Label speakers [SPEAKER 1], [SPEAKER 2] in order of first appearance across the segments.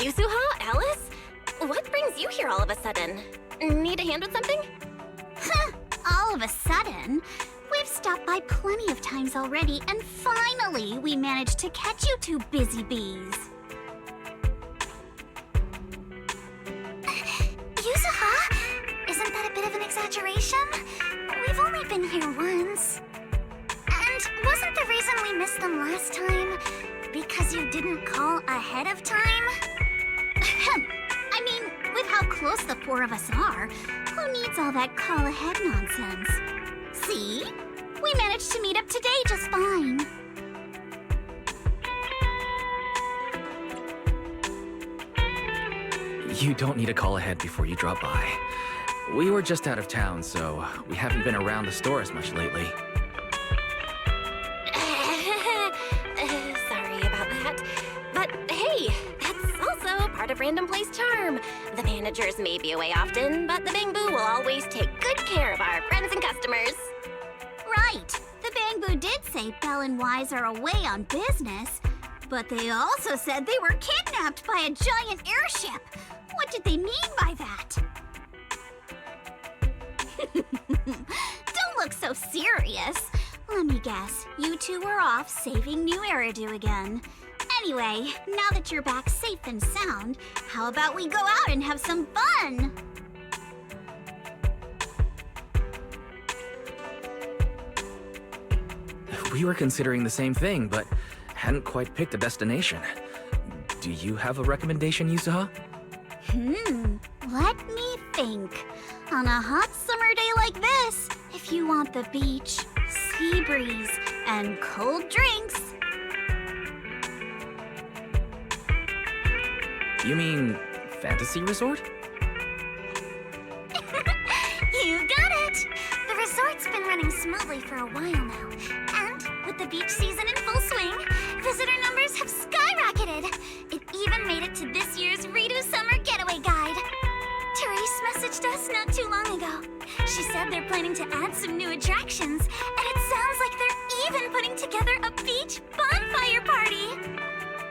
[SPEAKER 1] Yuzuha? Alice? What brings you here all of a sudden? Need a hand with something?
[SPEAKER 2] All of a sudden? We've stopped by plenty of times already, and finally we managed to catch you two busy bees. Yuzuha? Isn't that a bit of an exaggeration? We've only been here once. And wasn't the reason we missed them last time because you didn't call ahead of time? I mean, with how close the four of us are, who needs all that call ahead nonsense? See? We managed to meet up today just fine.
[SPEAKER 3] You don't need a call ahead before you drop by. We were just out of town, so we haven't been around the store as much lately.
[SPEAKER 1] Sorry about that. But hey, that's also part of Random Play's charm. The managers may be away often, but the Bangbu will always take good care of our friends and customers.
[SPEAKER 2] Right. The Bangbu did say Belle and Wise are away on business, but they also said they were kidnapped by a giant airship. What did they mean by that? Don't look so serious. Let me guess, you two were off saving new Eridu again. Anyway, now that you're back safe and sound, how about we go out and have some fun?
[SPEAKER 3] We were considering the same thing, but hadn't quite picked a destination. Do you have a recommendation, Yuzuha?
[SPEAKER 2] Let me think. On a hot summer day like this, if you want the beach, sea breeze, and cold drinks.
[SPEAKER 3] You mean Fantasy Resort?
[SPEAKER 2] You got it! The resort's been running smoothly for a while now. And with the beach season in full swing, visitor numbers have skyrocketed. It even made it to this year's Ryzen Summer Getaway Guide. Therese messaged us not too long ago. She said they're planning to add some new attractions, and it sounds like they're even putting together a beach bonfire party.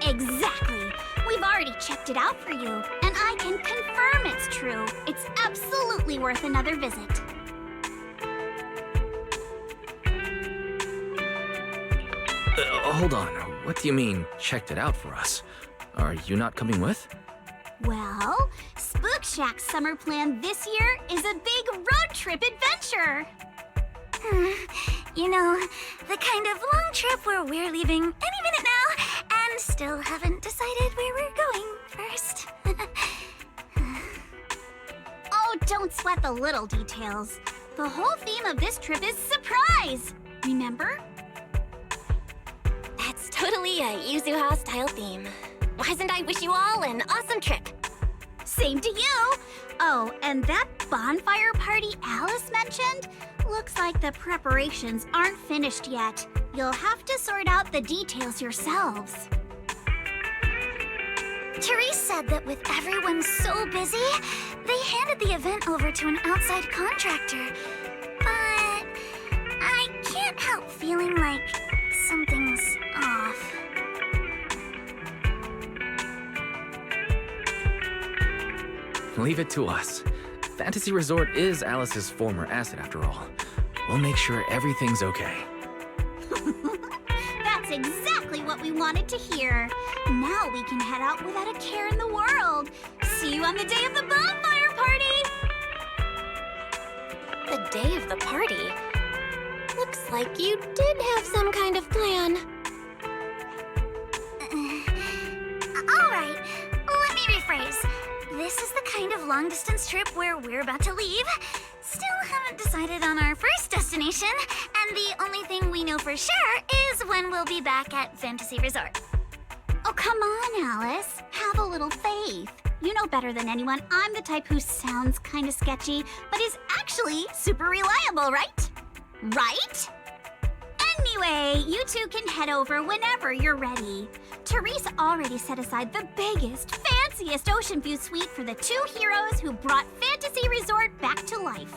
[SPEAKER 2] Exactly. We've already checked it out for you, and I can confirm it's true. It's absolutely worth another visit.
[SPEAKER 3] Hold on. What do you mean, checked it out for us? Are you not coming with?
[SPEAKER 2] Well, Spook Shack's summer plan this year is a big road trip adventure. You know, the kind of long trip where we're leaving any minute now and still haven't decided where we're going first. Oh, don't sweat the little details. The whole theme of this trip is surprise. Remember?
[SPEAKER 1] That's totally a Yuzuha-style theme. Wise and I wish you all an awesome trip.
[SPEAKER 2] Same to you. Oh, and that bonfire party Alice mentioned? Looks like the preparations aren't finished yet. You'll have to sort out the details yourselves. Therese said that with everyone so busy, they handed the event over to an outside contractor. But I can't help feeling like something's off.
[SPEAKER 3] Leave it to us. Fantasy Resort is Alice's former asset, after all. We'll make sure everything's okay.
[SPEAKER 2] That's exactly what we wanted to hear. Now we can head out without a care in the world. See you on the day of the bonfire party!
[SPEAKER 1] The day of the party? Looks like you did have some kind of plan.
[SPEAKER 2] All right, let me rephrase. This is the kind of long-distance trip where we're about to leave. Still haven't decided on our first destination, and the only thing we know for sure is when we'll be back at Fantasy Resort. Oh, come on, Alice. Have a little faith. You know better than anyone I'm the type who sounds kind of sketchy, but is actually super reliable, right? Right? Anyway, you two can head over whenever you're ready. Therese already set aside the biggest, fanciest ocean view suite for the two heroes who brought Fantasy Resort back to life.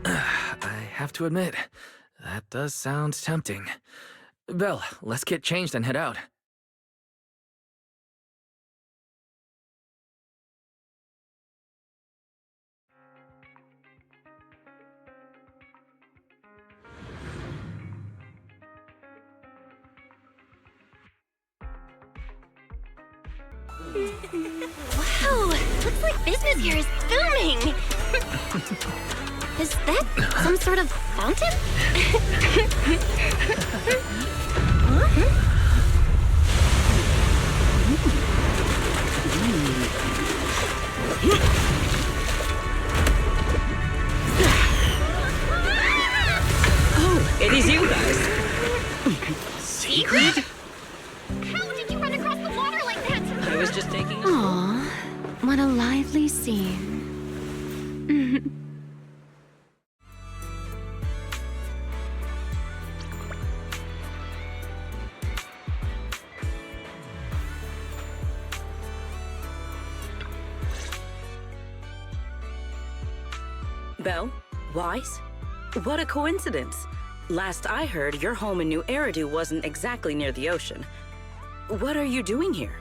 [SPEAKER 3] I have to admit, that does sound tempting. Belle, let's get changed and head out.
[SPEAKER 1] Wow, looks like business here is booming. Is that some sort of fountain?
[SPEAKER 4] Oh, it is you guys.
[SPEAKER 1] Sigrid? How did you run across the water like that?
[SPEAKER 4] I was just taking a...
[SPEAKER 5] Aw, what a lively scene.
[SPEAKER 4] Belle? Wise? What a coincidence. Last I heard, your home in New Eridu wasn't exactly near the ocean. What are you doing here?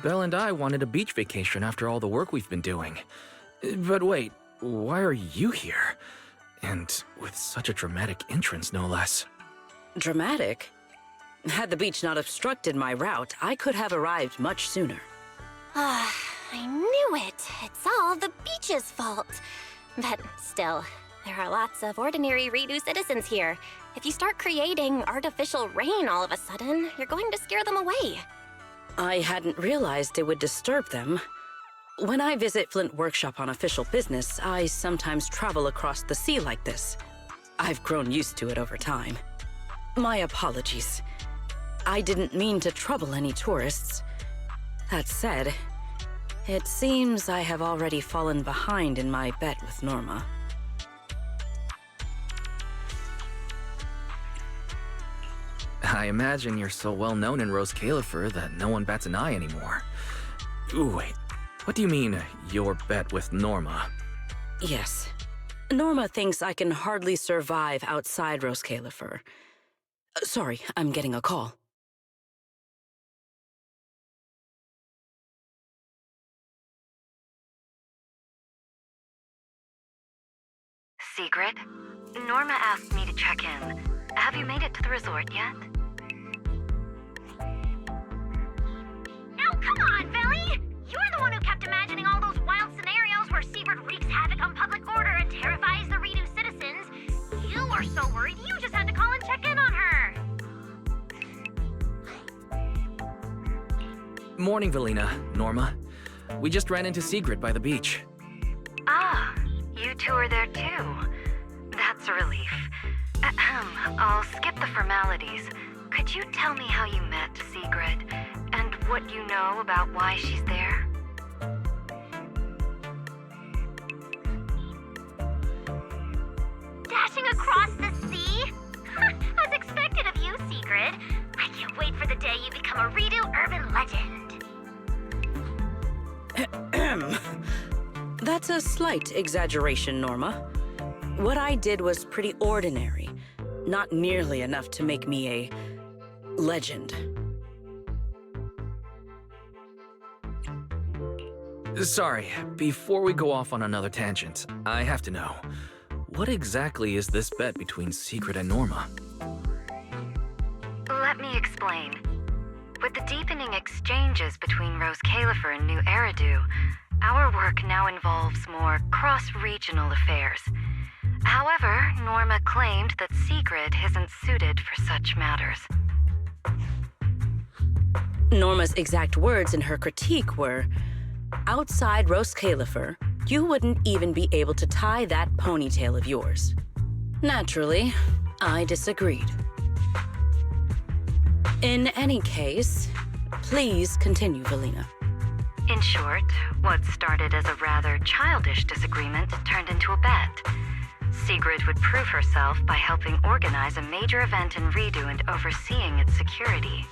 [SPEAKER 3] Belle and I wanted a beach vacation after all the work we've been doing. But wait, why are you here? And with such a dramatic entrance, no less.
[SPEAKER 4] Dramatic? Had the beach not obstructed my route, I could have arrived much sooner.
[SPEAKER 1] I knew it. It's all the beach's fault. But still, there are lots of ordinary Rydu citizens here. If you start creating artificial rain all of a sudden, you're going to scare them away.
[SPEAKER 4] I hadn't realized it would disturb them. When I visit Flint Workshop on official business, I sometimes travel across the sea like this. I've grown used to it over time. My apologies. I didn't mean to trouble any tourists. That said, it seems I have already fallen behind in my bet with Norma.
[SPEAKER 3] I imagine you're so well known in Xcalibur that no one bats an eye anymore. Ooh, wait, what do you mean, your bet with Norma?
[SPEAKER 4] Yes. Norma thinks I can hardly survive outside Xcalibur. Sorry, I'm getting a call.
[SPEAKER 6] Sigrid, Norma asked me to check in. Have you made it to the resort yet?
[SPEAKER 2] Now come on, Belly! You're the one who kept imagining all those wild scenarios where Sigrid wreaks havoc on public order and terrifies the Rydu citizens. You were so worried you just had to call and check in on her.
[SPEAKER 3] Morning, Velina, Norma. We just ran into Sigrid by the beach.
[SPEAKER 6] Ah, you two are there too. That's a relief. I'll skip the formalities. Could you tell me how you met Sigrid, and what you know about why she's there?
[SPEAKER 2] Dashing across the sea? As expected of you, Sigrid. I can't wait for the day you become a Rydu urban legend.
[SPEAKER 4] That's a slight exaggeration, Norma. What I did was pretty ordinary, not nearly enough to make me a legend.
[SPEAKER 3] Sorry, before we go off on another tangent, I have to know, what exactly is this bet between Sigrid and Norma?
[SPEAKER 6] Let me explain. With the deepening exchanges between Xcalibur and New Eridu, our work now involves more cross-regional affairs. However, Norma claimed that Sigrid isn't suited for such matters.
[SPEAKER 4] Norma's exact words in her critique were, outside Xcalibur, you wouldn't even be able to tie that ponytail of yours. Naturally, I disagreed. In any case, please continue, Velina.
[SPEAKER 6] In short, what started as a rather childish disagreement turned into a bet. Sigrid would prove herself by helping organize a major event in Rydu and overseeing its security.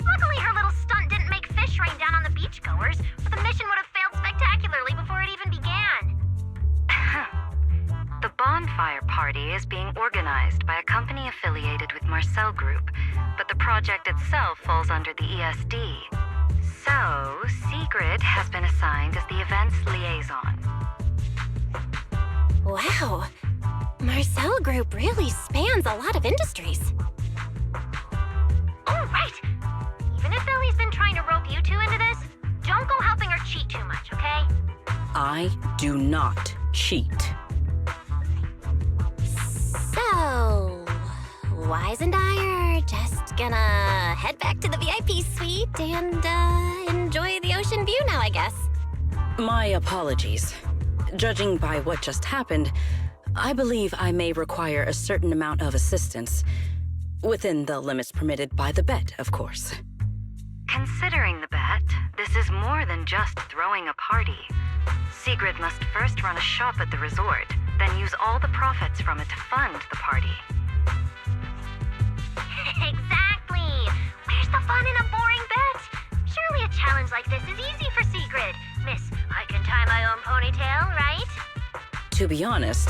[SPEAKER 2] Luckily, her little stunt didn't make fish rain down on the beachgoers, or the mission would have failed spectacularly. spectacularly before it even began.
[SPEAKER 6] The Bonfire Party is being organized by a company affiliated with Marcel Group, but the project itself falls under the ESD. So, Sigrid has been assigned as the event's liaison.
[SPEAKER 1] Wow. Marcel Group really spans a lot of industries.
[SPEAKER 2] Oh, right! Even if Ellie's been trying to rope you two into this, don't go helping her cheat too much, okay?
[SPEAKER 4] I do not cheat.
[SPEAKER 1] So, Wise and I are just gonna head back to the VIP suite and enjoy the ocean view now, I guess.
[SPEAKER 4] My apologies. Judging by what just happened, I believe I may require a certain amount of assistance. Within the limits permitted by the bet, of course.
[SPEAKER 6] Considering the bet, this is more than just throwing a party. Sigrid must first run a shop at the resort, then use all the profits from it to fund the party.
[SPEAKER 2] Exactly! Where's the fun in a boring bet? Surely a challenge like this is easy for Sigrid. Miss, I can tie my own ponytail, right?
[SPEAKER 4] To be honest,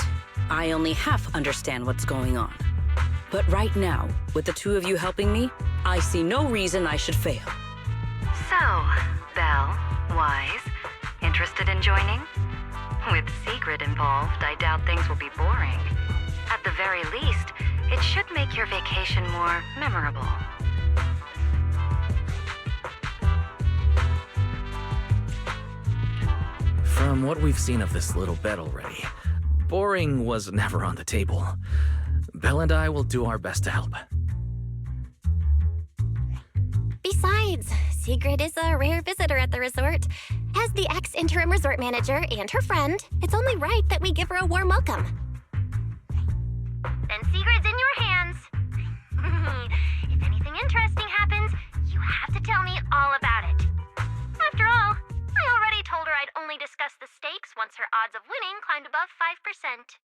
[SPEAKER 4] I only half understand what's going on. But right now, with the two of you helping me, I see no reason I should fail.
[SPEAKER 6] So, Belle, Wise, interested in joining? With Sigrid involved, I doubt things will be boring. At the very least, it should make your vacation more memorable.
[SPEAKER 3] From what we've seen of this little bet already, boring was never on the table. Belle and I will do our best to help.
[SPEAKER 1] Besides, Sigrid is a rare visitor at the resort. As the ex-interim resort manager and her friend, it's only right that we give her a warm welcome.
[SPEAKER 2] Then Sigrid's in your hands. If anything interesting happens, you have to tell me all about it. After all, I already told her I'd only discuss the stakes once her odds of winning climbed above 5%.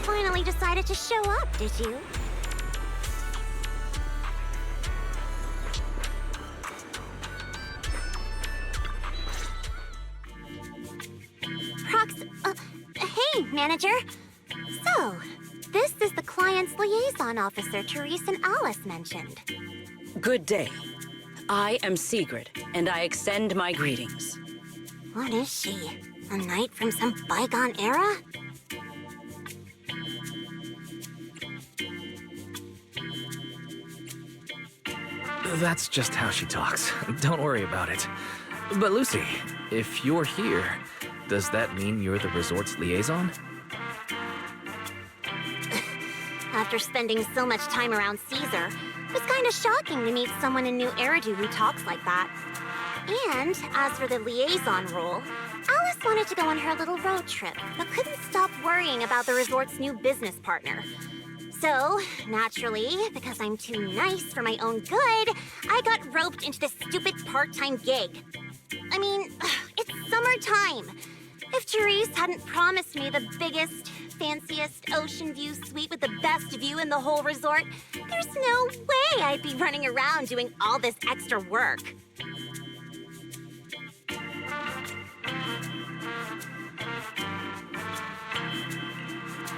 [SPEAKER 2] Finally decided to show up, did you? Hey, manager. So, this is the client's liaison officer Therese and Alice mentioned.
[SPEAKER 4] Good day. I am Sigrid, and I extend my greetings.
[SPEAKER 2] What is she? A knight from some bygone era?
[SPEAKER 3] That's just how she talks. Don't worry about it. But Lucy, if you're here, does that mean you're the resort's liaison?
[SPEAKER 2] After spending so much time around Caesar, it was kind of shocking to meet someone in New Eridu who talks like that. And as for the liaison role, Alice wanted to go on her little road trip, but couldn't stop worrying about the resort's new business partner. So, naturally, because I'm too nice for my own good, I got roped into this stupid part-time gig. I mean, it's summertime. If Therese hadn't promised me the biggest, fanciest ocean view suite with the best view in the whole resort, there's no way I'd be running around doing all this extra work.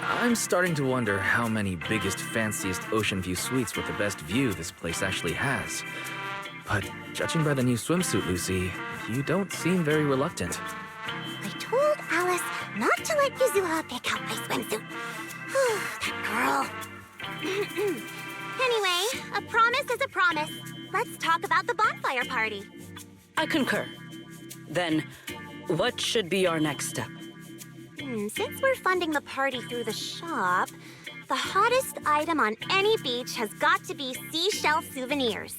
[SPEAKER 3] I'm starting to wonder how many biggest, fanciest ocean view suites with the best view this place actually has. But judging by the new swimsuit, Lucy, you don't seem very reluctant.
[SPEAKER 2] I told Alice not to let Yuzua pick out my swimsuit. That girl. Anyway, a promise is a promise. Let's talk about the bonfire party.
[SPEAKER 4] I concur. Then, what should be our next step?
[SPEAKER 2] Since we're funding the party through the shop, the hottest item on any beach has got to be seashell souvenirs.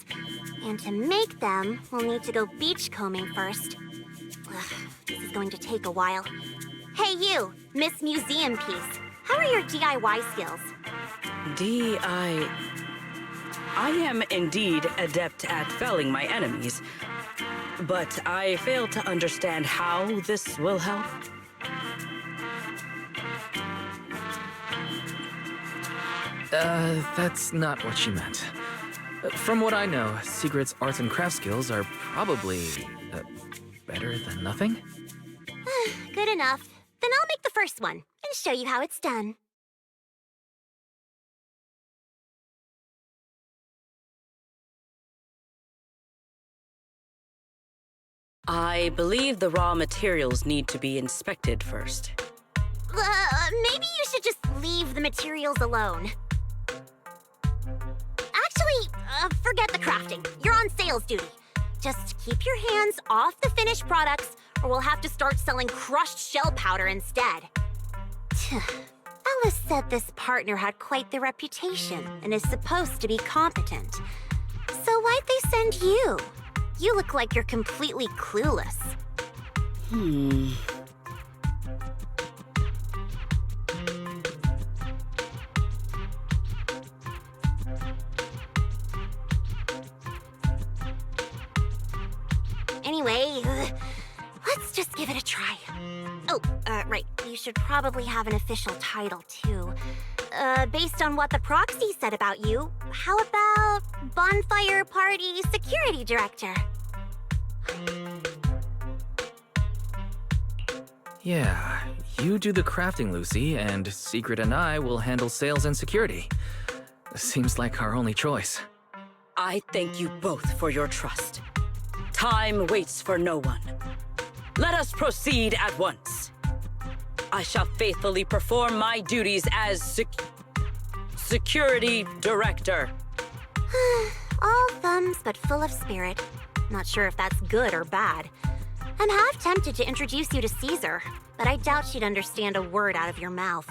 [SPEAKER 2] And to make them, we'll need to go beachcombing first. This is going to take a while. Hey you, Miss Museum Piece. How are your DIY skills?
[SPEAKER 4] I am indeed adept at felling my enemies, but I fail to understand how this will help.
[SPEAKER 3] That's not what she meant. From what I know, Sigrid's arts and craft skills are probably, better than nothing?
[SPEAKER 2] Good enough. Then I'll make the first one and show you how it's done.
[SPEAKER 4] I believe the raw materials need to be inspected first.
[SPEAKER 2] Maybe you should just leave the materials alone. Actually, forget the crafting. You're on sales duty. Just keep your hands off the finished products, or we'll have to start selling crushed shell powder instead. Alice said this partner had quite the reputation and is supposed to be competent. So why'd they send you? You look like you're completely clueless. Anyway, let's just give it a try. Oh, right. You should probably have an official title, too. Based on what the Proxy said about you, how about Bonfire Party Security Director?
[SPEAKER 3] Yeah, you do the crafting, Lucy, and Sigrid and I will handle sales and security. Seems like our only choice.
[SPEAKER 4] I thank you both for your trust. Time waits for no one. Let us proceed at once. I shall faithfully perform my duties as Security Director.
[SPEAKER 2] All thumbs but full of spirit. Not sure if that's good or bad. I'm half tempted to introduce you to Caesar, but I doubt she'd understand a word out of your mouth.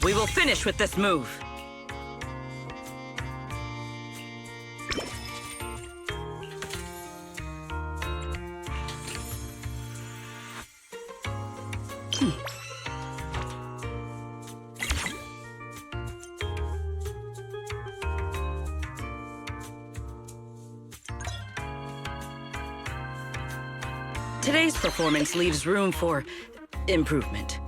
[SPEAKER 4] We will finish with this move. Today's performance leaves room for improvement.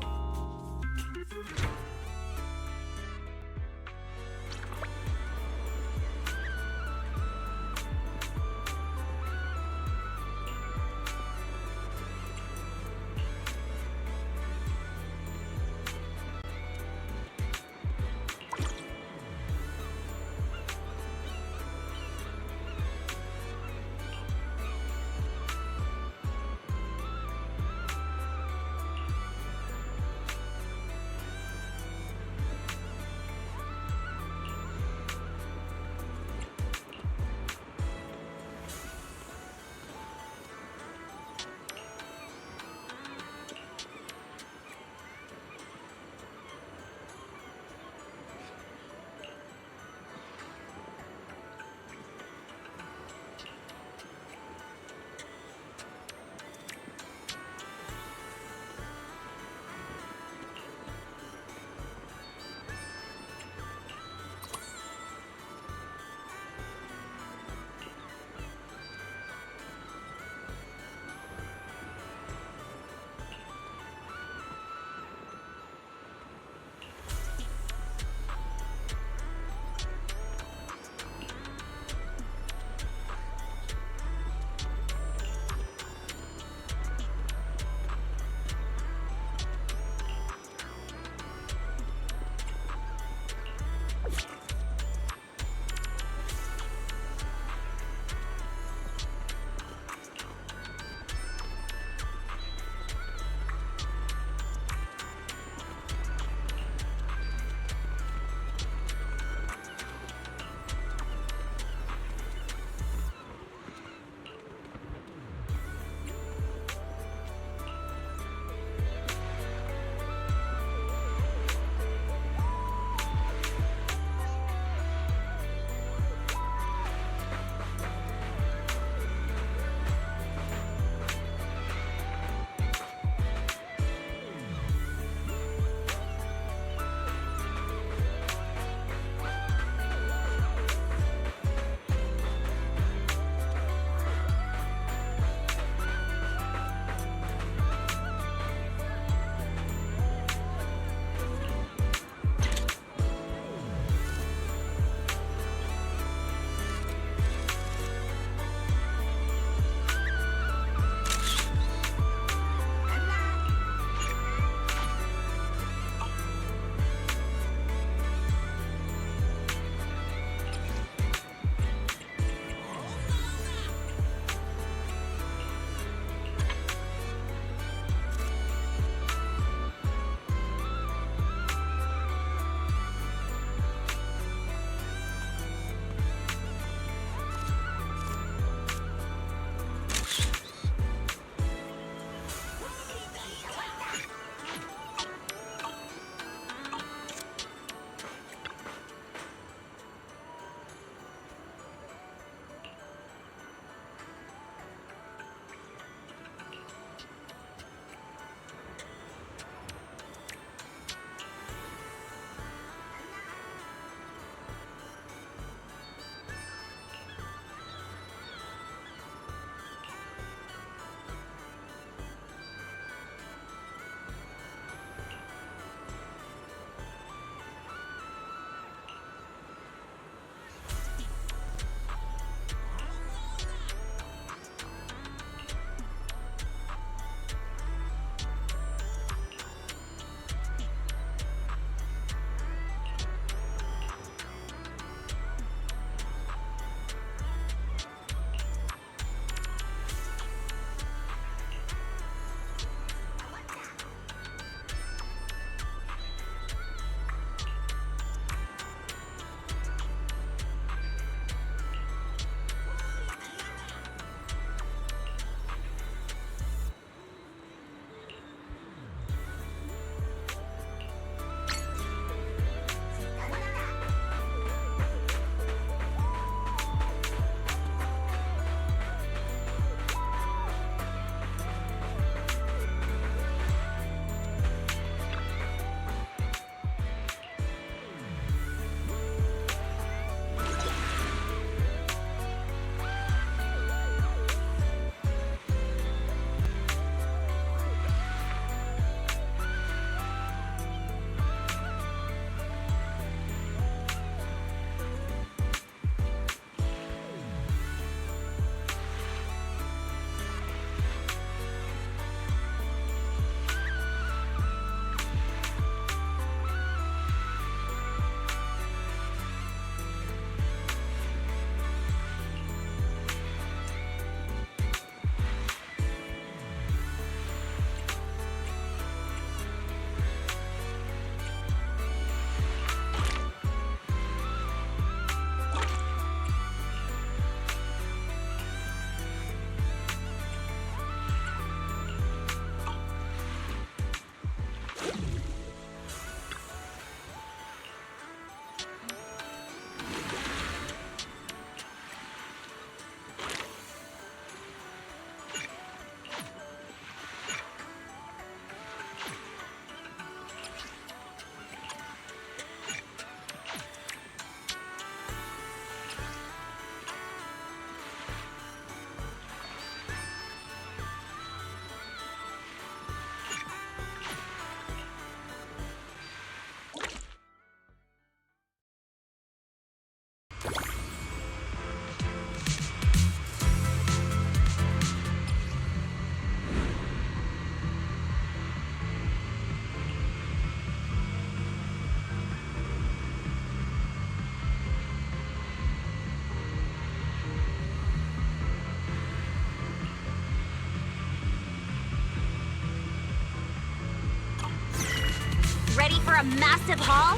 [SPEAKER 2] for a massive haul?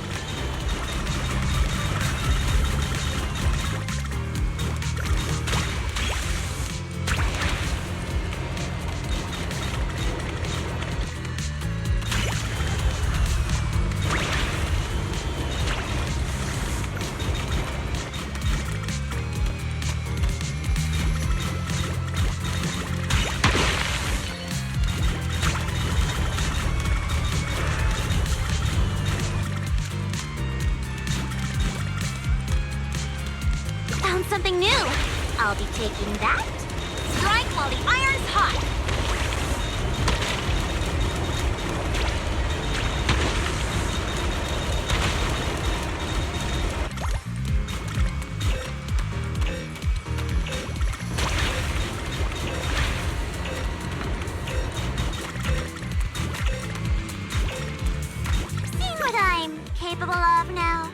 [SPEAKER 2] Something new. I'll be taking that. Strike while the iron's hot. Seeing what I'm capable of now.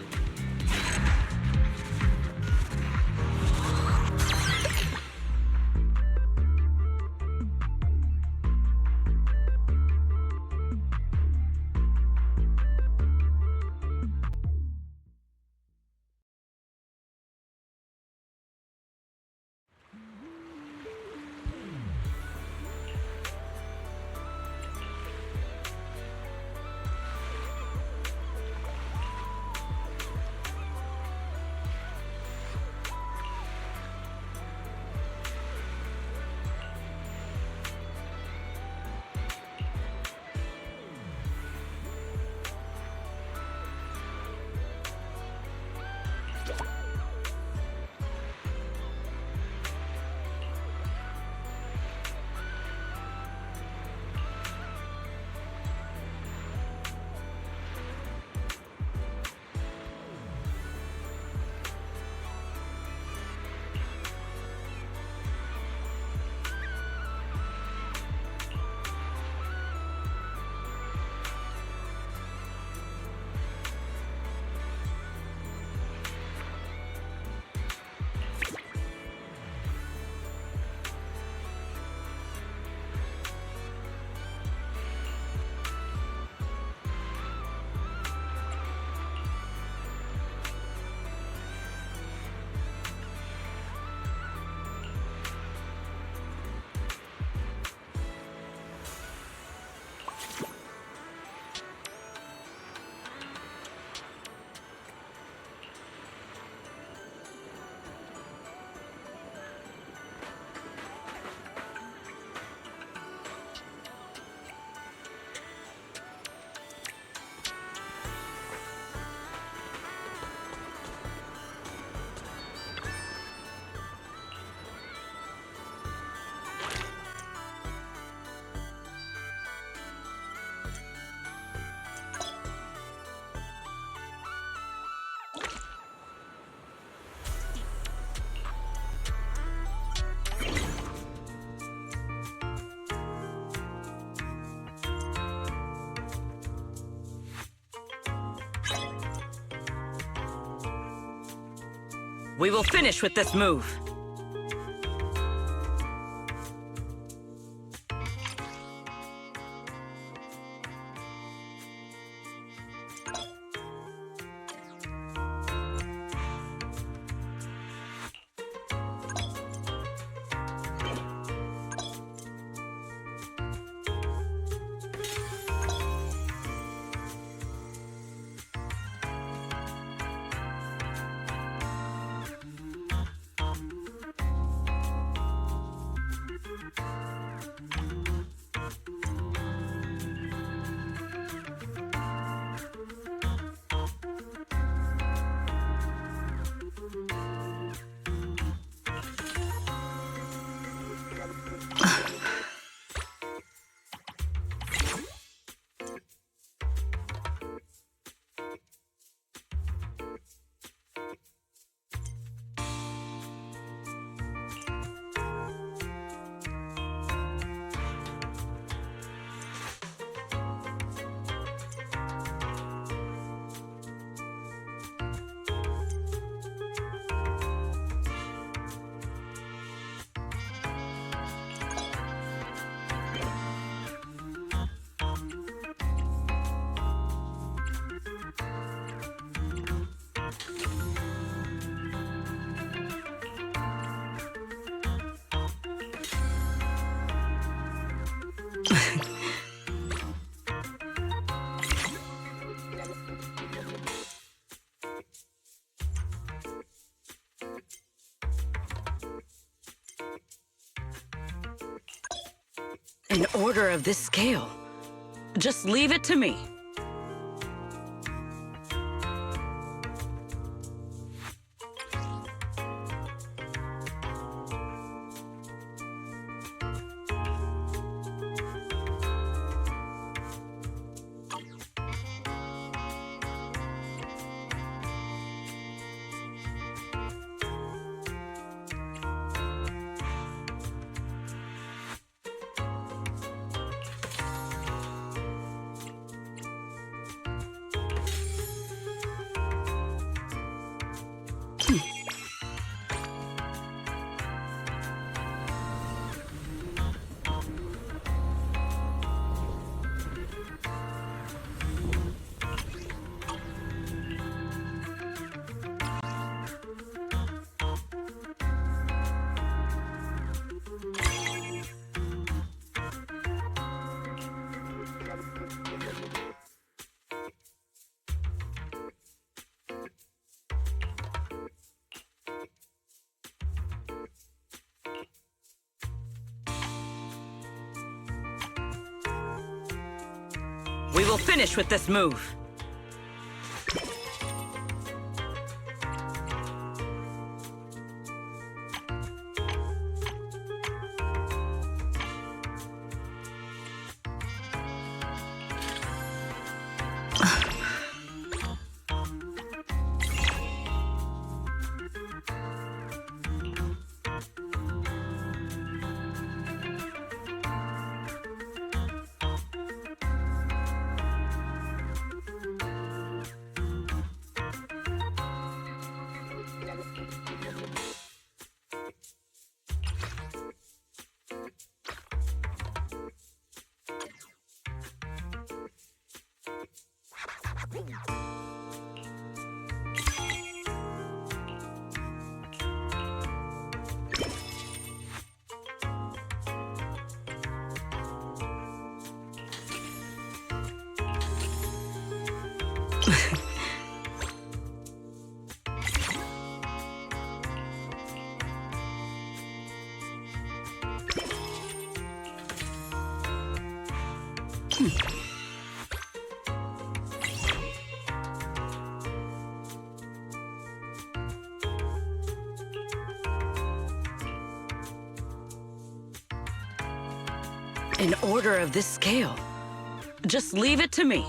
[SPEAKER 4] We will finish with this move. An order of this scale. Just leave it to me. We will finish with this move. An order of this scale. Just leave it to me.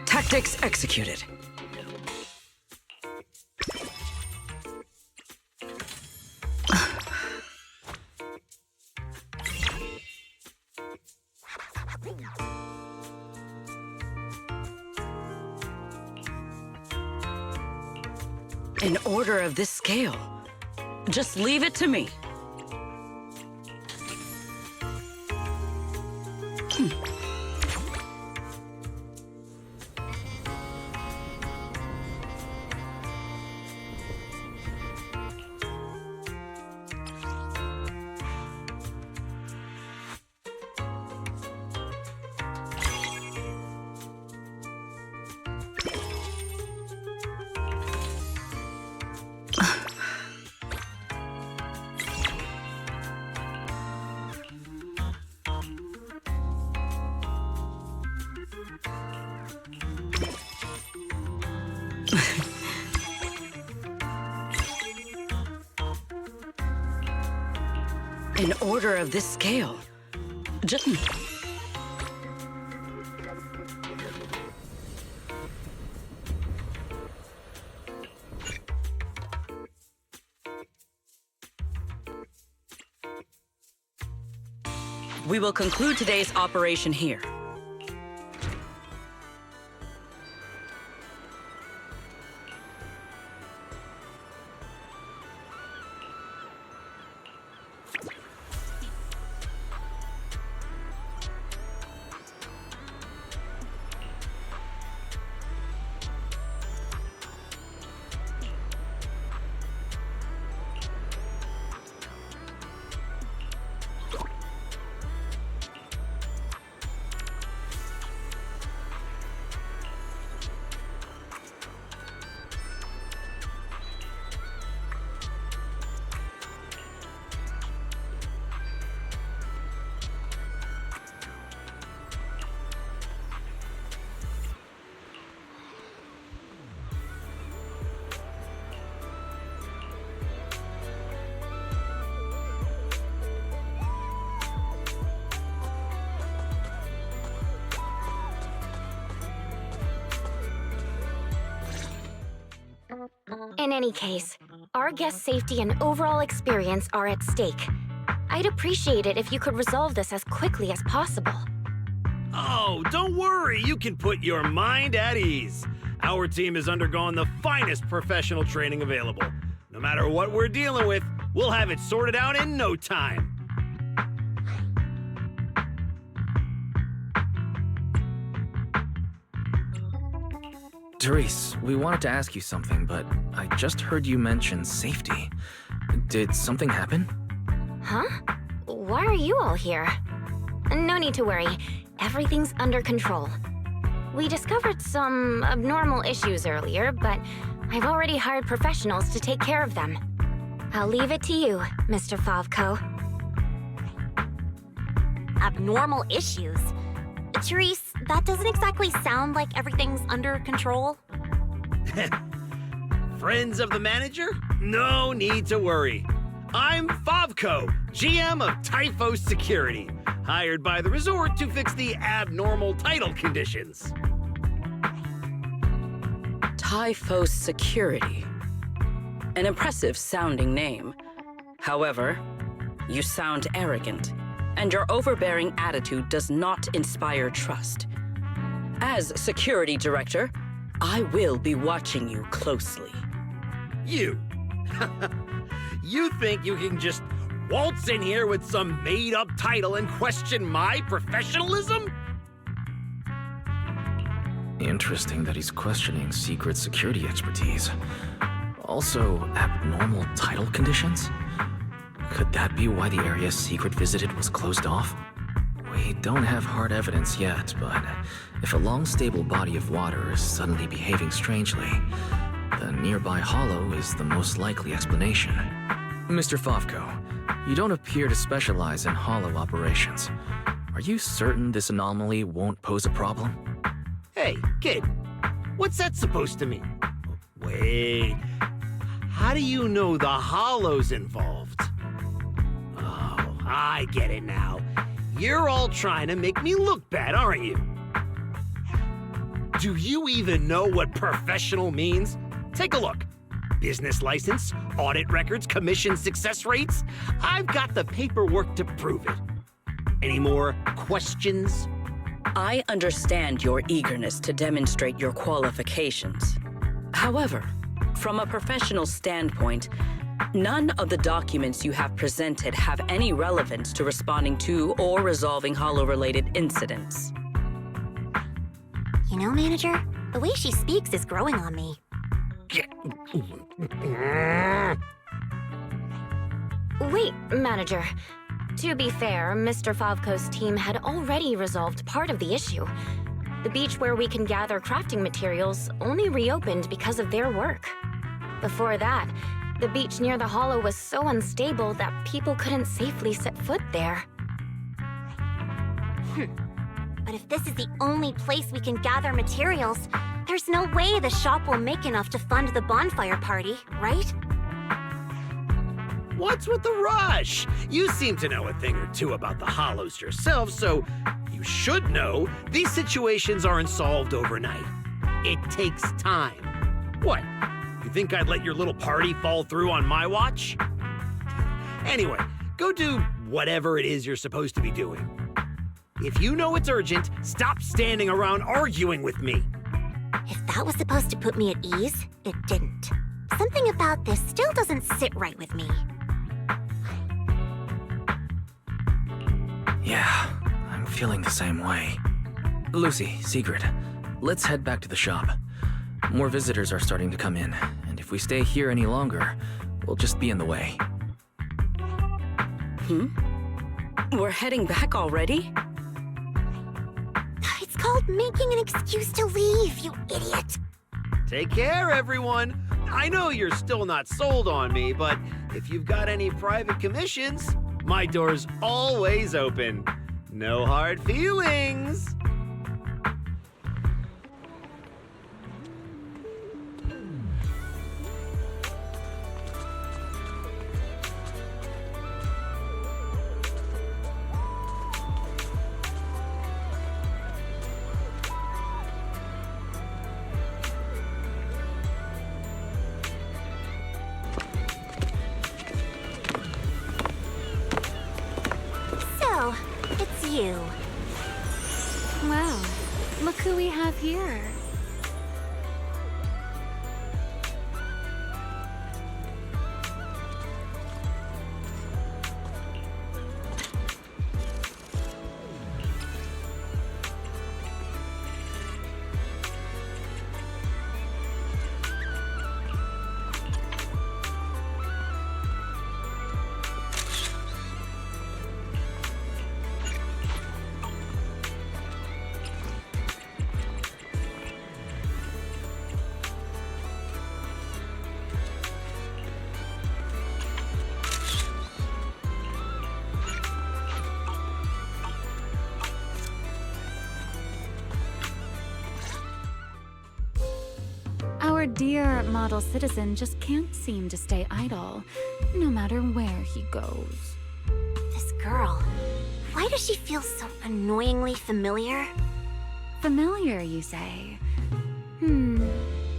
[SPEAKER 4] Tactics executed. An order of this scale. Just leave it to me. An order of this scale. Just... We will conclude today's operation here.
[SPEAKER 1] In any case, our guest safety and overall experience are at stake. I'd appreciate it if you could resolve this as quickly as possible.
[SPEAKER 7] Oh, don't worry. You can put your mind at ease. Our team has undergone the finest professional training available. No matter what we're dealing with, we'll have it sorted out in no time.
[SPEAKER 3] Therese, we wanted to ask you something, but I just heard you mention safety. Did something happen?
[SPEAKER 1] Huh? Why are you all here? No need to worry. Everything's under control. We discovered some abnormal issues earlier, but I've already hired professionals to take care of them. I'll leave it to you, Mr. Favko.
[SPEAKER 2] Abnormal issues? Therese, that doesn't exactly sound like everything's under control.
[SPEAKER 7] Friends of the manager? No need to worry. I'm Favko, GM of Typhos Security, hired by the resort to fix the abnormal title conditions.
[SPEAKER 4] Typhos Security. An impressive sounding name. However, you sound arrogant, and your overbearing attitude does not inspire trust. As security director, I will be watching you closely.
[SPEAKER 7] You? You think you can just waltz in here with some made-up title and question my professionalism?
[SPEAKER 3] Interesting that he's questioning secret security expertise. Also, abnormal title conditions? Could that be why the area Sigrid visited was closed off? We don't have hard evidence yet, but if a long, stable body of water is suddenly behaving strangely, the nearby hollow is the most likely explanation. Mr. Favko, you don't appear to specialize in hollow operations. Are you certain this anomaly won't pose a problem?
[SPEAKER 7] Hey, kid, what's that supposed to mean? Wait, how do you know the hollow's involved? Oh, I get it now. You're all trying to make me look bad, aren't you? Do you even know what professional means? Take a look. Business license, audit records, commission success rates. I've got the paperwork to prove it. Any more questions?
[SPEAKER 4] I understand your eagerness to demonstrate your qualifications. However, from a professional standpoint, none of the documents you have presented have any relevance to responding to or resolving hollow-related incidents.
[SPEAKER 2] You know, Manager, the way she speaks is growing on me.
[SPEAKER 1] Wait, Manager. To be fair, Mr. Favko's team had already resolved part of the issue. The beach where we can gather crafting materials only reopened because of their work. Before that, the beach near the hollow was so unstable that people couldn't safely set foot there.
[SPEAKER 2] But if this is the only place we can gather materials, there's no way the shop will make enough to fund the Bonfire Party, right?
[SPEAKER 7] What's with the rush? You seem to know a thing or two about the Hollows yourself, so you should know these situations aren't solved overnight. It takes time. What? You think I'd let your little party fall through on my watch? Anyway, go do whatever it is you're supposed to be doing. If you know it's urgent, stop standing around arguing with me.
[SPEAKER 2] If that was supposed to put me at ease, it didn't. Something about this still doesn't sit right with me.
[SPEAKER 3] Yeah, I'm feeling the same way. Lucy, Sigrid, let's head back to the shop. More visitors are starting to come in, and if we stay here any longer, we'll just be in the way.
[SPEAKER 4] We're heading back already?
[SPEAKER 2] It's called making an excuse to leave, you idiot.
[SPEAKER 7] Take care, everyone. I know you're still not sold on me, but if you've got any private commissions, my door's always open. No hard feelings.
[SPEAKER 2] So, it's you.
[SPEAKER 5] Well, look who we have here. Our dear model citizen just can't seem to stay idle, no matter where he goes.
[SPEAKER 2] This girl, why does she feel so annoyingly familiar?
[SPEAKER 5] Familiar, you say?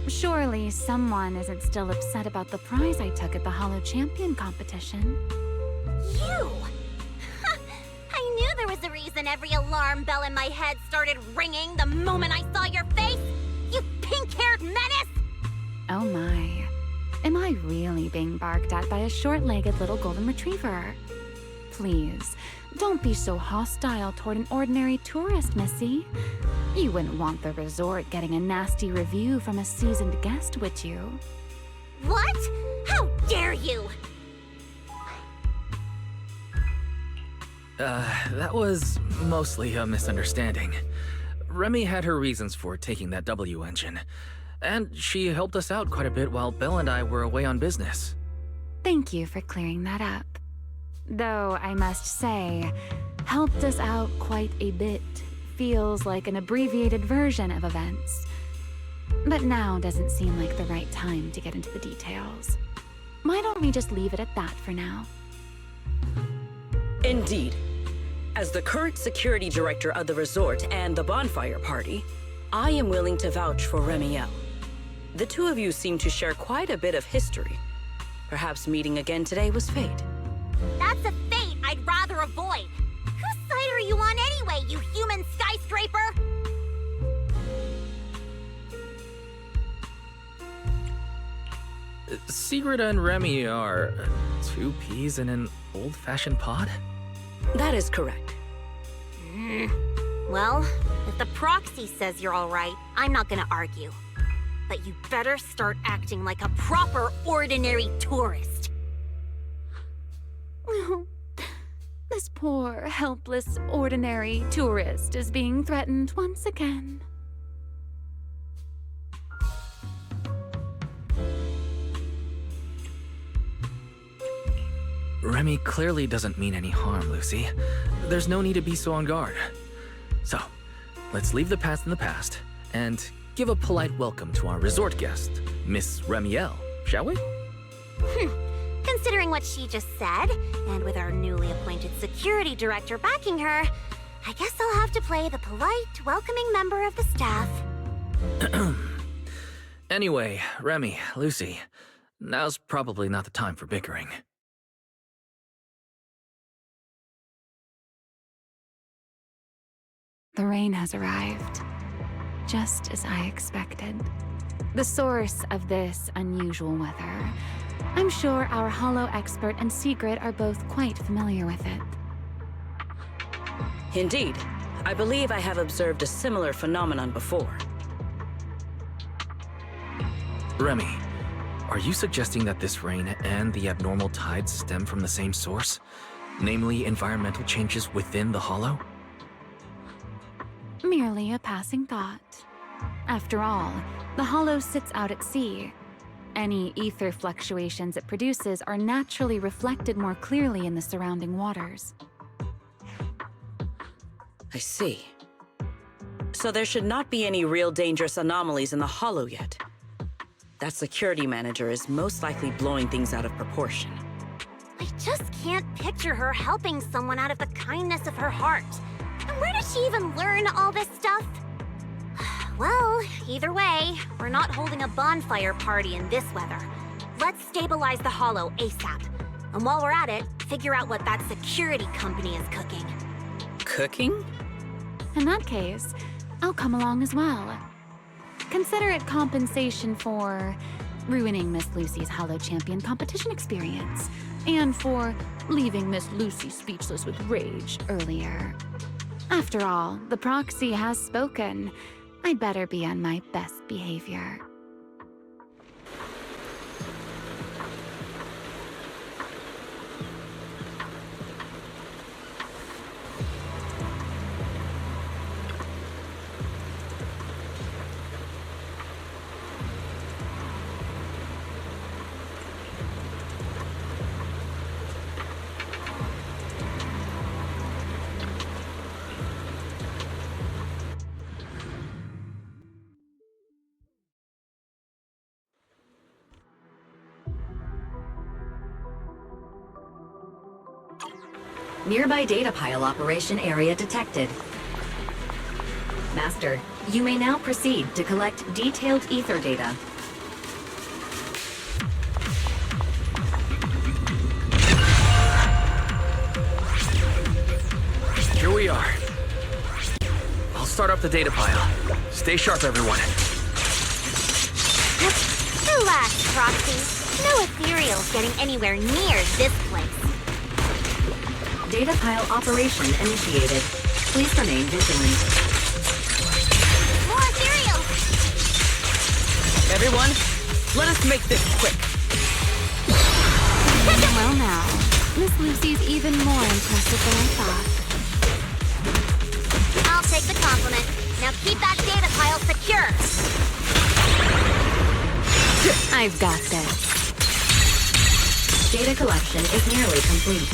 [SPEAKER 5] Surely someone isn't still upset about the prize I took at the Hollow Champion competition.
[SPEAKER 2] You! I knew there was a reason every alarm bell in my head started ringing the moment I saw your face! You pink-haired menace!
[SPEAKER 5] Oh my. Am I really being barked at by a short-legged little golden retriever? Please, don't be so hostile toward an ordinary tourist, Missy. You wouldn't want the resort getting a nasty review from a seasoned guest, would you?
[SPEAKER 2] What? How dare you!
[SPEAKER 3] That was mostly a misunderstanding. Remy had her reasons for taking that W engine, and she helped us out quite a bit while Belle and I were away on business.
[SPEAKER 5] Thank you for clearing that up. Though I must say, helped us out quite a bit feels like an abbreviated version of events. But now doesn't seem like the right time to get into the details. Why don't we just leave it at that for now?
[SPEAKER 4] Indeed. As the current security director of the resort and the Bonfire Party, I am willing to vouch for Ramielle. The two of you seem to share quite a bit of history. Perhaps meeting again today was fate.
[SPEAKER 2] That's a fate I'd rather avoid. Whose side are you on anyway, you human skyscraper?
[SPEAKER 3] Sigrid and Remy are two peas in an old-fashioned pod?
[SPEAKER 4] That is correct.
[SPEAKER 2] Well, if the proxy says you're all right, I'm not gonna argue. But you better start acting like a proper, ordinary tourist.
[SPEAKER 5] This poor, helpless, ordinary tourist is being threatened once again.
[SPEAKER 3] Remy clearly doesn't mean any harm, Lucy. There's no need to be so on guard. So, let's leave the past in the past and give a polite welcome to our resort guest, Miss Ramielle, shall we?
[SPEAKER 2] considering what she just said, and with our newly appointed security director backing her, I guess I'll have to play the polite, welcoming member of the staff.
[SPEAKER 3] Anyway, Remy, Lucy, now's probably not the time for bickering.
[SPEAKER 5] The rain has arrived, just as I expected. The source of this unusual weather. I'm sure our Holo expert and Sigrid are both quite familiar with it.
[SPEAKER 4] Indeed. I believe I have observed a similar phenomenon before.
[SPEAKER 3] Remy, are you suggesting that this rain and the abnormal tides stem from the same source? Namely, environmental changes within the Holo?
[SPEAKER 5] Merely a passing thought. After all, the Holo sits out at sea. Any ether fluctuations it produces are naturally reflected more clearly in the surrounding waters.
[SPEAKER 4] I see. So there should not be any real dangerous anomalies in the Holo yet. That security manager is most likely blowing things out of proportion.
[SPEAKER 2] I just can't picture her helping someone out of the kindness of her heart. And where did she even learn all this stuff? Well, either way, we're not holding a bonfire party in this weather. Let's stabilize the Holo ASAP. And while we're at it, figure out what that security company is cooking.
[SPEAKER 4] Cooking?
[SPEAKER 5] In that case, I'll come along as well. Consider it compensation for ruining Miss Lucy's Holo Champion competition experience, and for leaving Miss Lucy speechless with rage earlier. After all, the proxy has spoken. I'd better be on my best behavior.
[SPEAKER 8] Nearby data pile operation area detected. Master, you may now proceed to collect detailed ether data.
[SPEAKER 3] Here we are. I'll start up the data pile. Stay sharp, everyone.
[SPEAKER 2] Relax, Proxy. No ethereals getting anywhere near this place.
[SPEAKER 8] Data pile operation initiated. Please remain vigilant.
[SPEAKER 2] More ethereals!
[SPEAKER 4] Everyone, let us make this quick.
[SPEAKER 5] Well now, Miss Lucy's even more impressive than I thought.
[SPEAKER 2] I'll take the compliment. Now keep that data pile secure.
[SPEAKER 5] I've got this.
[SPEAKER 8] Data collection is nearly complete.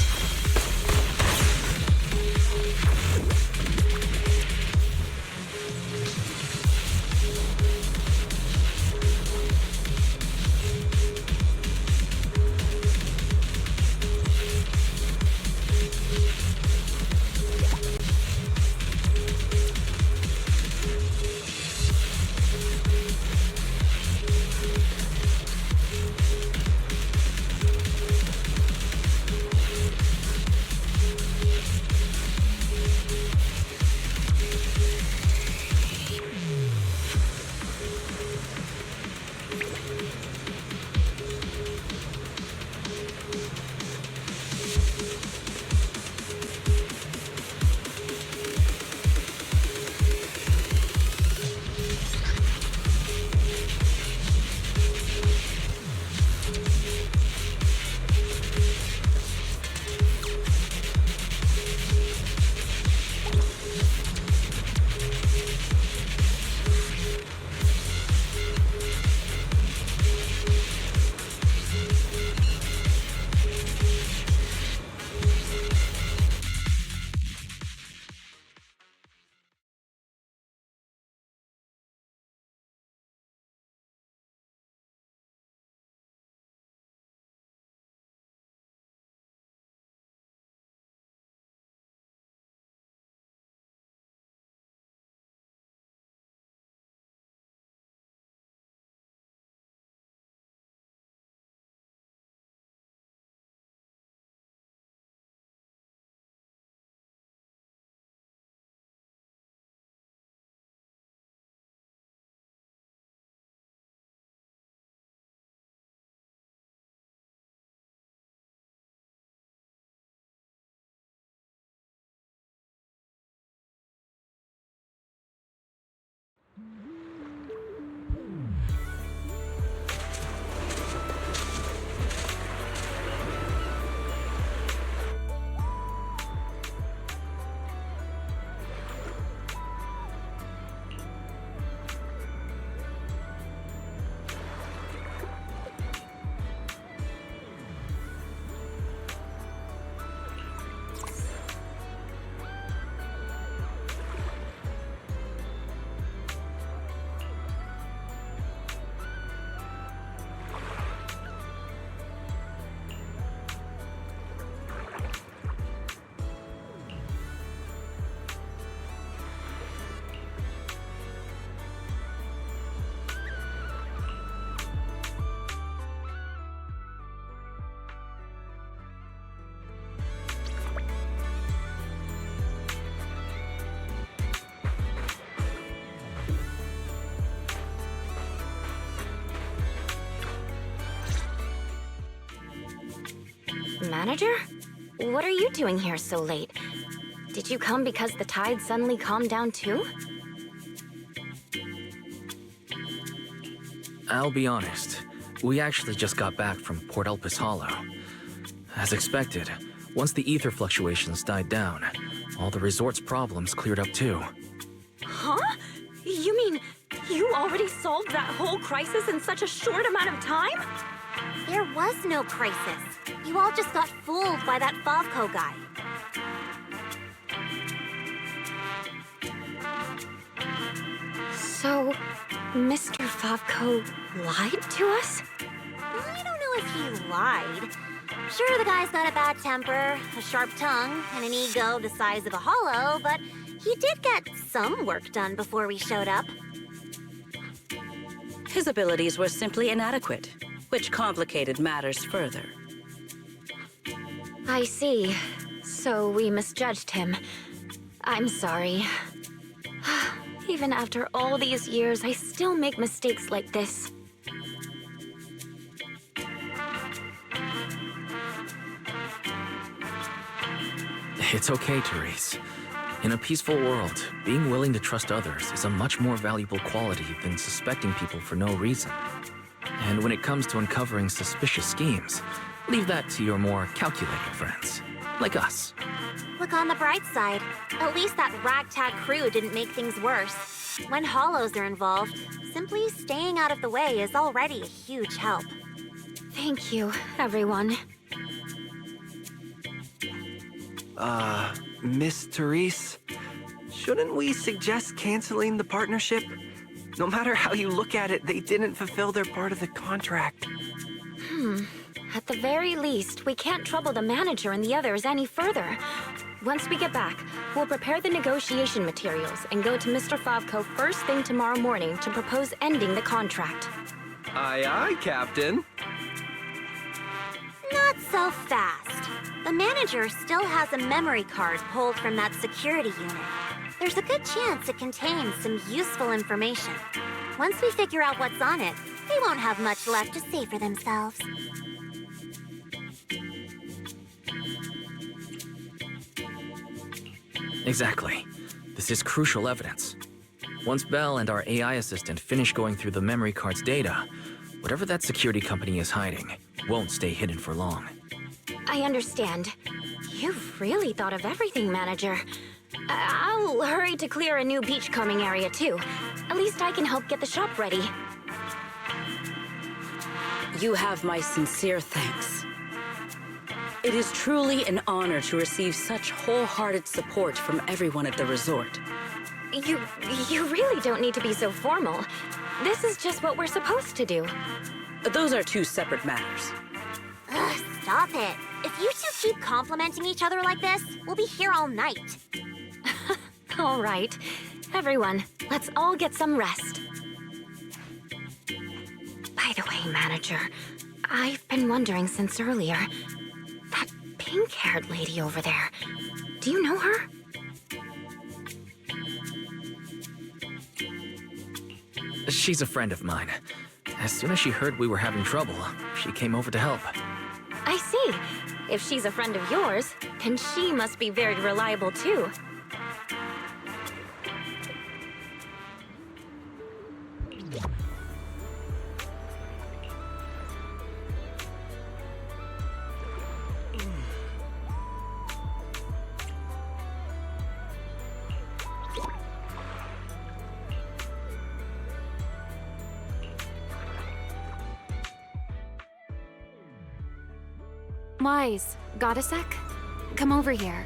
[SPEAKER 1] Manager? What are you doing here so late? Did you come because the tide suddenly calmed down too?
[SPEAKER 3] I'll be honest. We actually just got back from Port Elpis Hollow. As expected, once the ether fluctuations died down, all the resort's problems cleared up too.
[SPEAKER 1] Huh? You mean you already solved that whole crisis in such a short amount of time?
[SPEAKER 2] There was no crisis. You all just got fooled by that Favco guy.
[SPEAKER 1] So, Mr. Favco lied to us?
[SPEAKER 2] I don't know if he lied. Sure, the guy's got a bad temper, a sharp tongue, and an ego the size of a hollow, but he did get some work done before we showed up.
[SPEAKER 4] His abilities were simply inadequate, which complicated matters further.
[SPEAKER 1] I see. So we misjudged him. I'm sorry. Even after all these years, I still make mistakes like this.
[SPEAKER 3] It's okay, Therese. In a peaceful world, being willing to trust others is a much more valuable quality than suspecting people for no reason. And when it comes to uncovering suspicious schemes, leave that to your more calculated friends, like us.
[SPEAKER 2] Look on the bright side. At least that ragtag crew didn't make things worse. When hollows are involved, simply staying out of the way is already a huge help.
[SPEAKER 1] Thank you, everyone.
[SPEAKER 9] Miss Therese, shouldn't we suggest canceling the partnership? No matter how you look at it, they didn't fulfill their part of the contract.
[SPEAKER 1] At the very least, we can't trouble the manager and the others any further. Once we get back, we'll prepare the negotiation materials and go to Mr. Favco first thing tomorrow morning to propose ending the contract.
[SPEAKER 9] Aye, aye, Captain.
[SPEAKER 2] Not so fast. The manager still has a memory card pulled from that security unit. There's a good chance it contains some useful information. Once we figure out what's on it, they won't have much left to say for themselves.
[SPEAKER 3] Exactly. This is crucial evidence. Once Belle and our AI assistant finish going through the memory card's data, whatever that security company is hiding won't stay hidden for long.
[SPEAKER 1] I understand. You've really thought of everything, Manager. I'll hurry to clear a new beachcombing area, too. At least I can help get the shop ready.
[SPEAKER 4] You have my sincere thanks. It is truly an honor to receive such wholehearted support from everyone at the resort.
[SPEAKER 1] You really don't need to be so formal. This is just what we're supposed to do.
[SPEAKER 4] Those are two separate matters.
[SPEAKER 2] Ugh, stop it. If you two keep complimenting each other like this, we'll be here all night.
[SPEAKER 1] All right. Everyone, let's all get some rest. By the way, Manager, I've been wondering since earlier. That pink-haired lady over there, do you know her?
[SPEAKER 3] She's a friend of mine. As soon as she heard we were having trouble, she came over to help.
[SPEAKER 1] I see. If she's a friend of yours, then she must be very reliable too.
[SPEAKER 5] Wise, got a sec? Come over here.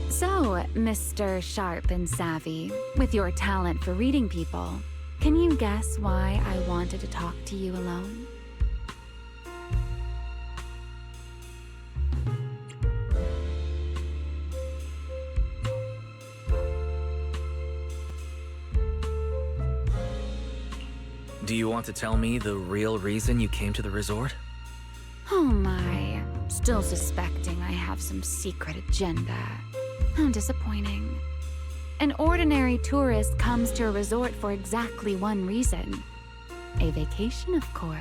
[SPEAKER 5] So, Mr. Sharp and Savvy, with your talent for reading people, can you guess why I wanted to talk to you alone?
[SPEAKER 3] Do you want to tell me the real reason you came to the resort?
[SPEAKER 5] Oh my, still suspecting I have some secret agenda. How disappointing. An ordinary tourist comes to a resort for exactly one reason. A vacation, of course.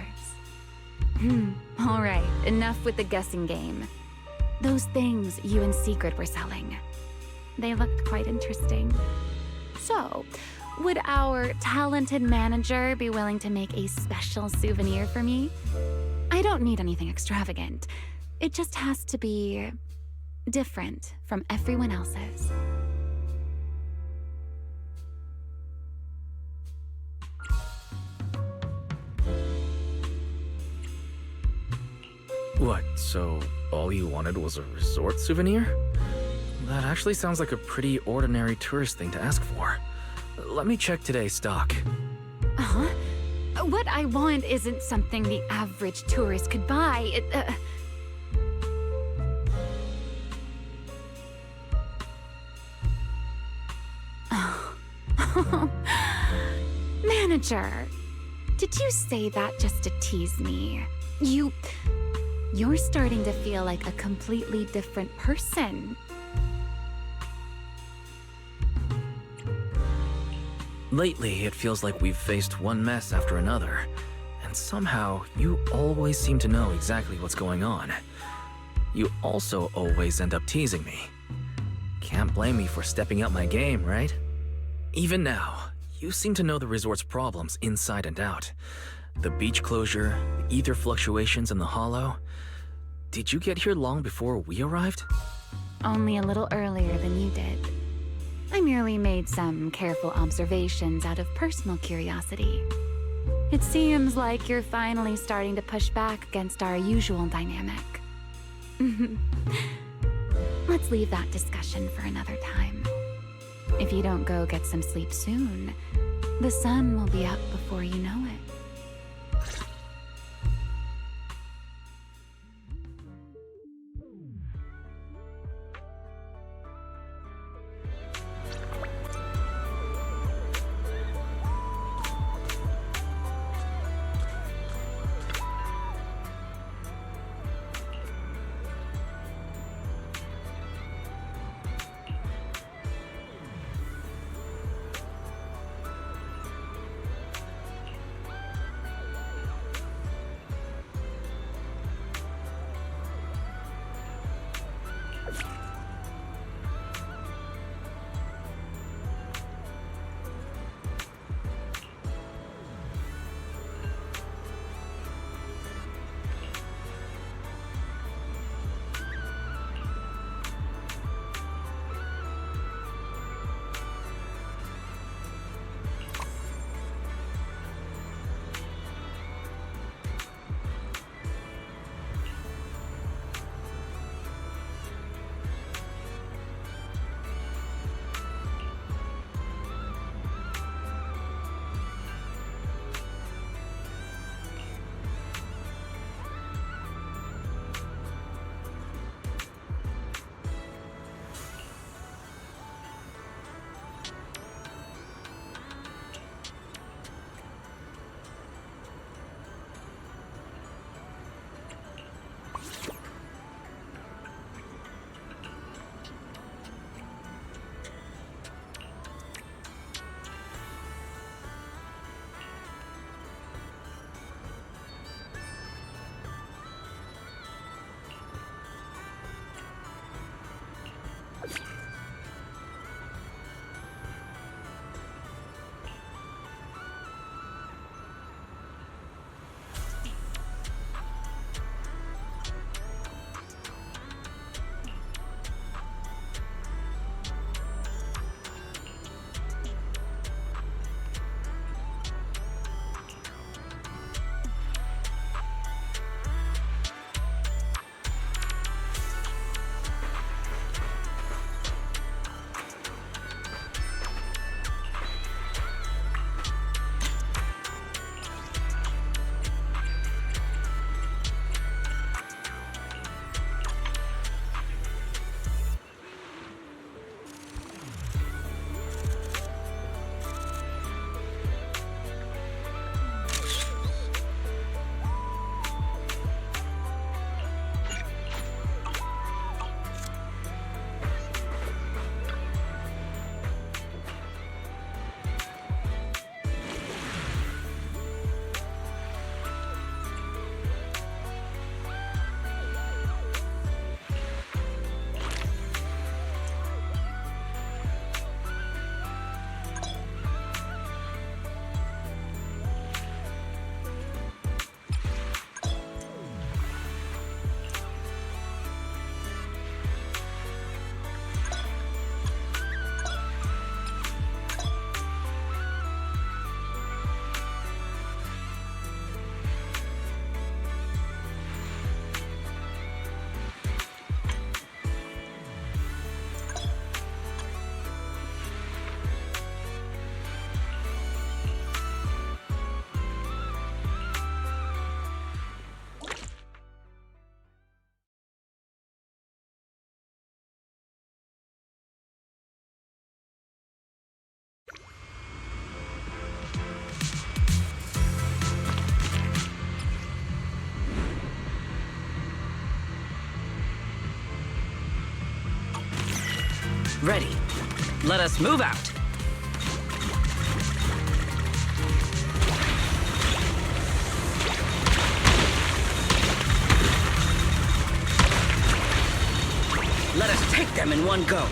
[SPEAKER 5] All right, enough with the guessing game. Those things you and Sigrid were selling. They looked quite interesting. So, would our talented manager be willing to make a special souvenir for me? I don't need anything extravagant. It just has to be different from everyone else's.
[SPEAKER 3] What, so all you wanted was a resort souvenir? That actually sounds like a pretty ordinary tourist thing to ask for. Let me check today's stock.
[SPEAKER 5] Uh-huh. What I want isn't something the average tourist could buy. Manager, did you say that just to tease me? You're starting to feel like a completely different person.
[SPEAKER 3] Lately, it feels like we've faced one mess after another, and somehow you always seem to know exactly what's going on. You also always end up teasing me. Can't blame me for stepping up my game, right? Even now, you seem to know the resort's problems inside and out. The beach closure, the ether fluctuations in the hollow. Did you get here long before we arrived?
[SPEAKER 5] Only a little earlier than you did. I merely made some careful observations out of personal curiosity. It seems like you're finally starting to push back against our usual dynamic. Let's leave that discussion for another time. If you don't go get some sleep soon, the sun will be up before you know it.
[SPEAKER 4] Ready. Let us move out. Let us take them in one go.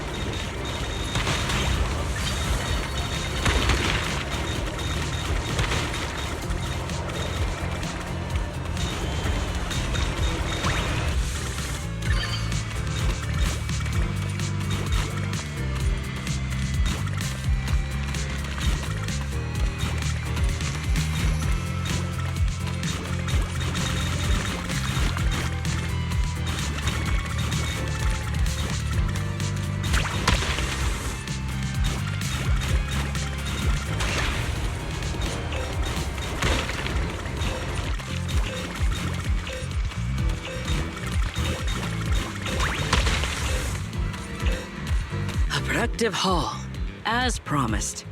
[SPEAKER 4] Productive haul, as promised.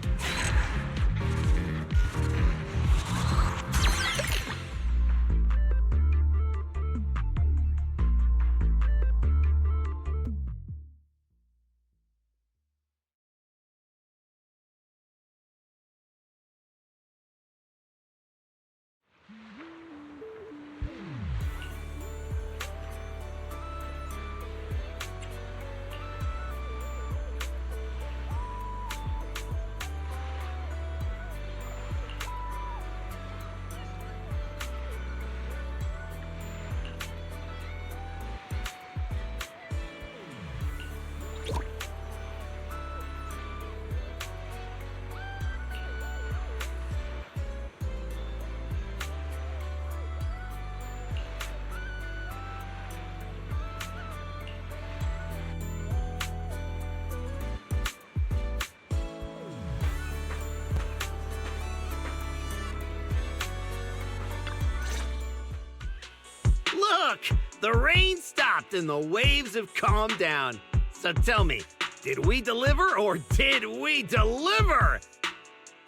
[SPEAKER 7] Look! The rain stopped and the waves have calmed down. So tell me, did we deliver or did we deliver?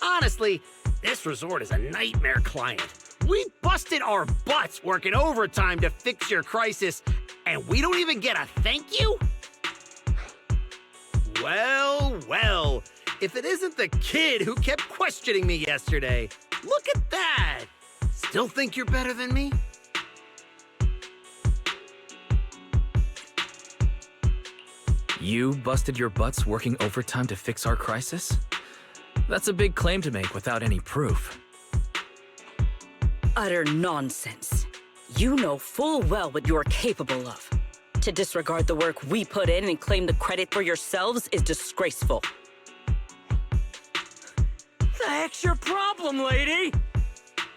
[SPEAKER 7] Honestly, this resort is a nightmare client. We busted our butts working overtime to fix your crisis, and we don't even get a thank you? Well, well, if it isn't the kid who kept questioning me yesterday. Look at that! Still think you're better than me?
[SPEAKER 3] You busted your butts working overtime to fix our crisis? That's a big claim to make without any proof.
[SPEAKER 4] Utter nonsense. You know full well what you're capable of. To disregard the work we put in and claim the credit for yourselves is disgraceful.
[SPEAKER 9] The heck's your problem, lady?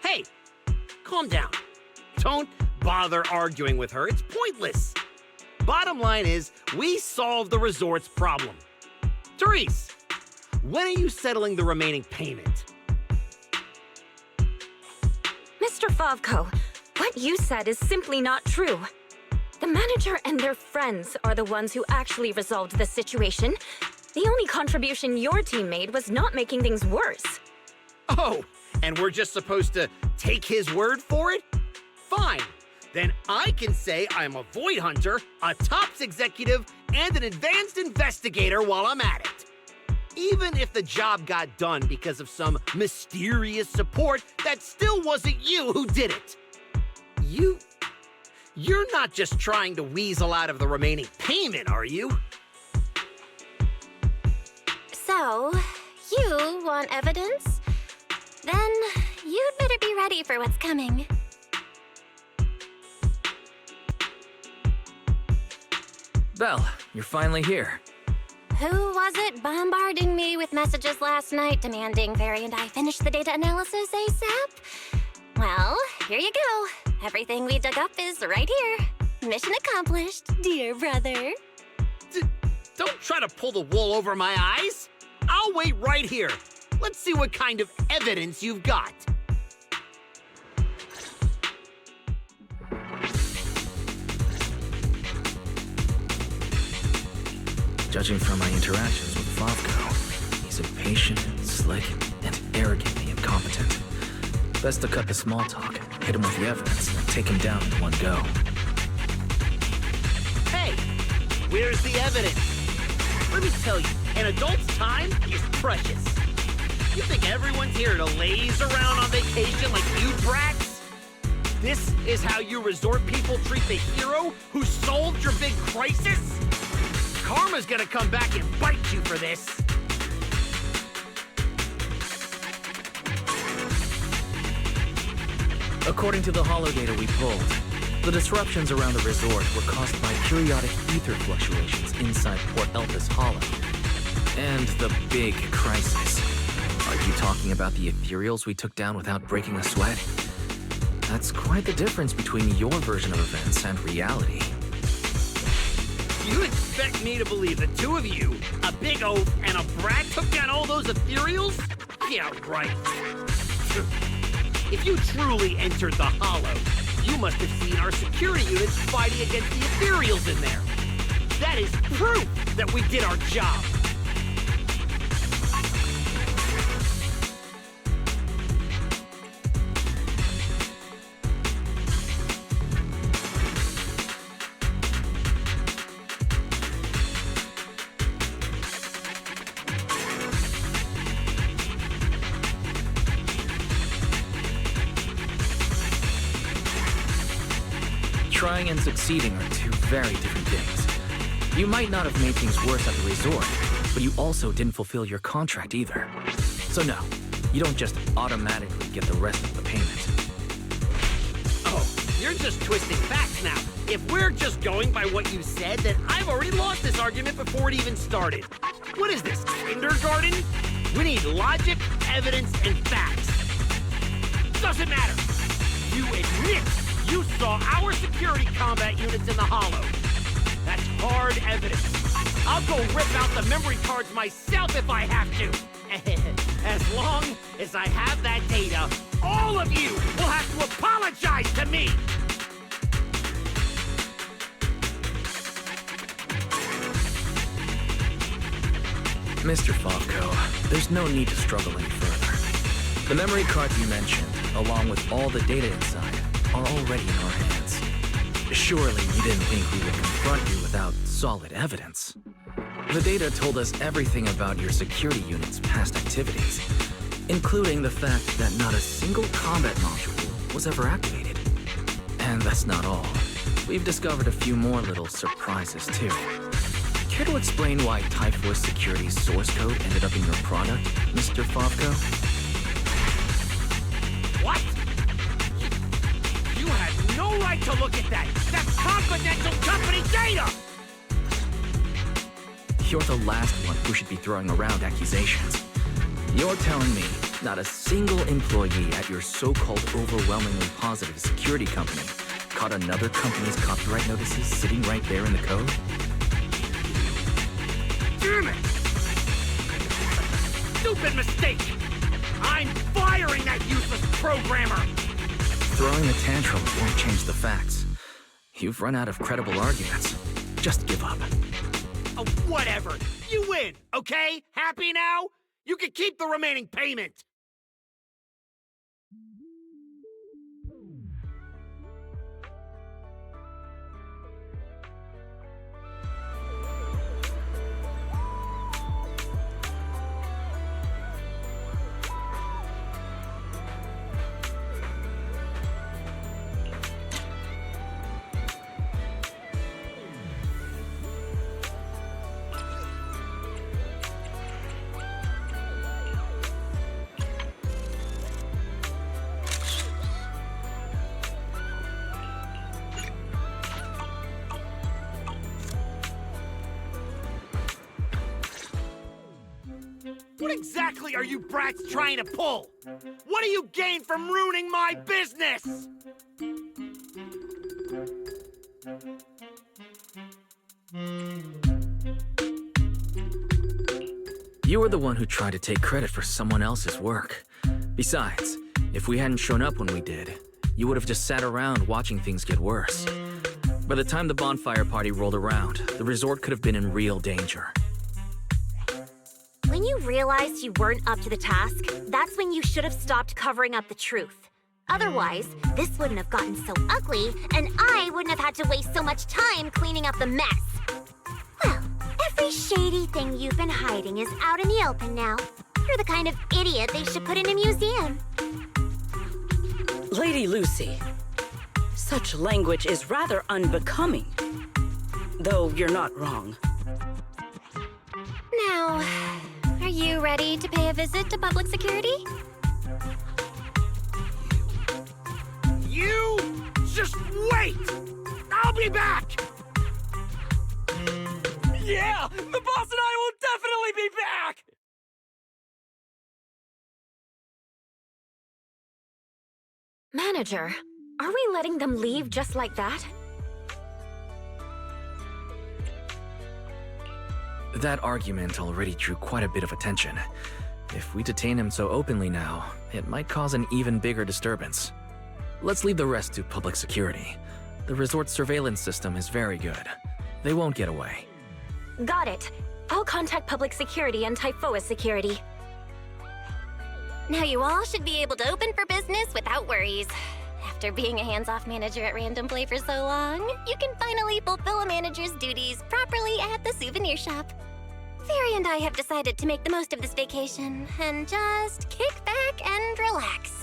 [SPEAKER 7] Hey, calm down. Don't bother arguing with her. It's pointless. Bottom line is, we solved the resort's problem. Therese, when are you settling the remaining payment?
[SPEAKER 10] Mr. Favko, what you said is simply not true. The manager and their friends are the ones who actually resolved the situation. The only contribution your team made was not making things worse.
[SPEAKER 7] Oh, and we're just supposed to take his word for it? Fine. Then I can say I'm a void hunter, a TOPS executive, and an advanced investigator while I'm at it. Even if the job got done because of some mysterious support, that still wasn't you who did it. You're not just trying to weasel out of the remaining payment, are you?
[SPEAKER 1] So, you want evidence? Then you'd better be ready for what's coming.
[SPEAKER 3] Belle, you're finally here.
[SPEAKER 1] Who was it bombarding me with messages last night demanding Fairy and I finish the data analysis ASAP? Well, here you go. Everything we dug up is right here. Mission accomplished, dear brother.
[SPEAKER 7] Don't try to pull the wool over my eyes. I'll wait right here. Let's see what kind of evidence you've got.
[SPEAKER 3] Judging from my interactions with Favko, he's impatient, slick, and arrogantly incompetent. Best to cut the small talk, hit him with the evidence, and take him down in one go.
[SPEAKER 7] Hey, where's the evidence? Let me tell you, an adult's time is precious. You think everyone's here to laze around on vacation like you brats? This is how you resort people treat the hero who solved your big crisis? Karma's gonna come back and bite you for this.
[SPEAKER 3] According to the holodata we pulled, the disruptions around the resort were caused by periodic ether fluctuations inside Port Elpis Hollow. And the big crisis. Are you talking about the ethereals we took down without breaking a sweat? That's quite the difference between your version of events and reality.
[SPEAKER 7] You expect me to believe the two of you, a big oaf and a brat, took down all those ethereals? Yeah, right. If you truly entered the Hollow, you must have seen our security units fighting against the ethereals in there. That is proof that we did our job.
[SPEAKER 3] Trying and succeeding are two very different things. You might not have made things worse at the resort, but you also didn't fulfill your contract either. So no, you don't just automatically get the rest of the payment.
[SPEAKER 7] Oh, you're just twisting facts now. If we're just going by what you said, then I've already lost this argument before it even started. What is this, kindergarten? We need logic, evidence, and facts. Doesn't matter. You admit you saw our security combat units in the Hollow. That's hard evidence. I'll go rip out the memory cards myself if I have to. As long as I have that data, all of you will have to apologize to me.
[SPEAKER 3] Mr. Favko, there's no need to struggle any further. The memory cards you mentioned, along with all the data inside, are already in our hands. Surely you didn't think we would confront you without solid evidence. The data told us everything about your security unit's past activities, including the fact that not a single combat module was ever activated. And that's not all. We've discovered a few more little surprises too. Care to explain why Typhus Security's source code ended up in your product, Mr. Favko?
[SPEAKER 7] What? You had no right to look at that! That's confidential company data!
[SPEAKER 3] You're the last one who should be throwing around accusations. You're telling me not a single employee at your so-called overwhelmingly positive security company caught another company's copyright notices sitting right there in the code?
[SPEAKER 7] Damn it! Stupid mistake! I'm firing that useless programmer!
[SPEAKER 3] Throwing a tantrum won't change the facts. You've run out of credible arguments. Just give up.
[SPEAKER 7] Oh, whatever. You win, okay? Happy now? You can keep the remaining payment. What exactly are you brats trying to pull? What do you gain from ruining my business?
[SPEAKER 3] You were the one who tried to take credit for someone else's work. Besides, if we hadn't shown up when we did, you would have just sat around watching things get worse. By the time the Bonfire Party rolled around, the resort could have been in real danger.
[SPEAKER 2] When you realized you weren't up to the task, that's when you should have stopped covering up the truth. Otherwise, this wouldn't have gotten so ugly, and I wouldn't have had to waste so much time cleaning up the mess. Well, every Every shady thing you've been hiding is out in the open now. You're the kind of idiot they should put in a museum.
[SPEAKER 4] Lady Lucy, such language is rather unbecoming. Though you're not wrong.
[SPEAKER 1] Now, are you ready to pay a visit to public security?
[SPEAKER 7] You just wait! I'll be back!
[SPEAKER 9] Yeah! The boss and I will definitely be back!
[SPEAKER 10] Manager, are we letting them leave just like that?
[SPEAKER 3] That argument already drew quite a bit of attention. If we detain him so openly now, it might cause an even bigger disturbance. Let's leave the rest to public security. The resort's surveillance system is very good. They won't get away.
[SPEAKER 10] Got it. I'll contact public security and Typhoa security.
[SPEAKER 1] Now you all should be able to open for business without worries. After being a hands-off manager at Random Play for so long, you can finally fulfill a manager's duties properly at the souvenir shop. Fairy and I have decided to make the most of this vacation and just kick back and relax.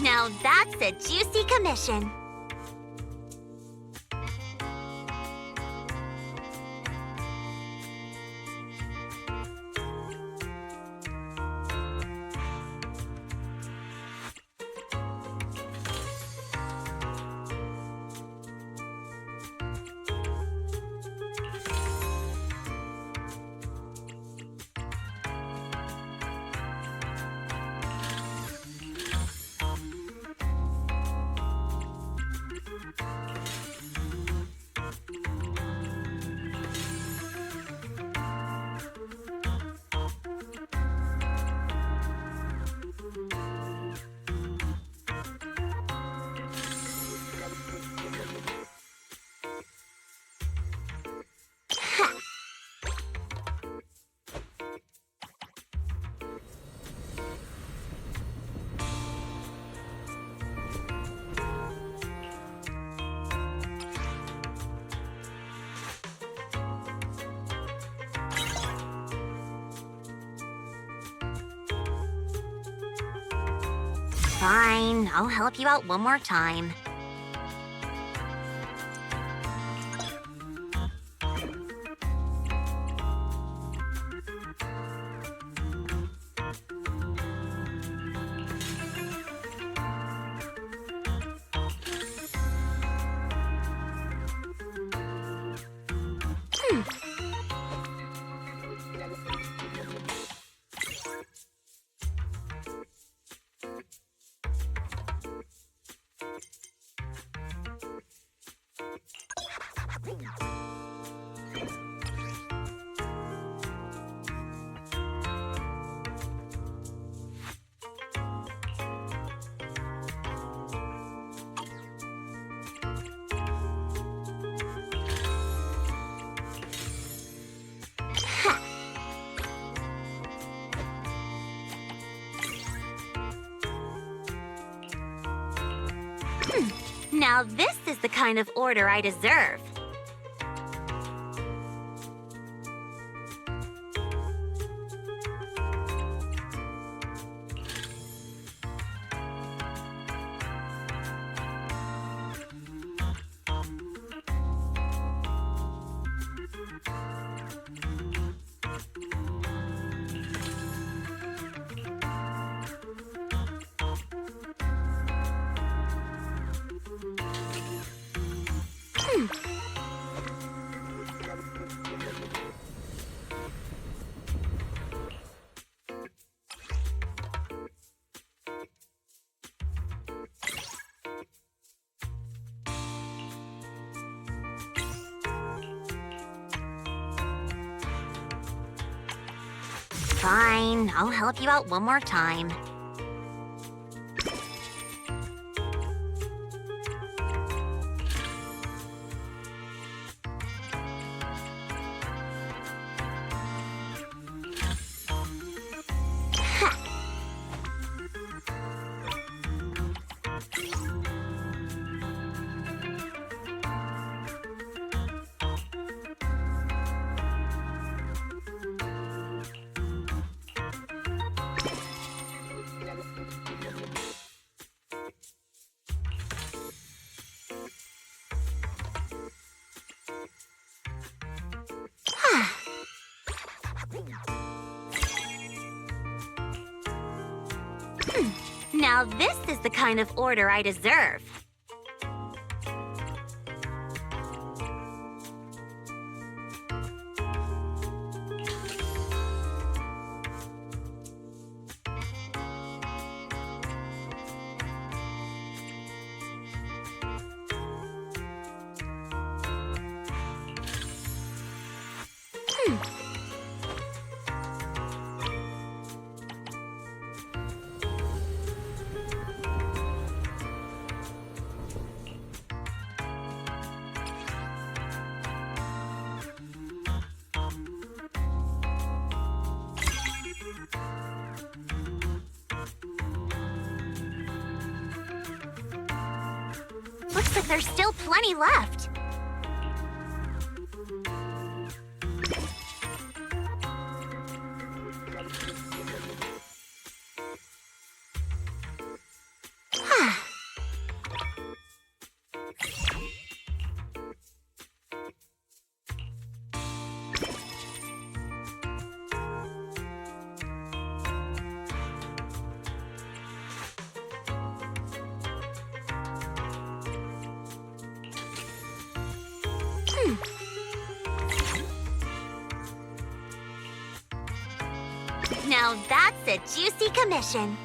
[SPEAKER 2] Now that's a juicy commission. Fine, I'll help you out one more time. Now this is the kind of order I deserve. Fine, I'll help you out one more time. Now this is the kind of order I deserve. Looks like there's still plenty left. Now that's a juicy commission.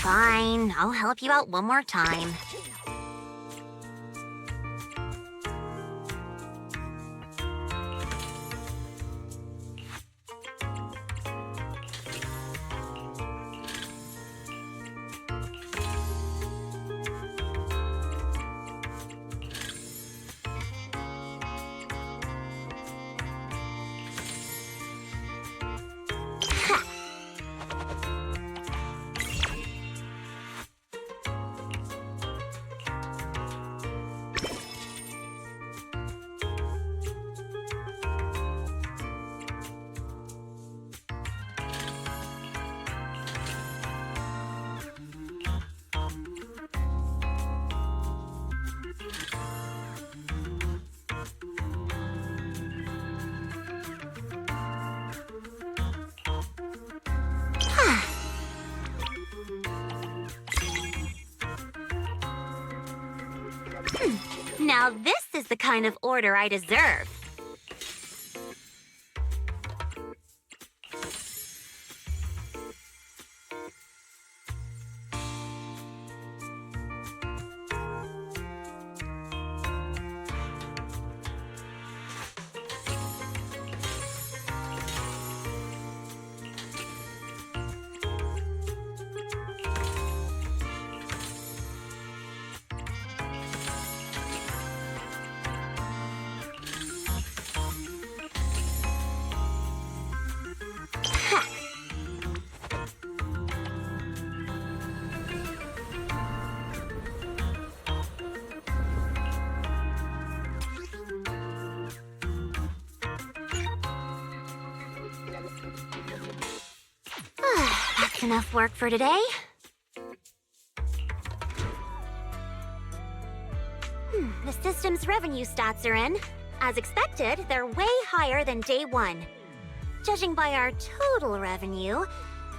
[SPEAKER 2] Fine, I'll help you out one more time. Now this is the kind of order I deserve. That's enough work for today. The system's revenue stats are in. As expected, they're way higher than day one. Judging by our total revenue,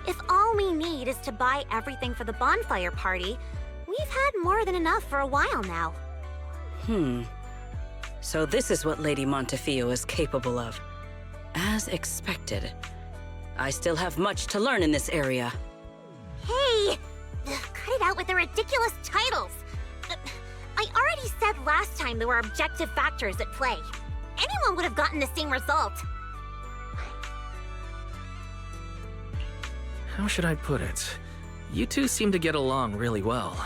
[SPEAKER 2] if all we need is to buy everything for the Bonfire Party, we've had more than enough for a while now.
[SPEAKER 4] So this is what Lady Montefiore is capable of. As expected. I still have much to learn in this area.
[SPEAKER 2] Hey! Cut it out with the ridiculous titles! I already said last time there were objective factors at play. Anyone would have gotten the same result.
[SPEAKER 3] How should I put it? You two seem to get along really well.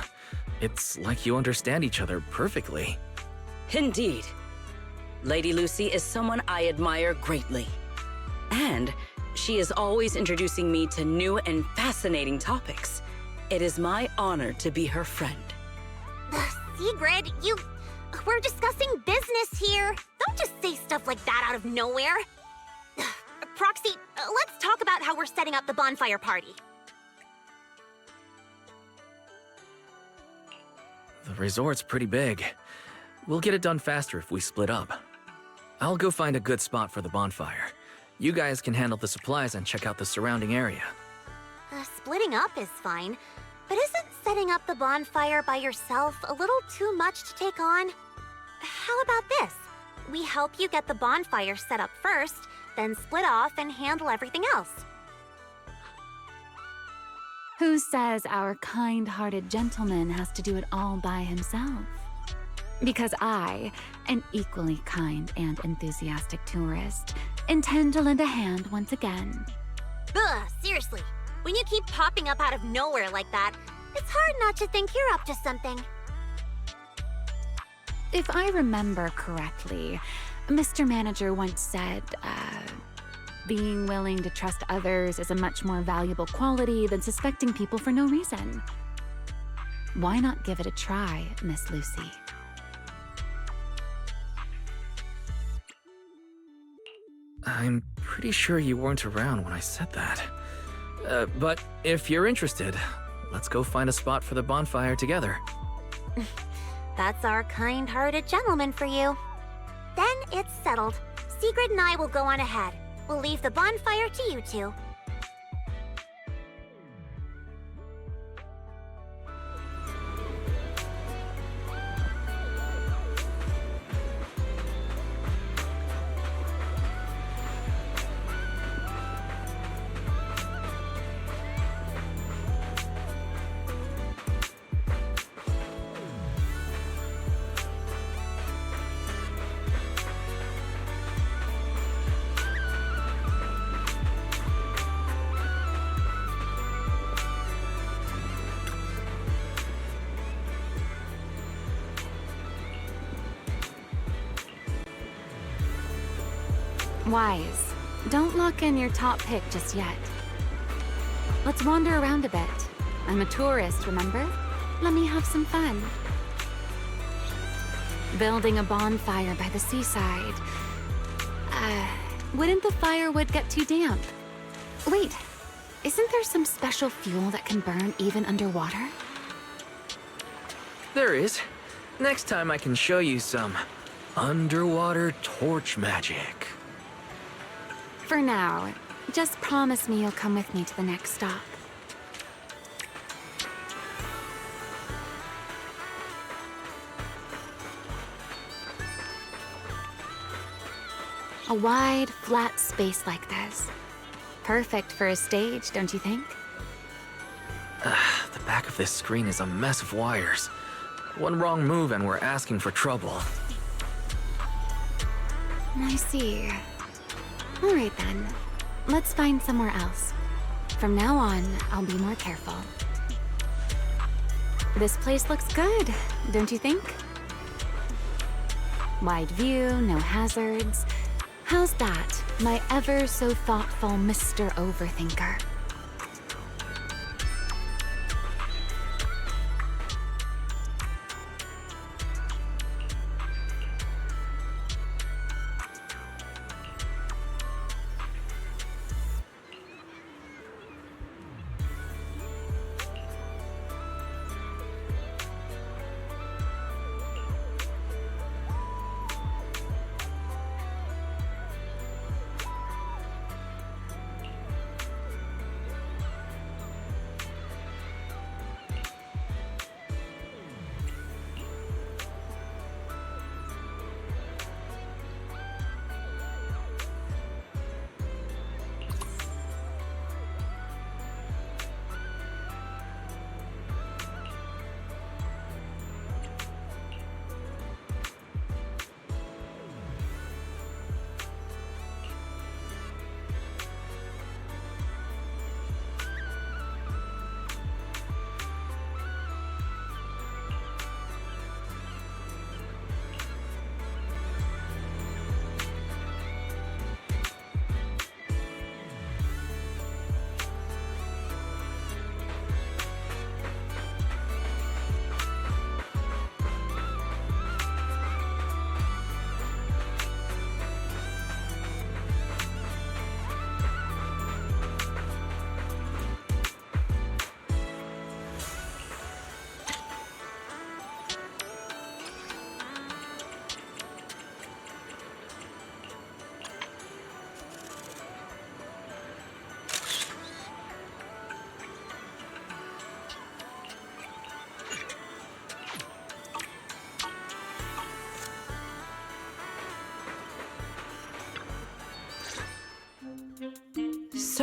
[SPEAKER 3] It's like you understand each other perfectly.
[SPEAKER 4] Indeed. Lady Lucy is someone I admire greatly. And she is always introducing me to new and fascinating topics. It is my honor to be her friend.
[SPEAKER 2] Sigrid, we're discussing business here. Don't just say stuff like that out of nowhere. Proxy, let's talk about how we're setting up the Bonfire Party.
[SPEAKER 3] The resort's pretty big. We'll get it done faster if we split up. I'll go find a good spot for the bonfire. You guys can handle the supplies and check out the surrounding area.
[SPEAKER 2] Splitting up is fine, but isn't setting up the bonfire by yourself a little too much to take on? How about this? We help you get the bonfire set up first, then split off and handle everything else.
[SPEAKER 5] Who says our kind-hearted gentleman has to do it all by himself? Because I, an equally kind and enthusiastic tourist, intend to lend a hand once again.
[SPEAKER 2] Ugh, seriously. When you keep popping up out of nowhere like that, it's hard not to think you're up to something.
[SPEAKER 5] If I remember correctly, Mr. Manager once said, being willing to trust others is a much more valuable quality than suspecting people for no reason. Why not give it a try, Miss Lucy?
[SPEAKER 3] I'm pretty sure you weren't around when I said that. But if you're interested, let's go find a spot for the bonfire together.
[SPEAKER 2] That's our kind-hearted gentleman for you. Then it's settled. Sigrid and I will go on ahead. We'll leave the bonfire to you two.
[SPEAKER 5] Wise, don't lock in your top pick just yet. Let's wander around a bit. I'm a tourist, remember? Let me have some fun. Building a bonfire by the seaside. Wouldn't the firewood get too damp? Wait, isn't there some special fuel that can burn even underwater?
[SPEAKER 3] There is. Next time I can show you some underwater torch magic.
[SPEAKER 5] For now, just promise me you'll come with me to the next stop. A wide, flat space like this. Perfect for a stage, don't you think?
[SPEAKER 3] The back of this screen is a mess of wires. One wrong move and we're asking for trouble.
[SPEAKER 5] I see. All right then, let's find somewhere else. From now on, I'll be more careful. This place looks good, don't you think? Wide view, no hazards. How's that, my ever so thoughtful Mr. Overthinker?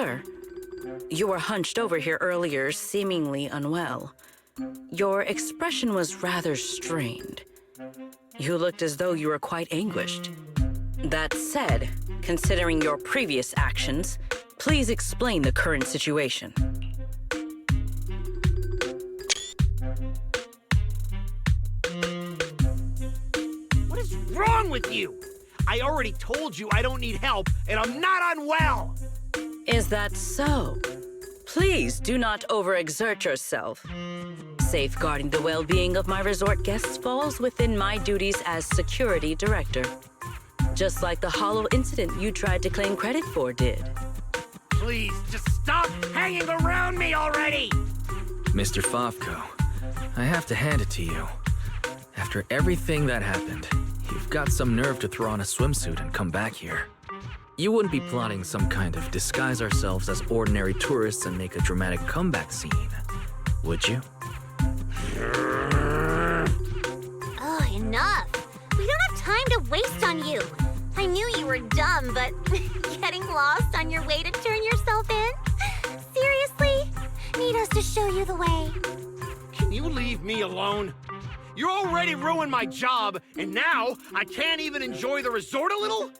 [SPEAKER 4] Sir, you were hunched over here earlier, seemingly unwell. Your expression was rather strained. You looked as though you were quite anguished. That said, considering your previous actions, please explain the current situation.
[SPEAKER 7] What is wrong with you? I already told you I don't need help, and I'm not unwell!
[SPEAKER 4] Is that so? Please do not overexert yourself. Safeguarding the well-being of my resort guests falls within my duties as security director. Just like the hollow incident you tried to claim credit for did.
[SPEAKER 7] Please, just stop hanging around me already!
[SPEAKER 3] Mr. Favko, I have to hand it to you. After everything that happened, you've got some nerve to throw on a swimsuit and come back here. You wouldn't be plotting some kind of disguise ourselves as ordinary tourists and make a dramatic comeback scene, would you?
[SPEAKER 2] Oh, enough. We don't have time to waste on you. I knew you were dumb, but getting lost on your way to turn yourself in? Seriously? Need us to show you the way?
[SPEAKER 7] Can you leave me alone? You already ruined my job, and now I can't even enjoy the resort a little?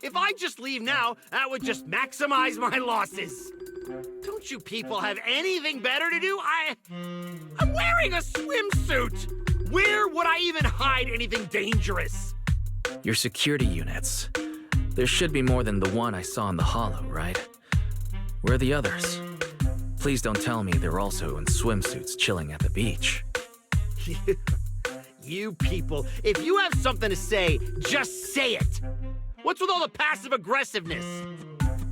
[SPEAKER 7] If I just leave now, that would just maximize my losses. Don't you people have anything better to do? I'm wearing a swimsuit! Where would I even hide anything dangerous?
[SPEAKER 3] Your security units. There should be more than the one I saw in the hollow, right? Where are the others? Please don't tell me they're also in swimsuits chilling at the beach.
[SPEAKER 7] You people, if you have something to say, just say it! What's with all the passive aggressiveness?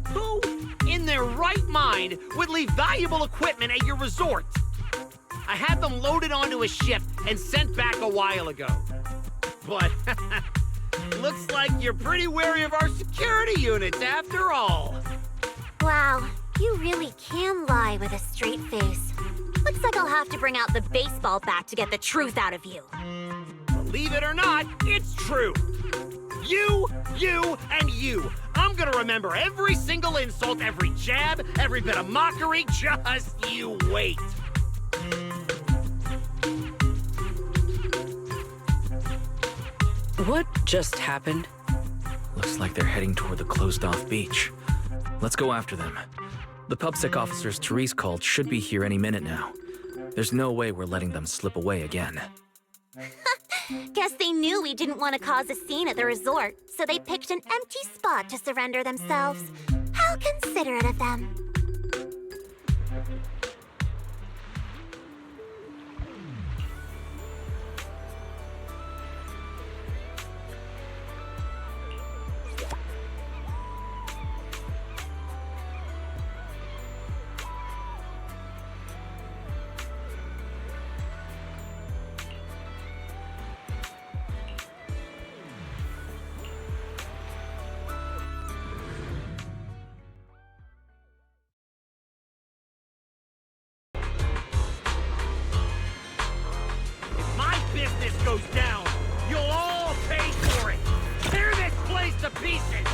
[SPEAKER 7] Who in their right mind would leave valuable equipment at your resort? I had them loaded onto a ship and sent back a while ago. But looks like you're pretty wary of our security units after all.
[SPEAKER 2] Wow, you really can lie with a straight face. Looks like I'll have to bring out the baseball bat to get the truth out of you.
[SPEAKER 7] Believe it or not, it's true. You, and you. I'm gonna remember every single insult, every jab, every bit of mockery. Just you wait.
[SPEAKER 4] What just happened?
[SPEAKER 3] Looks like they're heading toward the closed-off beach. Let's go after them. The PubSec officers Therese called should be here any minute now. There's no way we're letting them slip away again.
[SPEAKER 2] Guess they knew we didn't want to cause a scene at the resort, so they picked an empty spot to surrender themselves. How considerate of them.
[SPEAKER 7] Business goes down, you'll all pay for it. Tear this place to pieces.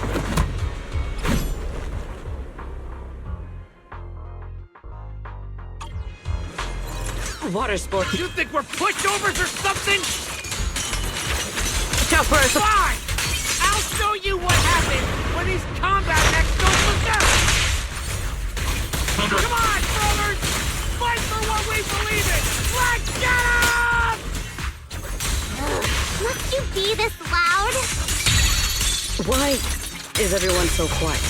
[SPEAKER 4] Water sport.
[SPEAKER 7] You think we're pushovers or something?
[SPEAKER 4] Chopper!
[SPEAKER 7] Fine! I'll show you what happens when these combat mechs go possess! Come on, brothers! Fight for what we believe in! Let's get 'em!
[SPEAKER 2] Must you be this loud?
[SPEAKER 4] Why is everyone so quiet?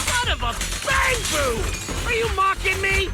[SPEAKER 7] Son of a bang boo! Are you mocking me?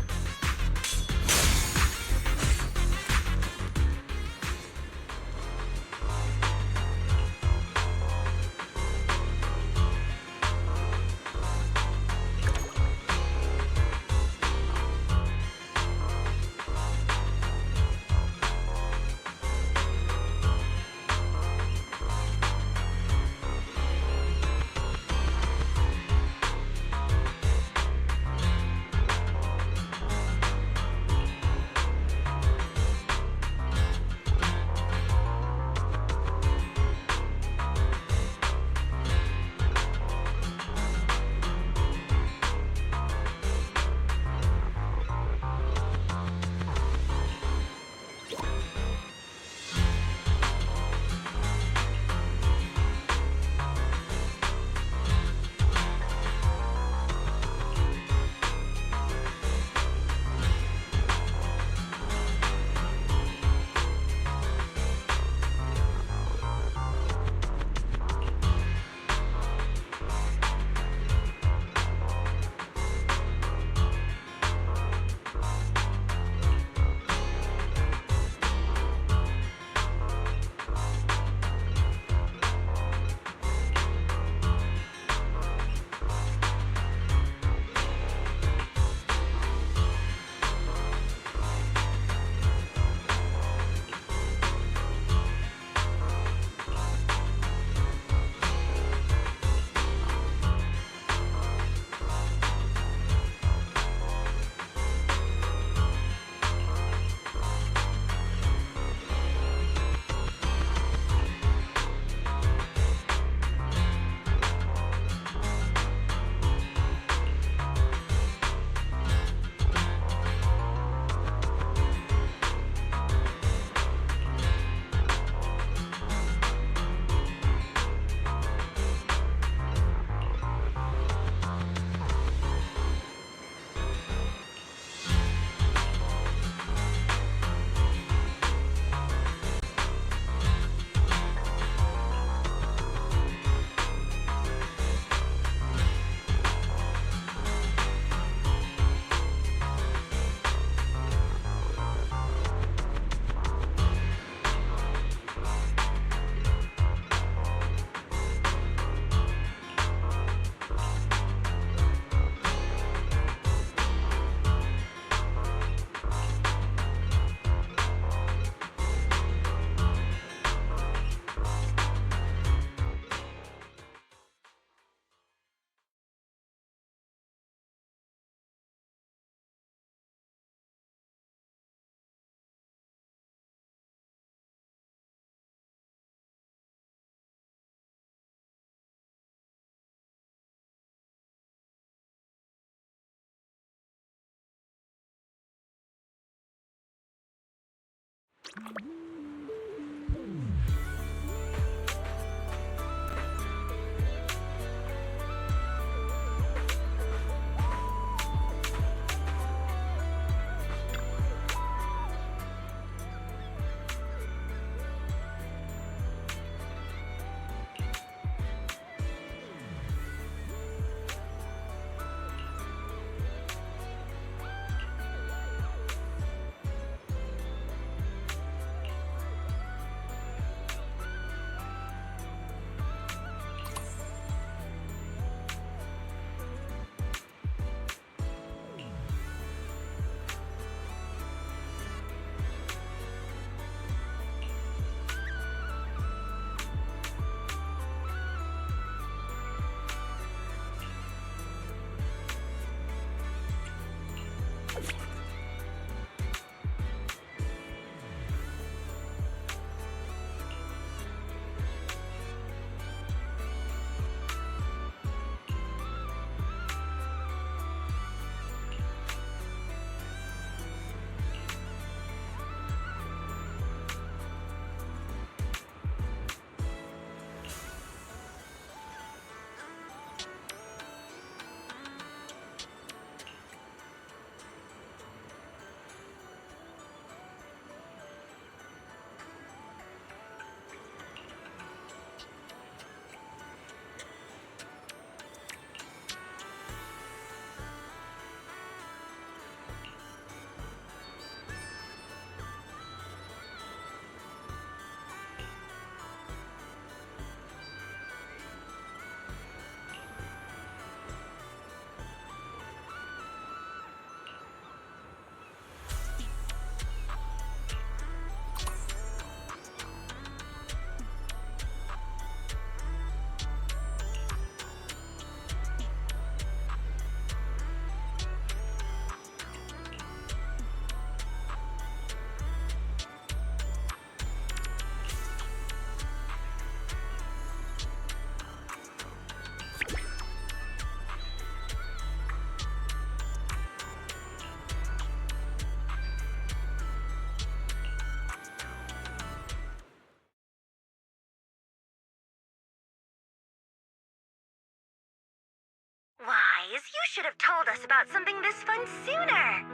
[SPEAKER 6] Wise, you should have told us about something this fun sooner.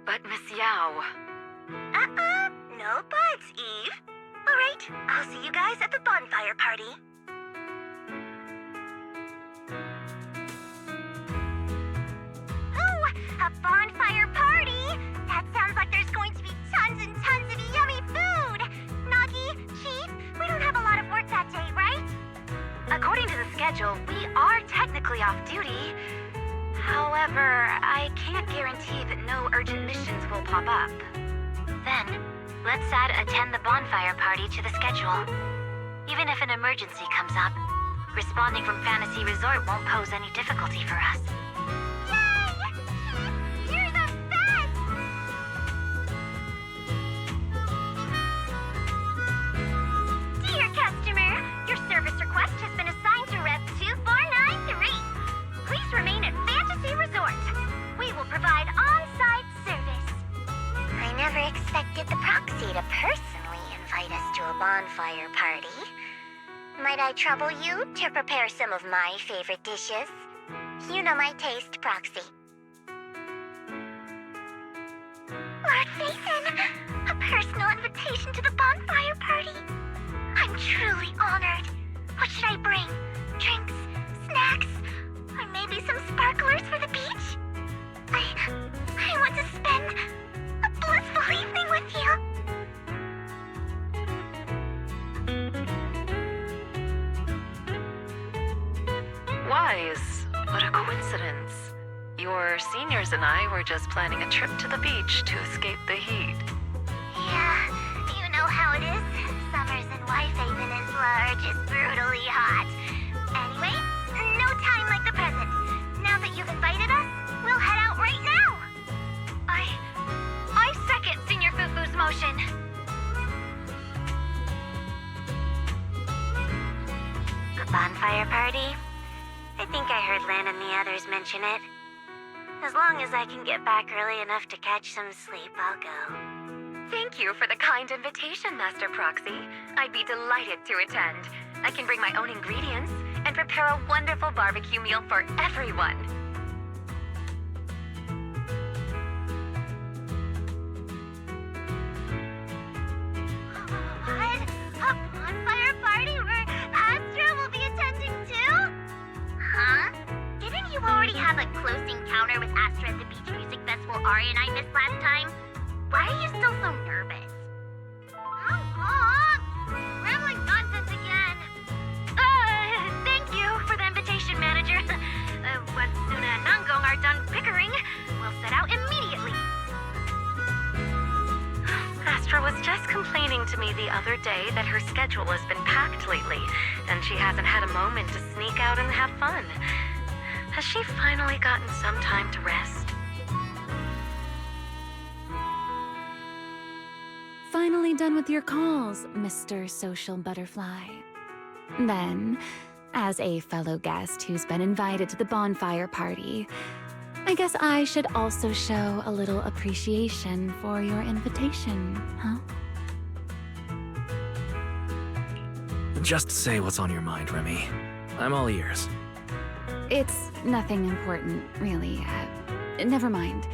[SPEAKER 6] But Miss Yao...
[SPEAKER 2] No buts, Eve. Alright, I'll see you guys at the bonfire party. Oh, a bonfire party? That sounds like there's going to be tons and tons of yummy food! Nagi, Chief, we don't have a lot of work that day, right?
[SPEAKER 6] According to the schedule, we are technically off duty. However, I can't guarantee that no urgent missions will pop up.
[SPEAKER 2] Then, let's add attend the bonfire party to the schedule. Even if an emergency comes up, responding from Fantasy Resort won't pose any difficulty for us. Yay! You're the best! Dear customer, your service request has been assigned to Rep 2493. Please remain at Fantasy Resort. We will provide on-site service. I never expected the Proxy to personally invite us to a bonfire party. Might I trouble you to prepare some of my favorite dishes? You know my taste, Proxy. Lord Nathan, a personal invitation to the bonfire party. I'm truly honored. What should I bring? Drinks? Snacks? Or maybe some sparklers for the beach? I want to spend a blissful evening with you.
[SPEAKER 6] Wise, what a coincidence. Your seniors and I were just planning a trip to the beach to escape the heat.
[SPEAKER 2] Yeah, you know how it is. Summers in Wi-Fi Peninsula are just brutally hot. Anyway, no time like the present. Now that you've invited us, we'll head out right now. I second Senior Fufu's motion. A bonfire party? I think I heard Lan and the others mention it. As long as I can get back early enough to catch some sleep, I'll go.
[SPEAKER 6] Thank you for the kind invitation, Master Proxy. I'd be delighted to attend. I can bring my own ingredients and prepare a wonderful barbecue meal for everyone.
[SPEAKER 2] What? A bonfire party where Astra will be attending too? Huh? Didn't you already have a close encounter with Astra at the Beach Music Festival Ari and I missed last time? Why are you still so nervous? Rambling nonsense again.
[SPEAKER 6] Thank you for the invitation, Manager. Once Suna and Nangong are done bickering, we'll set out immediately. Astra was just complaining to me the other day that her schedule has been packed lately, and she hasn't had a moment to sneak out and have fun. Has she finally gotten some time to rest?
[SPEAKER 5] Finally done with your calls, Mr. Social Butterfly. Then, as a fellow guest who's been invited to the Bonfire Party, I guess I should also show a little appreciation for your invitation, huh?
[SPEAKER 3] Just say what's on your mind, Remy. I'm all ears.
[SPEAKER 5] It's nothing important, really. Never mind.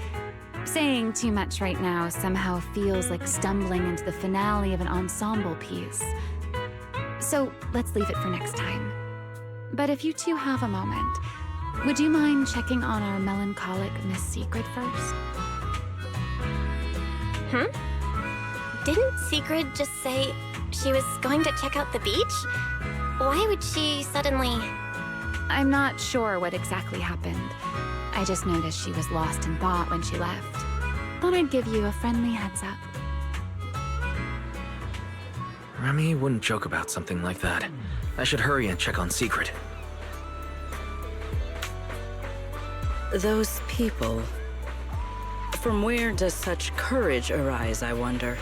[SPEAKER 5] Saying too much right now somehow feels like stumbling into the finale of an ensemble piece. So let's leave it for next time. But if you two have a moment, would you mind checking on our melancholic Miss Sigrid first?
[SPEAKER 1] Didn't Sigrid just say she was going to check out the beach? Why would she suddenly...
[SPEAKER 5] I'm not sure what exactly happened. I just noticed she was lost in thought when she left. Thought I'd give you a friendly heads up.
[SPEAKER 3] Remy wouldn't joke about something like that. I should hurry and check on Sigrid.
[SPEAKER 4] Those people. From where does such courage arise, I wonder?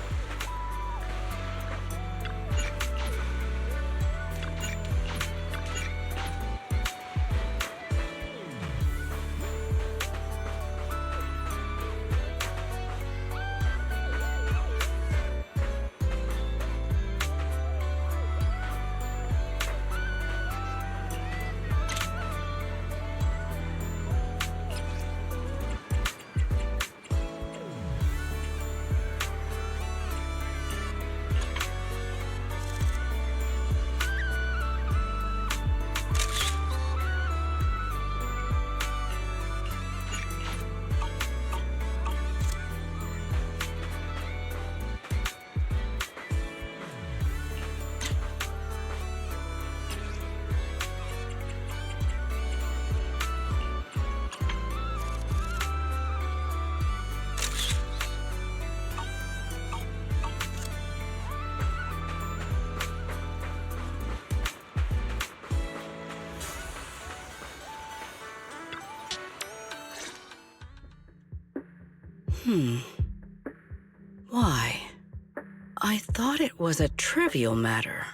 [SPEAKER 4] Why? I thought it was a trivial matter.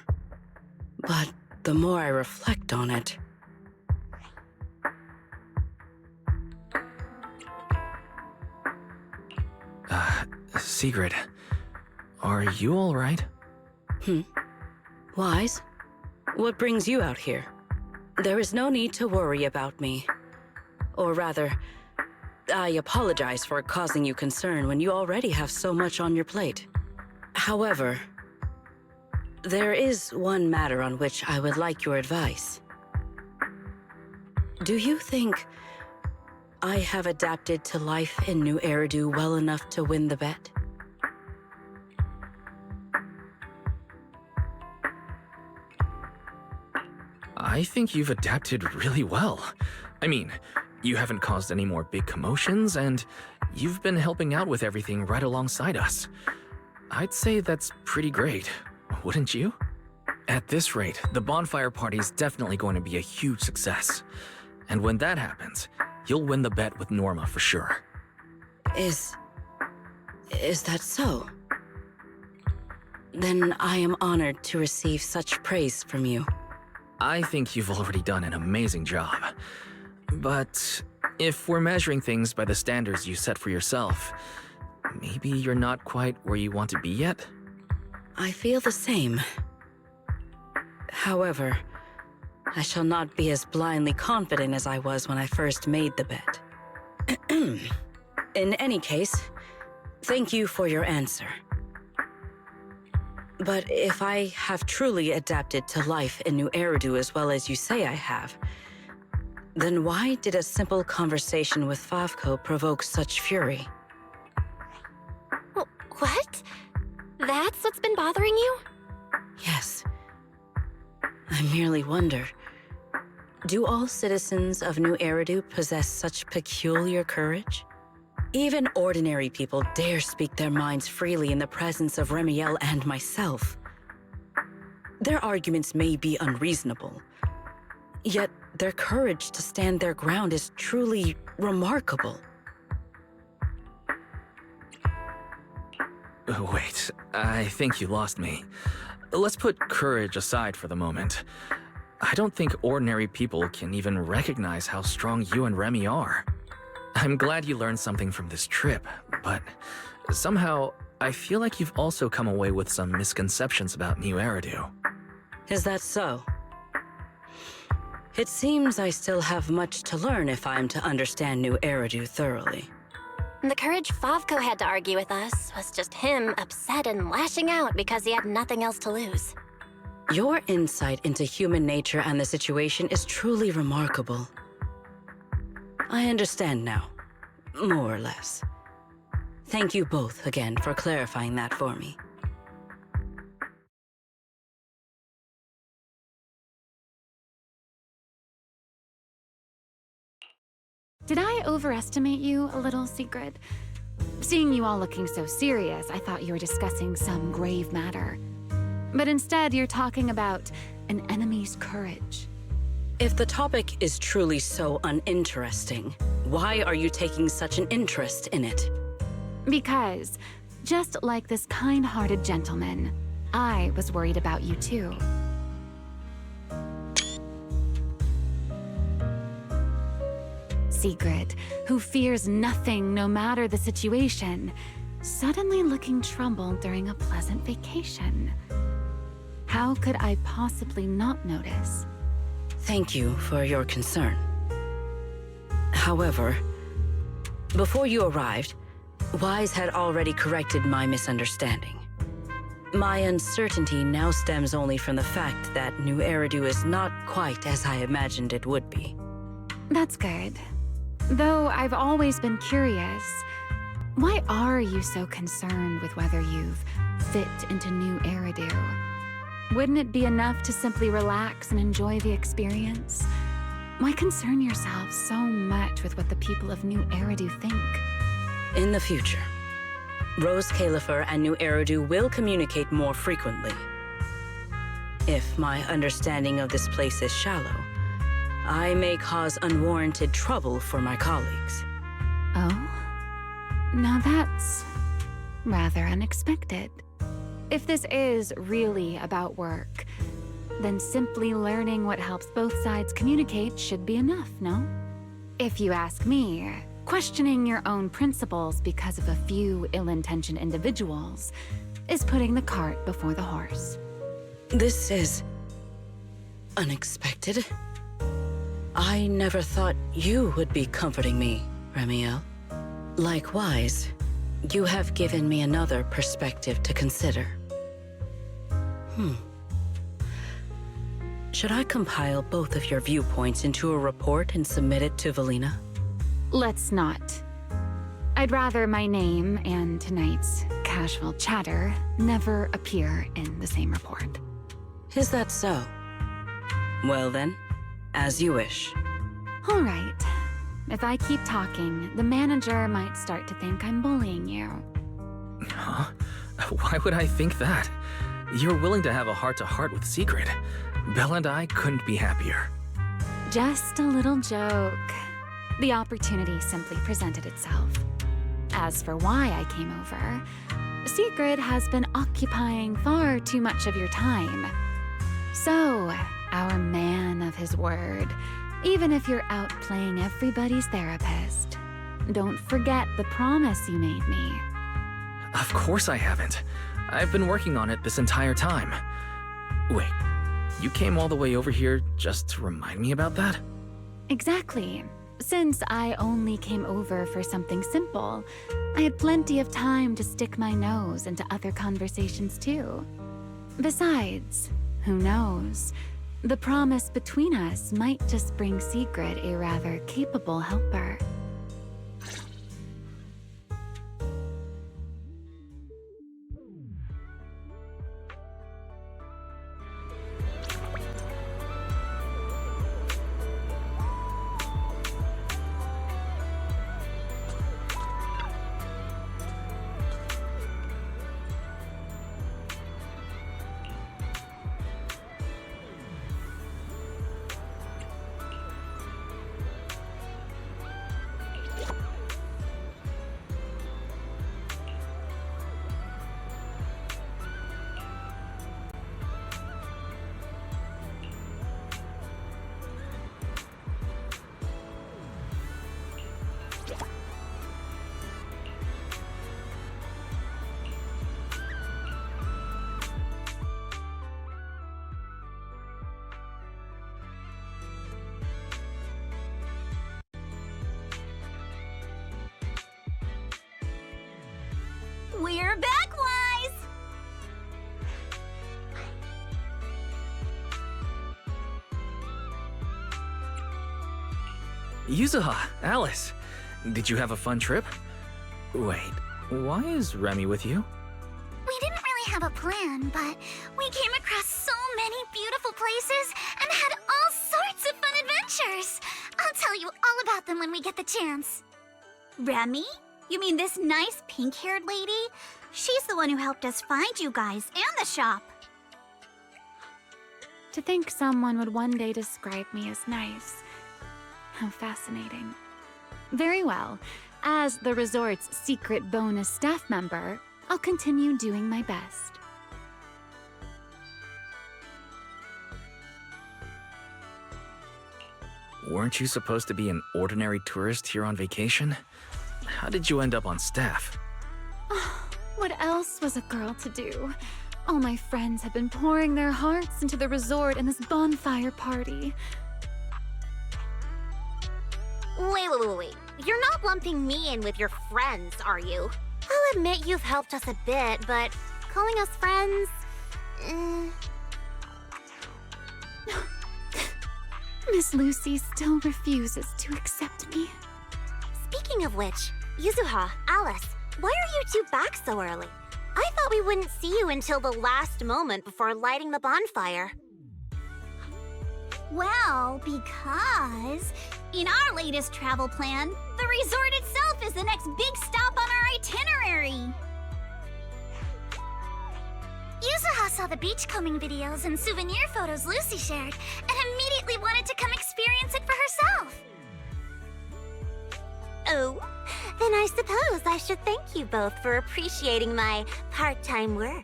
[SPEAKER 4] But the more I reflect on it...
[SPEAKER 3] Sigrid, are you all right?
[SPEAKER 4] Wise? What brings you out here? There is no need to worry about me. Or rather, I apologize for causing you concern when you already have so much on your plate. However, there is one matter on which I would like your advice. Do you think I have adapted to life in New Eridu well enough to win the bet?
[SPEAKER 3] I think you've adapted really well. I mean, you haven't caused any more big commotions, and you've been helping out with everything right alongside us. I'd say that's pretty great, wouldn't you? At this rate, the Bonfire Party's definitely going to be a huge success. And when that happens, you'll win the bet with Norma for sure.
[SPEAKER 4] Is that so? Then I am honored to receive such praise from you.
[SPEAKER 3] I think you've already done an amazing job. But if we're measuring things by the standards you set for yourself, maybe you're not quite where you want to be yet?
[SPEAKER 4] I feel the same. However, I shall not be as blindly confident as I was when I first made the bet. In any case, thank you for your answer. But if I have truly adapted to life in New Eridu as well as you say I have, then why did a simple conversation with Favko provoke such fury?
[SPEAKER 1] What? That's what's been bothering you?
[SPEAKER 4] Yes. I merely wonder, do all citizens of New Eridu possess such peculiar courage? Even ordinary people dare speak their minds freely in the presence of Ramielle and myself. Their arguments may be unreasonable, yet their courage to stand their ground is truly remarkable.
[SPEAKER 3] Wait, I think you lost me. Let's put courage aside for the moment. I don't think ordinary people can even recognize how strong you and Remy are. I'm glad you learned something from this trip, but somehow I feel like you've also come away with some misconceptions about New Eridu.
[SPEAKER 4] Is that so? It seems I still have much to learn if I'm to understand New Eridu thoroughly.
[SPEAKER 1] The courage Favko had to argue with us was just him upset and lashing out because he had nothing else to lose.
[SPEAKER 4] Your insight into human nature and the situation is truly remarkable. I understand now, more or less. Thank you both again for clarifying that for me.
[SPEAKER 5] Did I overestimate you a little, Sigrid? Seeing you all looking so serious, I thought you were discussing some grave matter. But instead, you're talking about an enemy's courage.
[SPEAKER 4] If the topic is truly so uninteresting, why are you taking such an interest in it?
[SPEAKER 5] Because, just like this kind-hearted gentleman, I was worried about you too. Sigrid, who fears nothing no matter the situation, suddenly looking troubled during a pleasant vacation. How could I possibly not notice?
[SPEAKER 4] Thank you for your concern. However, before you arrived, Wise had already corrected my misunderstanding. My uncertainty now stems only from the fact that New Eridu is not quite as I imagined it would be.
[SPEAKER 5] That's good. Though I've always been curious, why are you so concerned with whether you've fit into New Eridu? Wouldn't it be enough to simply relax and enjoy the experience? Why concern yourself so much with what the people of New Eridu think?
[SPEAKER 4] In the future, Xcalibur and New Eridu will communicate more frequently. If my understanding of this place is shallow, I may cause unwarranted trouble for my colleagues.
[SPEAKER 5] Oh? Now that's rather unexpected. If this is really about work, then simply learning what helps both sides communicate should be enough, no? If you ask me, questioning your own principles because of a few ill-intentioned individuals is putting the cart before the horse.
[SPEAKER 4] This is unexpected. I never thought you would be comforting me, Ramielle. Likewise, you have given me another perspective to consider. Should I compile both of your viewpoints into a report and submit it to Valina?
[SPEAKER 5] Let's not. I'd rather my name and tonight's casual chatter never appear in the same report.
[SPEAKER 4] Is that so? Well then, as you wish.
[SPEAKER 5] All right. If I keep talking, the manager might start to think I'm bullying you.
[SPEAKER 3] Huh? Why would I think that? You're willing to have a heart-to-heart with Sigrid. Belle and I couldn't be happier.
[SPEAKER 5] Just a little joke. The opportunity simply presented itself. As for why I came over, Sigrid has been occupying far too much of your time. So, our man of his word, even if you're out playing everybody's therapist, don't forget the promise you made me.
[SPEAKER 3] Of course I haven't. I've been working on it this entire time. Wait, you came all the way over here just to remind me about that?
[SPEAKER 5] Exactly. Since I only came over for something simple, I had plenty of time to stick my nose into other conversations too. Besides, who knows? The promise between us might just bring Sigrid a rather capable helper.
[SPEAKER 2] We're back, Wise!
[SPEAKER 3] Yuzuha, Alice, did you have a fun trip? Wait, why is Remy with you?
[SPEAKER 2] We didn't really have a plan, but we came across so many beautiful places and had all sorts of fun adventures. I'll tell you all about them when we get the chance. Remy? You mean this nice pink-haired lady? She's the one who helped us find you guys and the shop.
[SPEAKER 5] To think someone would one day describe me as nice. How fascinating. Very well. As the resort's secret bonus staff member, I'll continue doing my best.
[SPEAKER 3] Weren't you supposed to be an ordinary tourist here on vacation? How did you end up on staff?
[SPEAKER 5] What else was a girl to do? All my friends have been pouring their hearts into the resort and this bonfire party.
[SPEAKER 1] Wait. You're not lumping me in with your friends, are you? I'll admit you've helped us a bit, but calling us friends...
[SPEAKER 5] Miss Lucy still refuses to accept me.
[SPEAKER 1] Speaking of which, Yuzuha, Alice, why are you two back so early? I thought we wouldn't see you until the last moment before lighting the bonfire.
[SPEAKER 2] Well, because in our latest travel plan, the resort itself is the next big stop on our itinerary. Yuzuha saw the beachcombing videos and souvenir photos Lucy shared and immediately wanted to come experience it for herself.
[SPEAKER 1] Oh, then I suppose I should thank you both for appreciating my part-time work.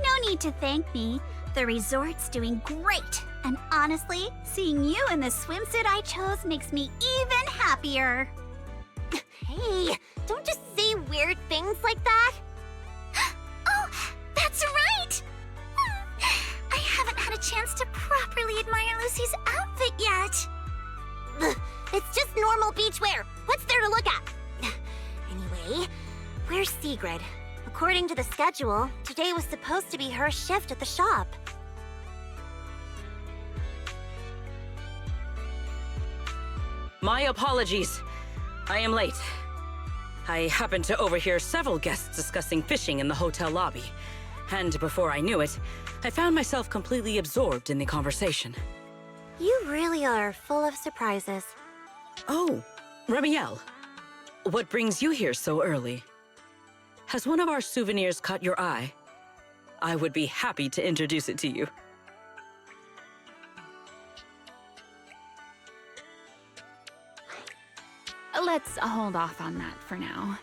[SPEAKER 2] No need to thank me. The resort's doing great. And honestly, seeing you in the swimsuit I chose makes me even happier.
[SPEAKER 1] Hey, don't just say weird things like that.
[SPEAKER 2] Oh, that's right! I haven't had a chance to properly admire Lucy's outfit yet.
[SPEAKER 1] It's just normal beachwear. What's there to look at? Anyway, where's Sigrid? According to the schedule, today was supposed to be her shift at the shop.
[SPEAKER 4] My apologies. I am late. I happened to overhear several guests discussing fishing in the hotel lobby. And before I knew it, I found myself completely absorbed in the conversation.
[SPEAKER 1] You really are full of surprises.
[SPEAKER 4] Oh, Ramielle. What brings you here so early? Has one of our souvenirs caught your eye? I would be happy to introduce it to you.
[SPEAKER 5] Let's hold off on that for now.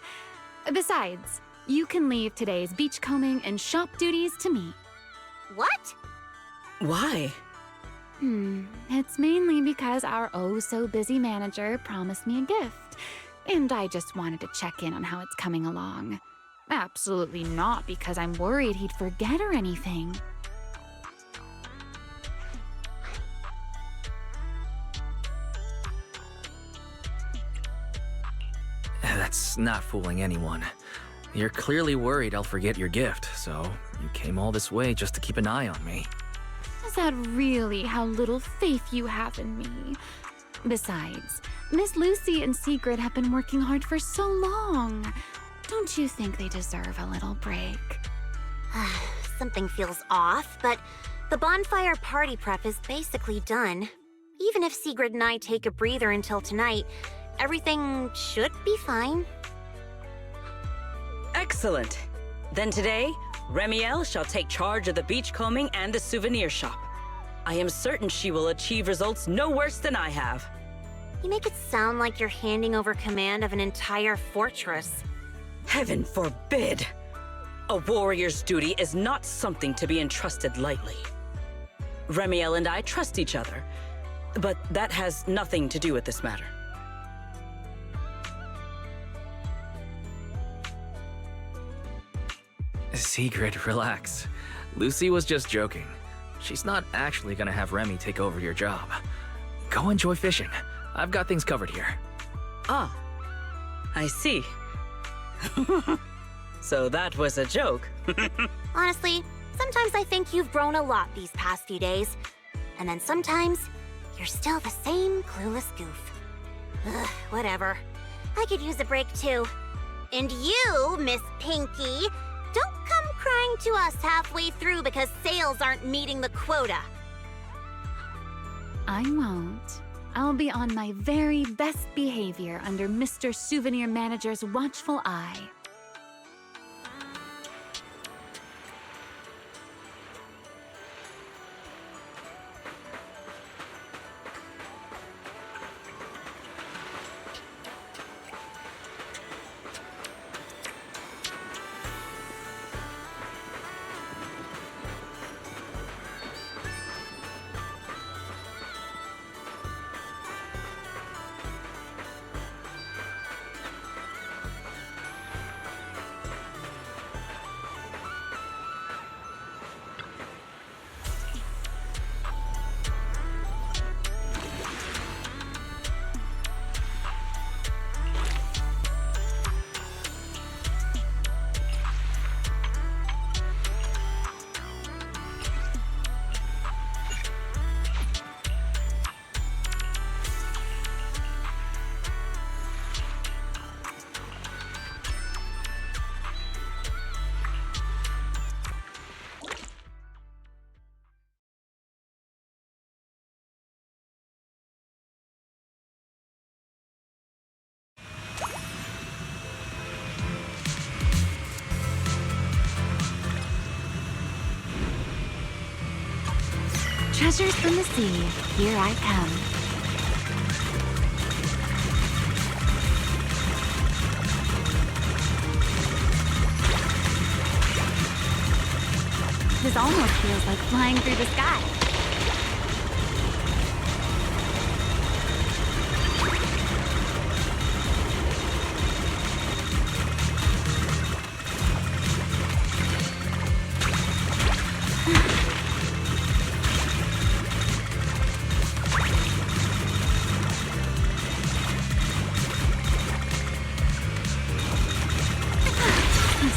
[SPEAKER 5] Besides, you can leave today's beachcombing and shop duties to me.
[SPEAKER 1] What?
[SPEAKER 4] Why?
[SPEAKER 5] It's mainly because our oh-so-busy manager promised me a gift, and I just wanted to check in on how it's coming along. Absolutely not because I'm worried he'd forget or anything.
[SPEAKER 3] That's not fooling anyone. You're clearly worried I'll forget your gift, so you came all this way just to keep an eye on me.
[SPEAKER 5] Is that really how little faith you have in me? Besides, Miss Lucy and Sigrid have been working hard for so long. Don't you think they deserve a little break?
[SPEAKER 2] Something feels off, but the Bonfire Party prep is basically done. Even if Sigrid and I take a breather until tonight, everything should be fine.
[SPEAKER 4] Excellent. Then today, Ramielle shall take charge of the beachcombing and the souvenir shop. I am certain she will achieve results no worse than I have.
[SPEAKER 2] You make it sound like you're handing over command of an entire fortress.
[SPEAKER 4] Heaven forbid! A warrior's duty is not something to be entrusted lightly. Ramielle and I trust each other, but that has nothing to do with this matter.
[SPEAKER 3] Sigrid, relax. Lucy was just joking. She's not actually gonna have Remy take over your job. Go enjoy fishing. I've got things covered here.
[SPEAKER 4] Ah, I see. So that was a joke.
[SPEAKER 2] Honestly, sometimes I think you've grown a lot these past few days. And then sometimes, you're still the same clueless goof. Ugh, whatever. I could use a break too. And you, Miss Pinky, don't come crying to us halfway through because sales aren't meeting the quota.
[SPEAKER 5] I won't. I'll be on my very best behavior under Mr. Souvenir Manager's watchful eye. Treasures from the sea, here I come. This almost feels like flying through the sky.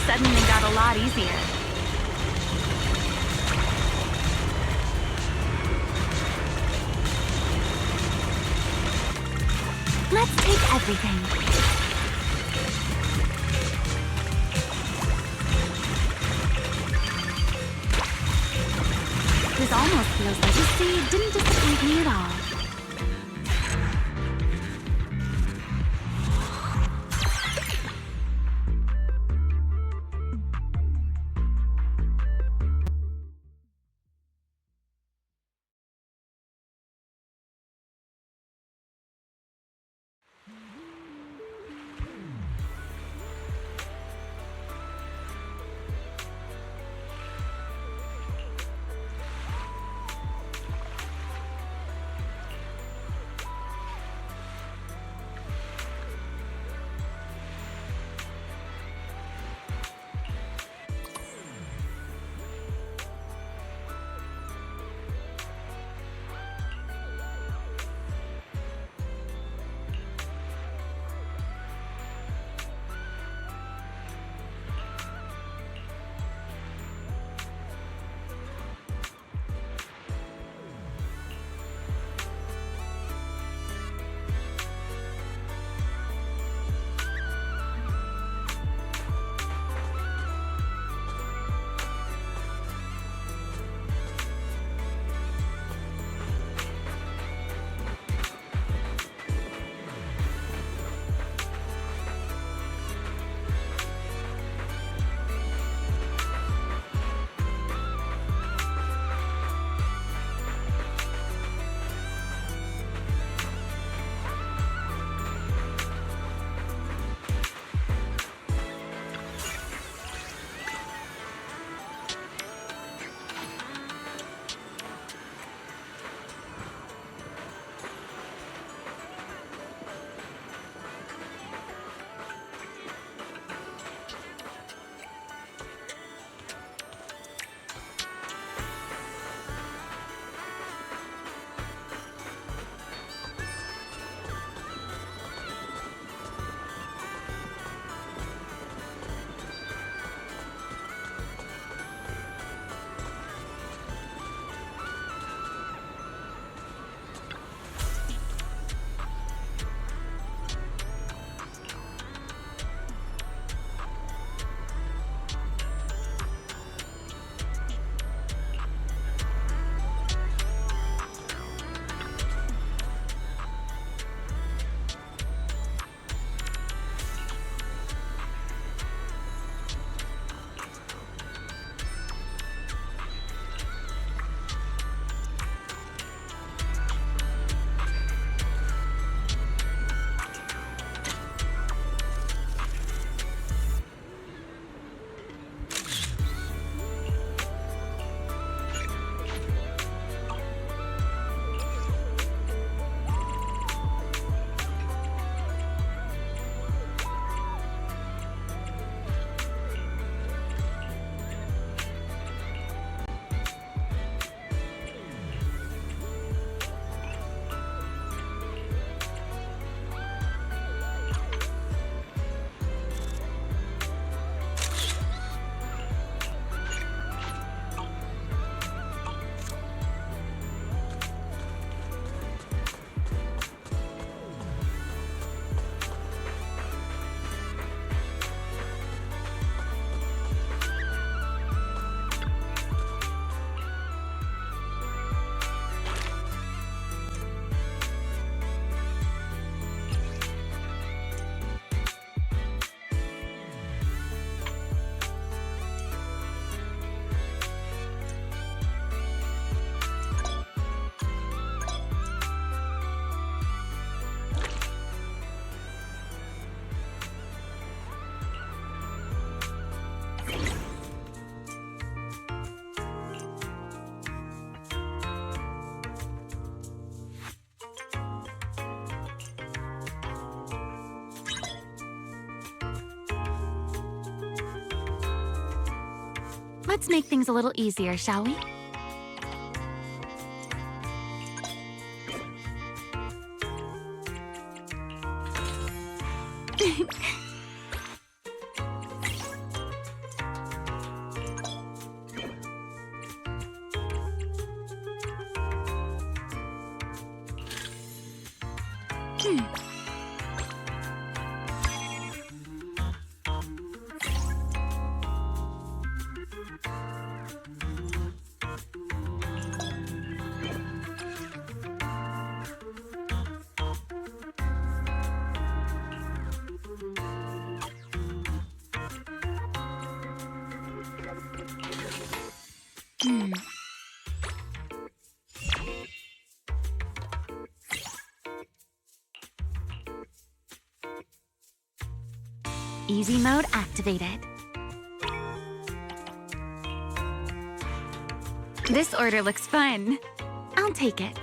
[SPEAKER 5] Suddenly got a lot easier. Let's take everything. This almost feels like the sea didn't disappoint me at all. Let's make things a little easier, shall we? Easy mode activated. This order looks fun. I'll take it.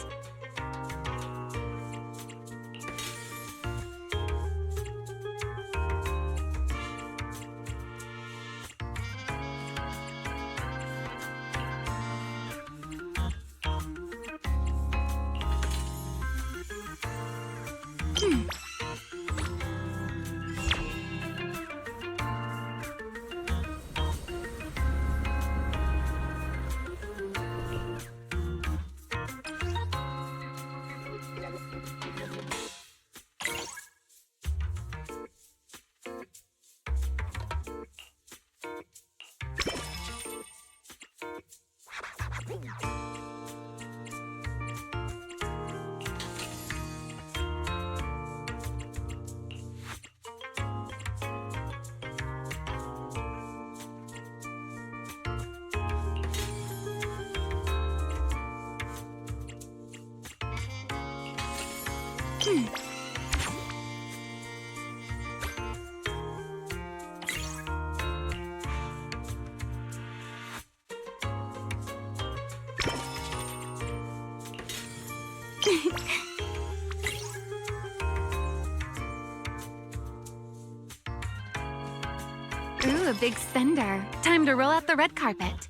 [SPEAKER 5] Ooh, a big spender. Time to roll out the red carpet.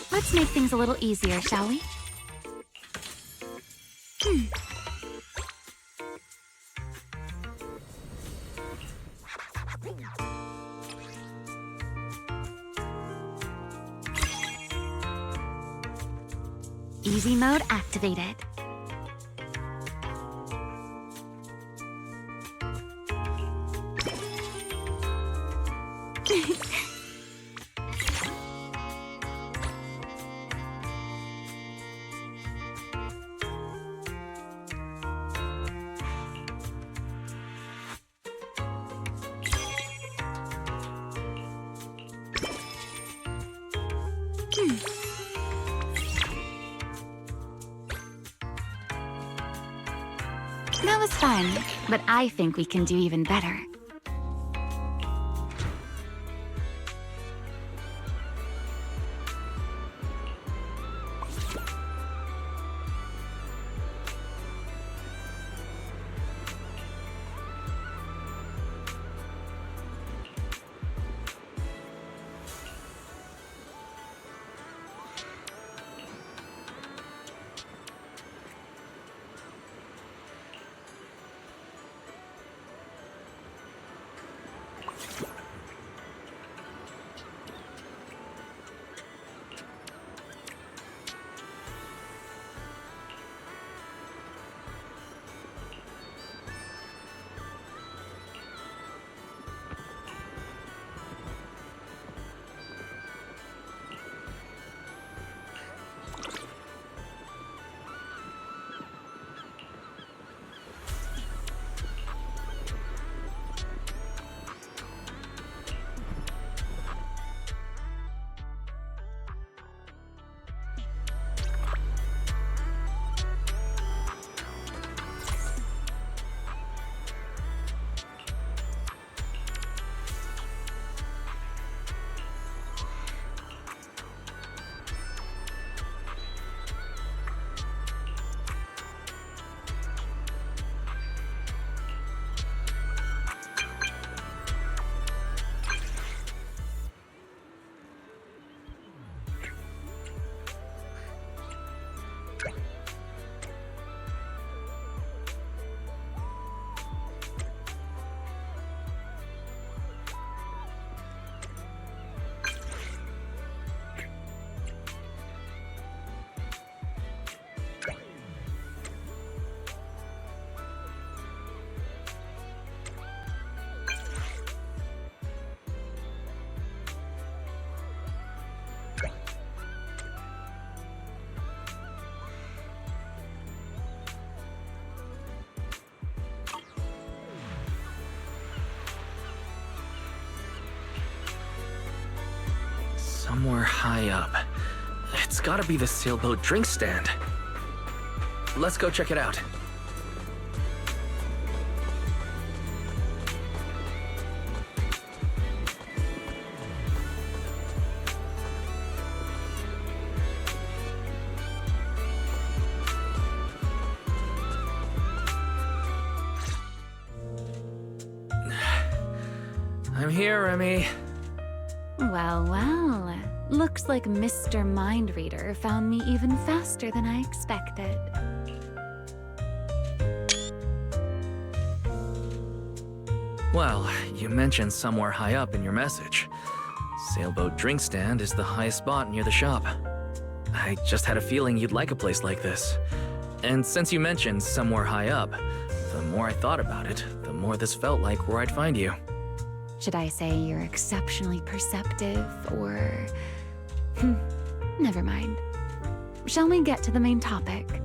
[SPEAKER 5] Let's make things a little easier, shall we? Easy mode activated. That was fun, but I think we can do even better.
[SPEAKER 3] Somewhere high up. It's gotta be the sailboat drink stand. Let's go check it out. I'm here, Remy.
[SPEAKER 5] Well, well. Looks like Mr. Mind Reader found me even faster than I expected.
[SPEAKER 3] Well, you mentioned somewhere high up in your message. Sailboat drink stand is the highest spot near the shop. I just had a feeling you'd like a place like this. And since you mentioned somewhere high up, the more I thought about it, the more this felt like where I'd find you.
[SPEAKER 5] Should I say you're exceptionally perceptive, or... never mind. Shall we get to the main topic?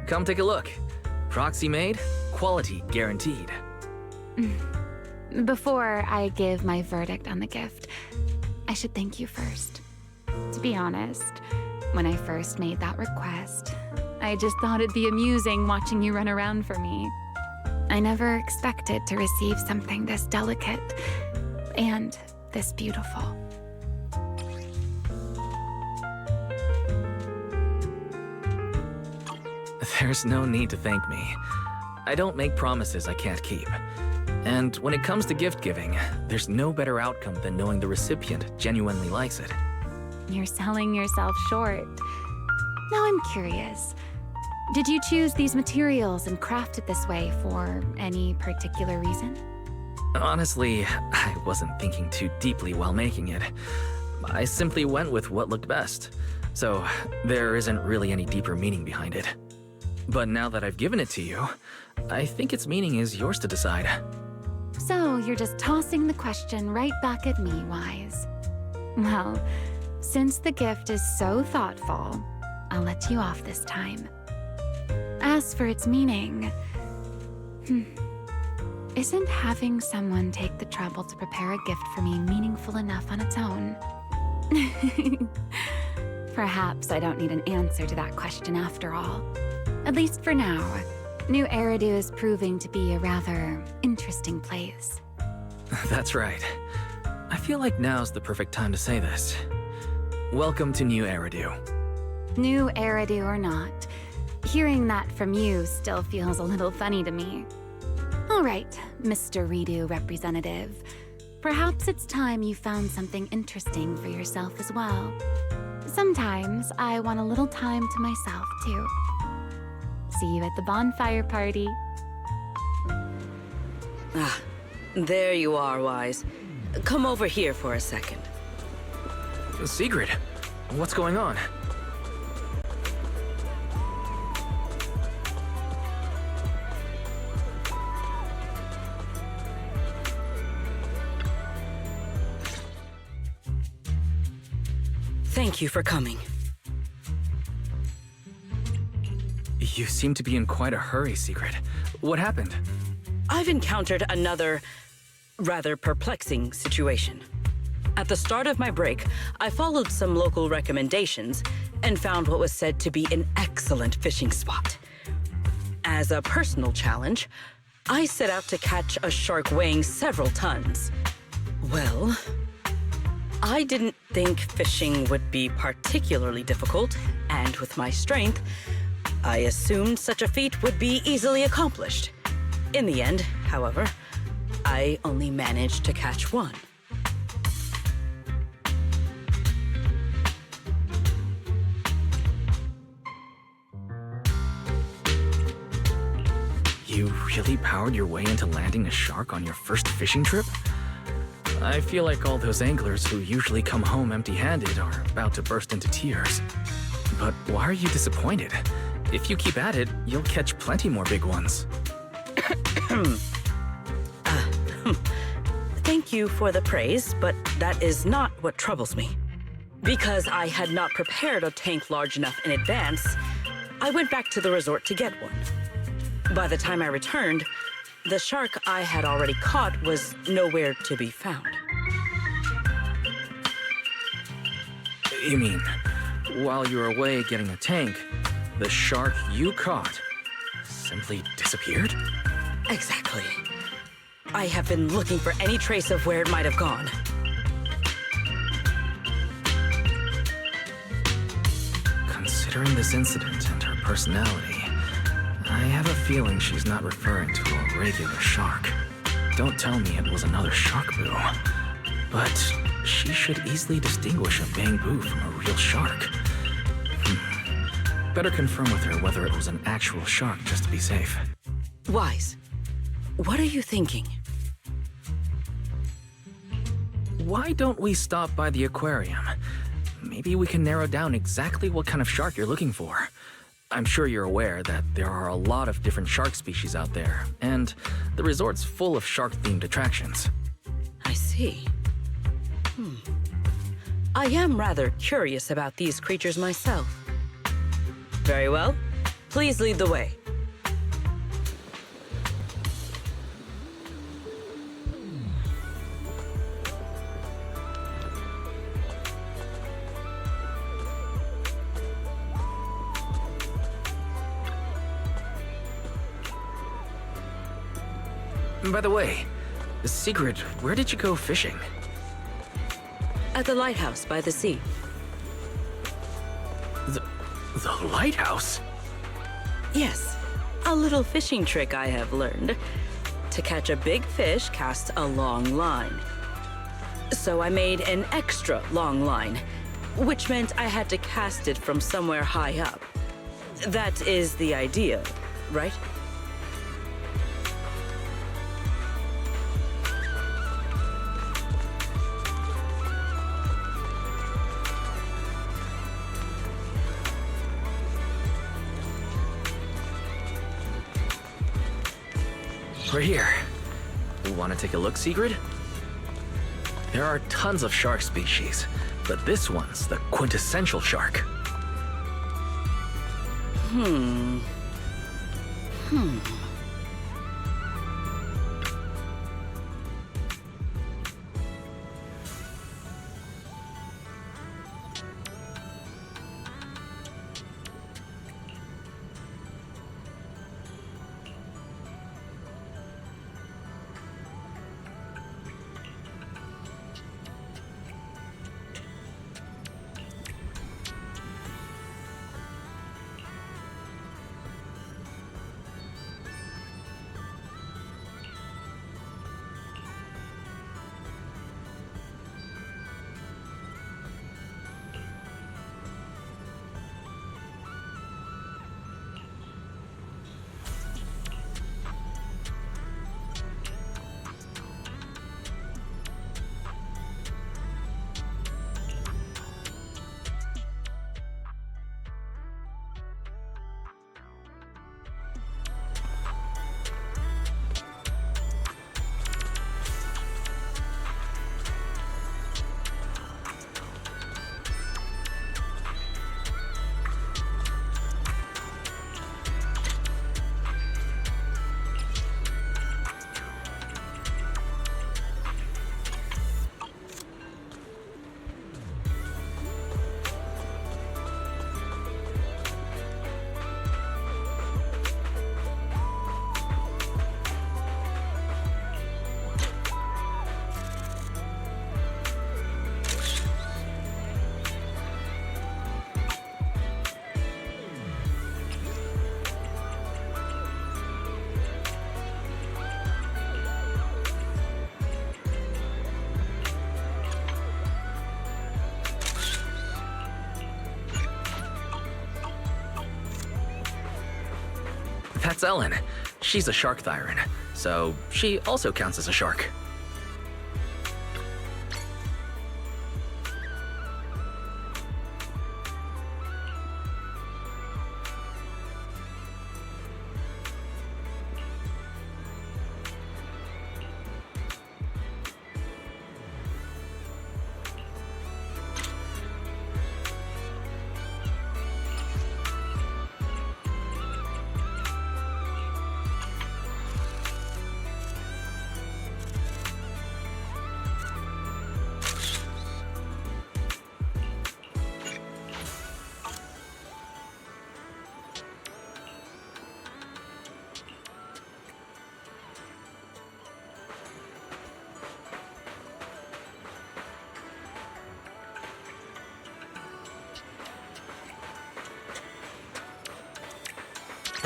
[SPEAKER 3] Come take a look. Proxy made, quality guaranteed.
[SPEAKER 5] Before I give my verdict on the gift, I should thank you first. To be honest, when I first made that request, I just thought it'd be amusing watching you run around for me. I never expected to receive something this delicate and this beautiful.
[SPEAKER 3] There's no need to thank me. I don't make promises I can't keep. And when it comes to gift giving, there's no better outcome than knowing the recipient genuinely likes it.
[SPEAKER 5] You're selling yourself short. Now I'm curious. Did you choose these materials and craft it this way for any particular reason?
[SPEAKER 3] Honestly, I wasn't thinking too deeply while making it. I simply went with what looked best. So there isn't really any deeper meaning behind it. But now that I've given it to you, I think its meaning is yours to decide.
[SPEAKER 5] So you're just tossing the question right back at me, Wise. Well, since the gift is so thoughtful, I'll let you off this time. As for its meaning, isn't having someone take the trouble to prepare a gift for me meaningful enough on its own? Perhaps I don't need an answer to that question after all. At least for now, New Eridu is proving to be a rather interesting place.
[SPEAKER 3] That's right. I feel like now's the perfect time to say this. Welcome to New Eridu.
[SPEAKER 5] New Eridu or not, hearing that from you still feels a little funny to me. All right, Mr. Redo representative. Perhaps it's time you found something interesting for yourself as well. Sometimes I want a little time to myself, too. See you at the Bonfire Party.
[SPEAKER 4] Ah, there you are, Wise. Come over here for a second.
[SPEAKER 3] Sigrid, what's going on?
[SPEAKER 4] Thank you for coming.
[SPEAKER 3] You seem to be in quite a hurry, Sigrid. What happened?
[SPEAKER 4] I've encountered another rather perplexing situation. At the start of my break, I followed some local recommendations and found what was said to be an excellent fishing spot. As a personal challenge, I set out to catch a shark weighing several tons. Well, I didn't think fishing would be particularly difficult, and with my strength, I assumed such a feat would be easily accomplished. In the end, however, I only managed to catch one.
[SPEAKER 3] You really powered your way into landing a shark on your first fishing trip? I feel like all those anglers who usually come home empty-handed are about to burst into tears. But why are you disappointed? If you keep at it, you'll catch plenty more big ones.
[SPEAKER 4] Thank you for the praise, but that is not what troubles me. Because I had not prepared a tank large enough in advance, I went back to the resort to get one. By the time I returned, the shark I had already caught was nowhere to be found.
[SPEAKER 3] You mean, while you were away getting a tank, the shark you caught simply disappeared?
[SPEAKER 4] Exactly. I have been looking for any trace of where it might have gone.
[SPEAKER 3] Considering this incident and her personality, I have a feeling she's not referring to a regular shark. Don't tell me it was another shark boo. But she should easily distinguish a bamboo from a real shark. Better confirm with her whether it was an actual shark just to be safe.
[SPEAKER 4] Wise, what are you thinking?
[SPEAKER 3] Why don't we stop by the aquarium? Maybe we can narrow down exactly what kind of shark you're looking for. I'm sure you're aware that there are a lot of different shark species out there, and the resort's full of shark-themed attractions.
[SPEAKER 4] I see. I am rather curious about these creatures myself. Very well. Please lead the way.
[SPEAKER 3] By the way, Sigrid, where did you go fishing?
[SPEAKER 4] At the lighthouse by the sea.
[SPEAKER 3] The lighthouse?
[SPEAKER 4] Yes, a little fishing trick I have learned. To catch a big fish, cast a long line. So I made an extra long line, which meant I had to cast it from somewhere high up. That is the idea, right?
[SPEAKER 3] We're here. Want to take a look, Sigrid? There are tons of shark species, but this one's the quintessential shark. That's Ellen. She's a shark thyron, so she also counts as a shark.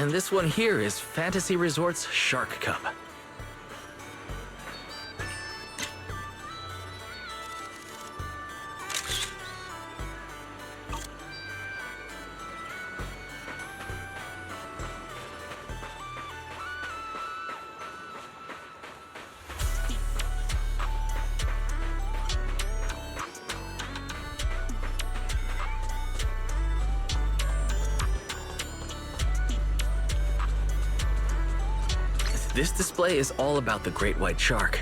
[SPEAKER 3] And this one here is Fantasy Resort's Shark Cup. This display is all about the great white shark.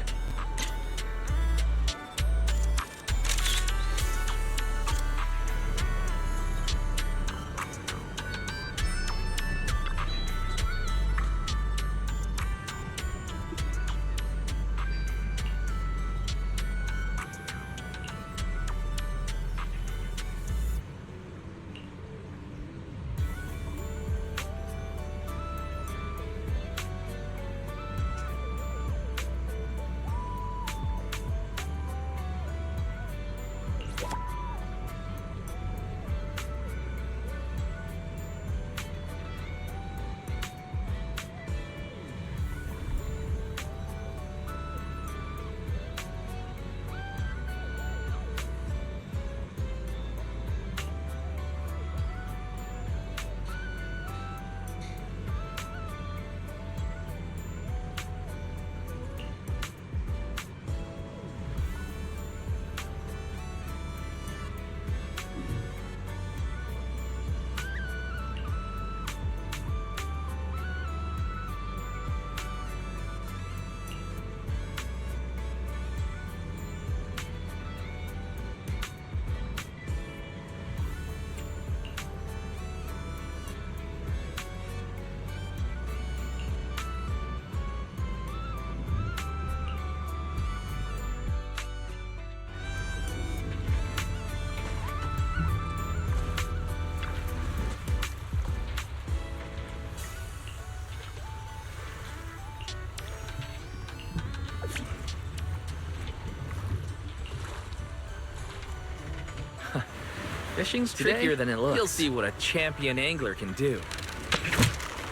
[SPEAKER 3] Fishing's trickier than it looks. You'll see what a champion angler can do.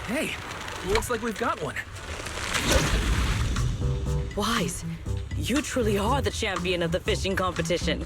[SPEAKER 3] Hey, looks like we've got one.
[SPEAKER 4] Wise, you truly are the champion of the fishing competition.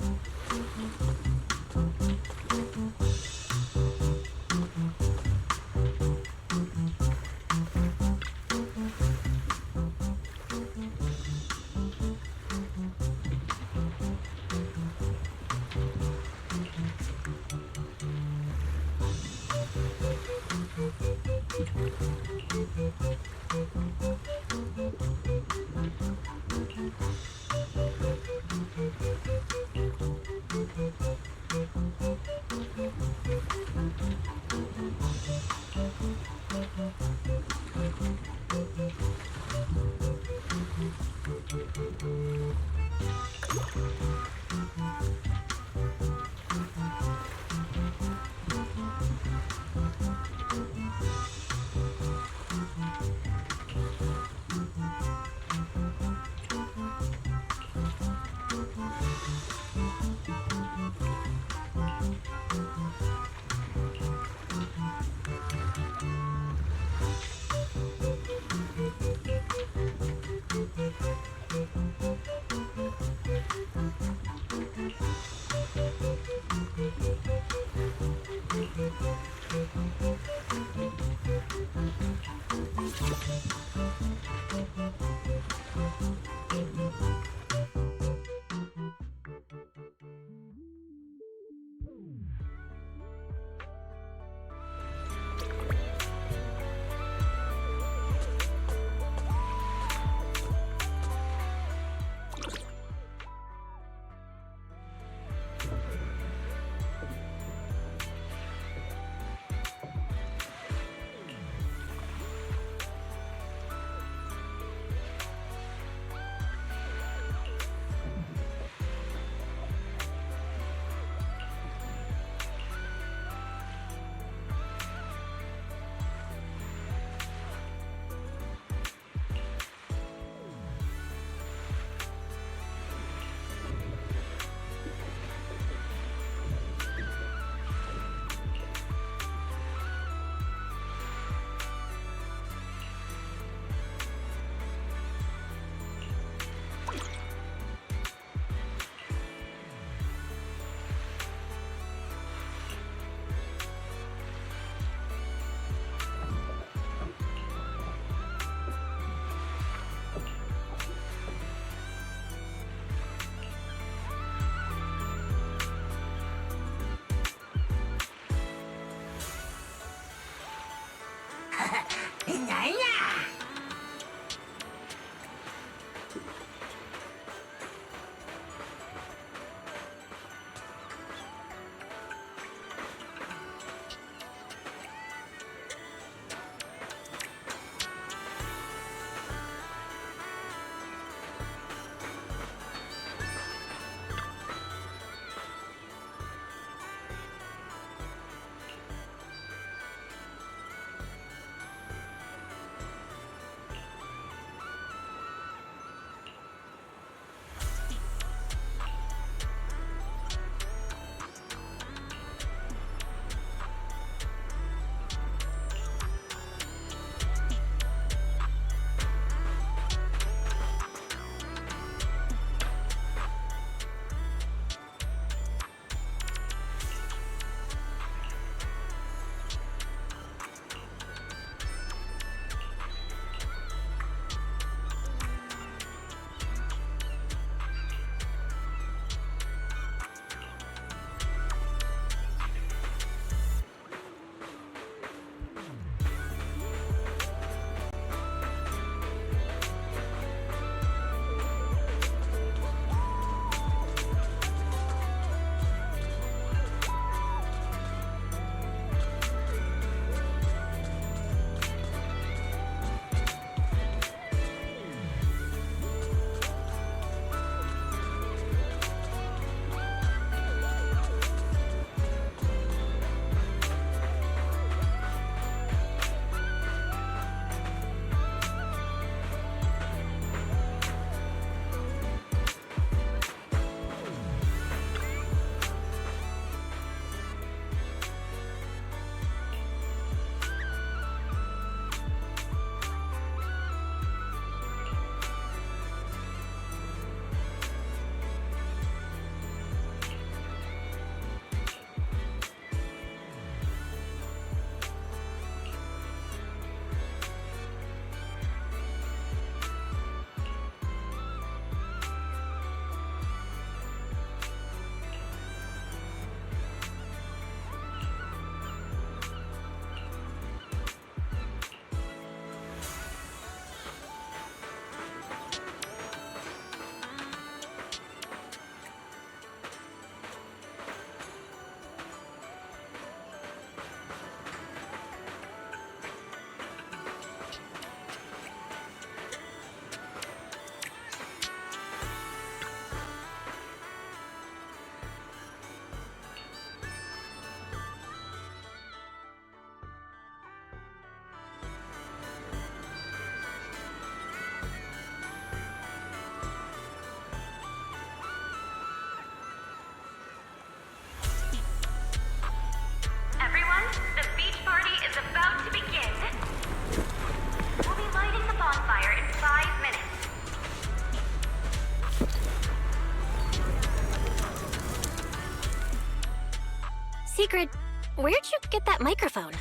[SPEAKER 1] Sigrid, where'd you get that microphone?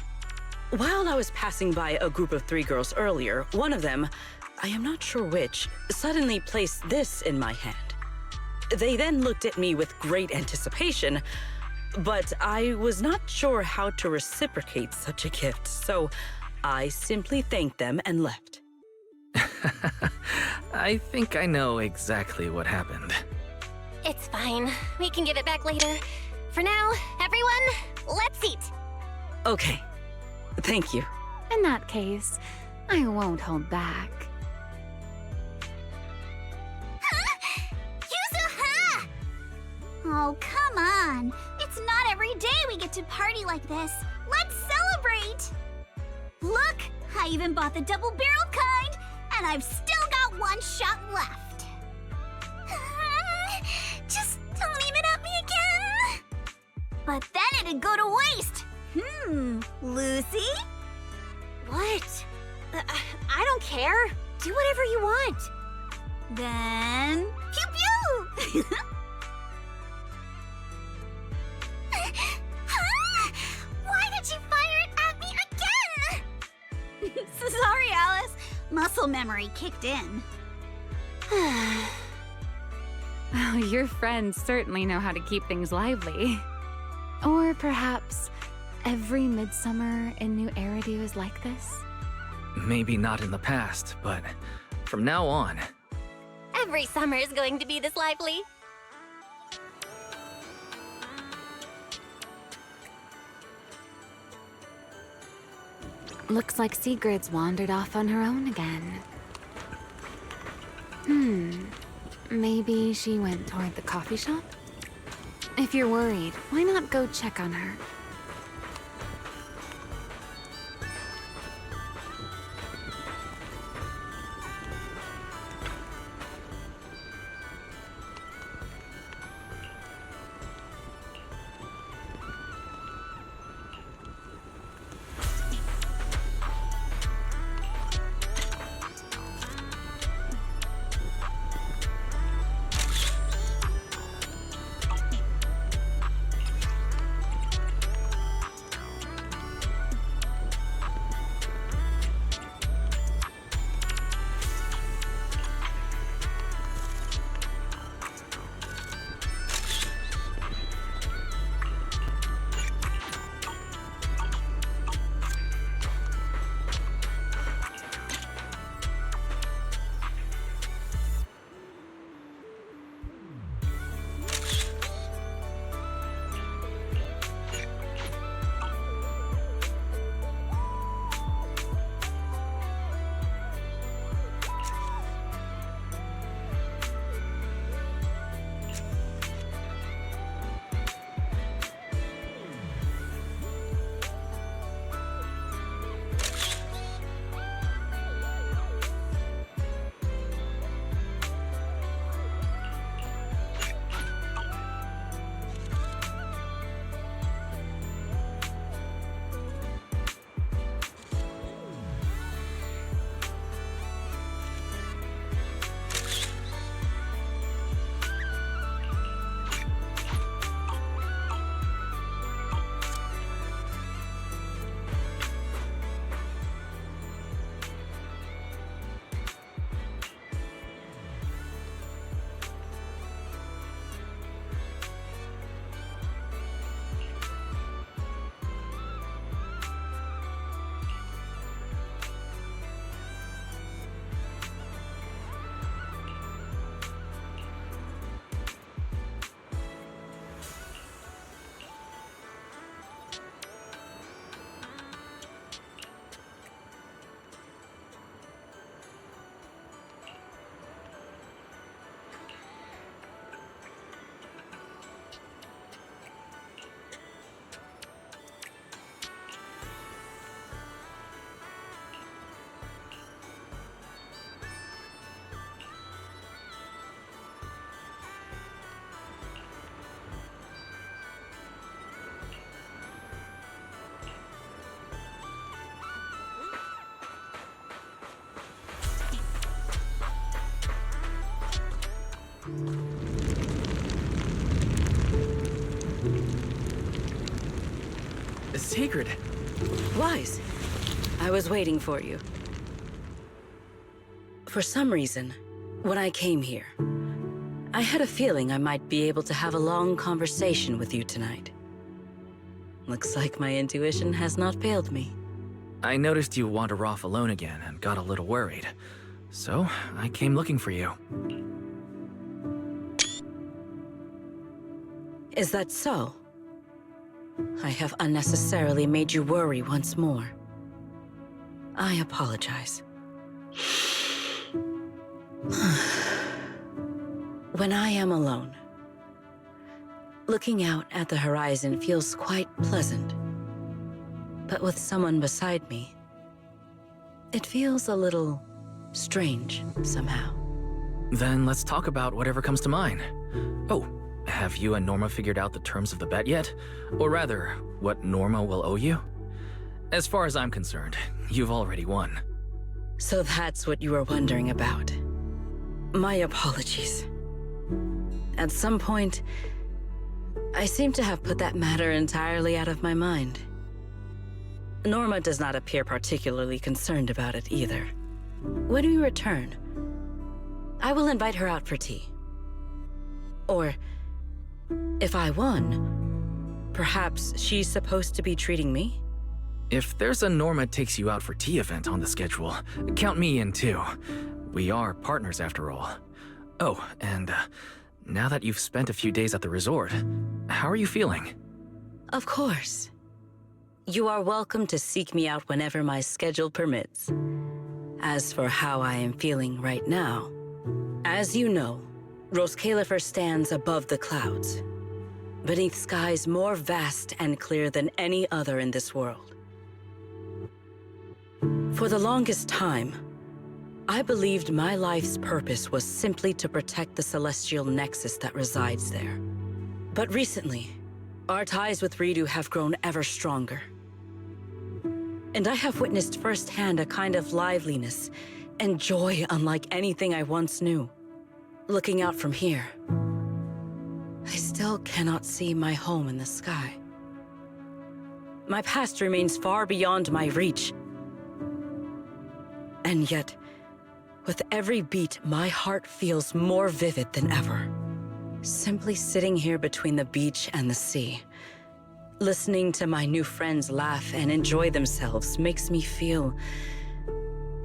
[SPEAKER 4] While I was passing by a group of 3 girls earlier, one of them, I am not sure which, suddenly placed this in my hand. They then looked at me with great anticipation, but I was not sure how to reciprocate such a gift, so I simply thanked them and left.
[SPEAKER 3] I think I know exactly what happened.
[SPEAKER 1] It's fine. We can give it back later. For now, everyone, let's eat.
[SPEAKER 4] Okay. Thank you.
[SPEAKER 5] In that case, I won't hold back.
[SPEAKER 2] Yuzuha! Oh, come on. It's not every day we get to party like this. Let's celebrate! Look, I even bought the double-barreled kind, and I've still got 1 shot left. Just don't aim it at me again. But then it'd go to waste. Lucy?
[SPEAKER 1] What? I don't care. Do whatever you want.
[SPEAKER 2] Then, pew pew! Why did you fire it at me again? Sorry, Alice. Muscle memory kicked in.
[SPEAKER 5] Oh, your friends certainly know how to keep things lively. Or perhaps every midsummer in New Eridu is like this?
[SPEAKER 3] Maybe not in the past, but from now on.
[SPEAKER 1] Every summer is going to be this lively.
[SPEAKER 5] Looks like Sigrid's wandered off on her own again. Maybe she went toward the coffee shop? If you're worried, why not go check on her?
[SPEAKER 3] Sigrid.
[SPEAKER 4] Wise. I was waiting for you. For some reason, when I came here, I had a feeling I might be able to have a long conversation with you tonight. Looks like my intuition has not failed me.
[SPEAKER 3] I noticed you wander off alone again and got a little worried. So, I came looking for you.
[SPEAKER 4] Is that so? I have unnecessarily made you worry once more. I apologize. When I am alone, looking out at the horizon feels quite pleasant. But with someone beside me, it feels a little strange somehow.
[SPEAKER 3] Then let's talk about whatever comes to mind. Oh, have you and Norma figured out the terms of the bet yet? Or rather, what Norma will owe you? As far as I'm concerned, you've already won.
[SPEAKER 4] So that's what you were wondering about. My apologies. At some point, I seem to have put that matter entirely out of my mind. Norma does not appear particularly concerned about it either. When we return, I will invite her out for tea. Or, if I won, perhaps she's supposed to be treating me?
[SPEAKER 3] If there's a Norma takes you out for tea event on the schedule, count me in too. We are partners after all. Oh, and now that you've spent a few days at the resort, how are you feeling?
[SPEAKER 4] Of course. You are welcome to seek me out whenever my schedule permits. As for how I am feeling right now, as you know, Xcalibur stands above the clouds, beneath skies more vast and clear than any other in this world. For the longest time, I believed my life's purpose was simply to protect the celestial nexus that resides there. But recently, our ties with Eridu have grown ever stronger. And I have witnessed firsthand a kind of liveliness and joy unlike anything I once knew. Looking out from here, I still cannot see my home in the sky. My past remains far beyond my reach. And yet, with every beat, my heart feels more vivid than ever. Simply sitting here between the beach and the sea, listening to my new friends laugh and enjoy themselves makes me feel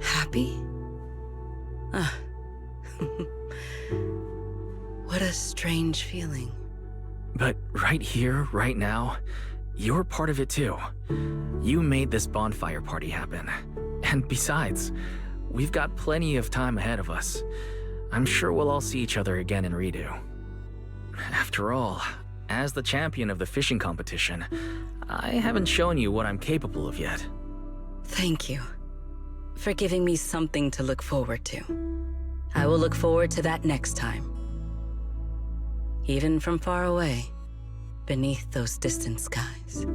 [SPEAKER 4] happy. What a strange feeling.
[SPEAKER 3] But right here, right now, you're part of it too. You made this bonfire party happen. And besides, we've got plenty of time ahead of us. I'm sure we'll all see each other again in Eridu. After all, as the champion of the fishing competition, I haven't shown you what I'm capable of yet.
[SPEAKER 4] Thank you for giving me something to look forward to. I will look forward to that next time. Even from far away, beneath those distant skies.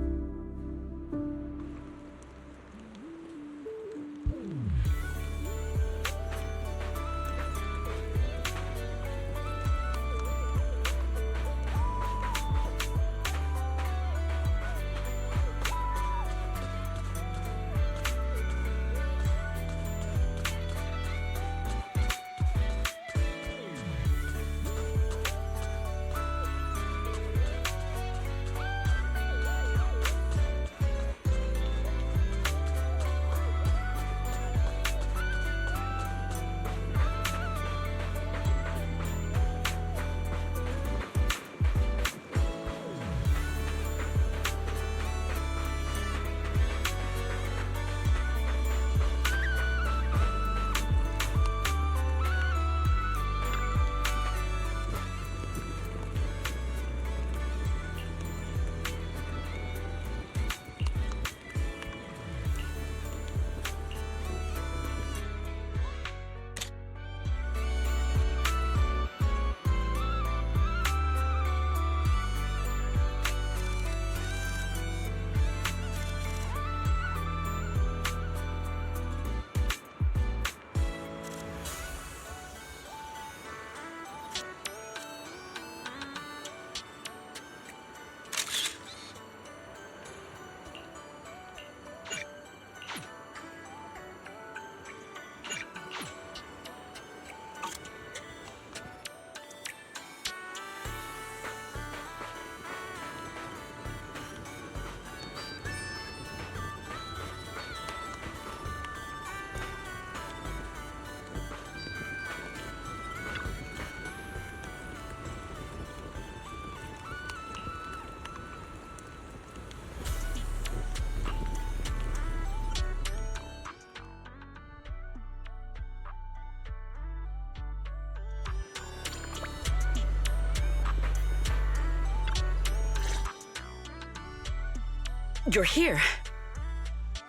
[SPEAKER 4] You're here.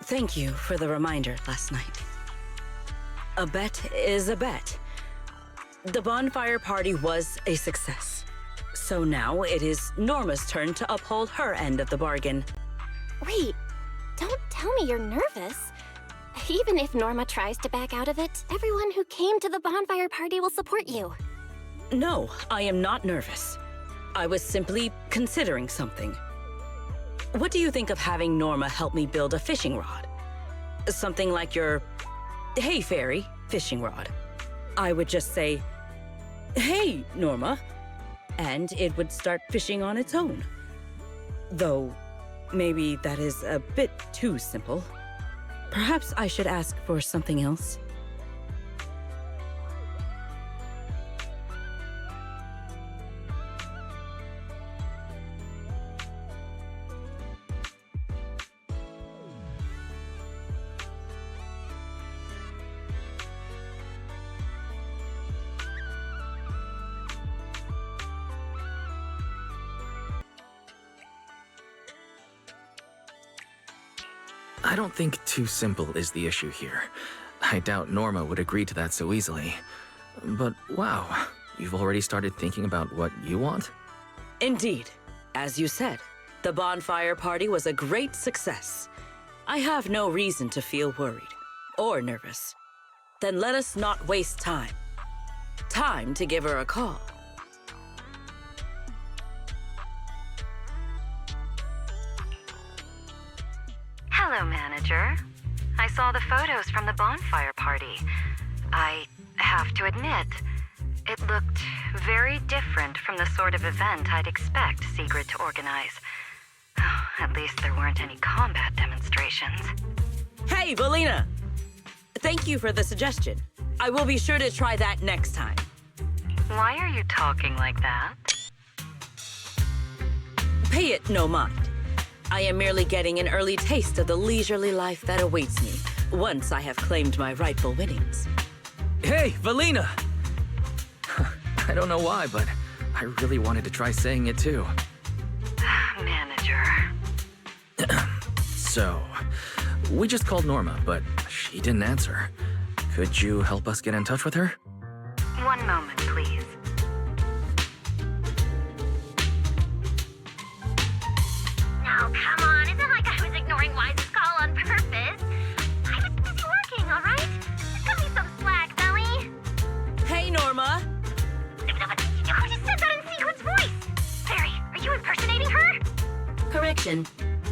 [SPEAKER 4] Thank you for the reminder last night. A bet is a bet. The Bonfire Party was a success. So now it is Norma's turn to uphold her end of the bargain.
[SPEAKER 1] Wait, don't tell me you're nervous. Even if Norma tries to back out of it, everyone who came to the Bonfire Party will support you.
[SPEAKER 4] No, I am not nervous. I was simply considering something. What do you think of having Norma help me build a fishing rod? Something like your Hey Fairy fishing rod. I would just say, "Hey, Norma," and it would start fishing on its own. Though, maybe that is a bit too simple. Perhaps I should ask for something else.
[SPEAKER 3] I don't think too simple is the issue here. I doubt Norma would agree to that so easily. But wow, you've already started thinking about what you want?
[SPEAKER 4] Indeed. As you said, the Bonfire Party was a great success. I have no reason to feel worried or nervous. Then let us not waste time. Time to give her a call.
[SPEAKER 6] Hello, manager. I saw the photos from the Bonfire Party. I have to admit, it looked very different from the sort of event I'd expect Sigrid to organize. At least there weren't any combat demonstrations.
[SPEAKER 4] Hey, Valina! Thank you for the suggestion. I will be sure to try that next time.
[SPEAKER 6] Why are you talking like that?
[SPEAKER 4] Pay it no mind. I am merely getting an early taste of the leisurely life that awaits me once I have claimed my rightful winnings.
[SPEAKER 3] Hey, Valina! I don't know why, but I really wanted to try saying it too.
[SPEAKER 6] Manager.
[SPEAKER 3] So, we just called Norma, but she didn't answer. Could you help us get in touch with her?
[SPEAKER 6] One moment, please.
[SPEAKER 2] Now, come on, it's not like I was ignoring Wise's call on purpose. I was busy working, all right? Just cut me some slack, Belly.
[SPEAKER 4] Hey, Norma!
[SPEAKER 2] Who just said that in Sigrid's voice? Fairy, are you impersonating her?
[SPEAKER 8] Correction.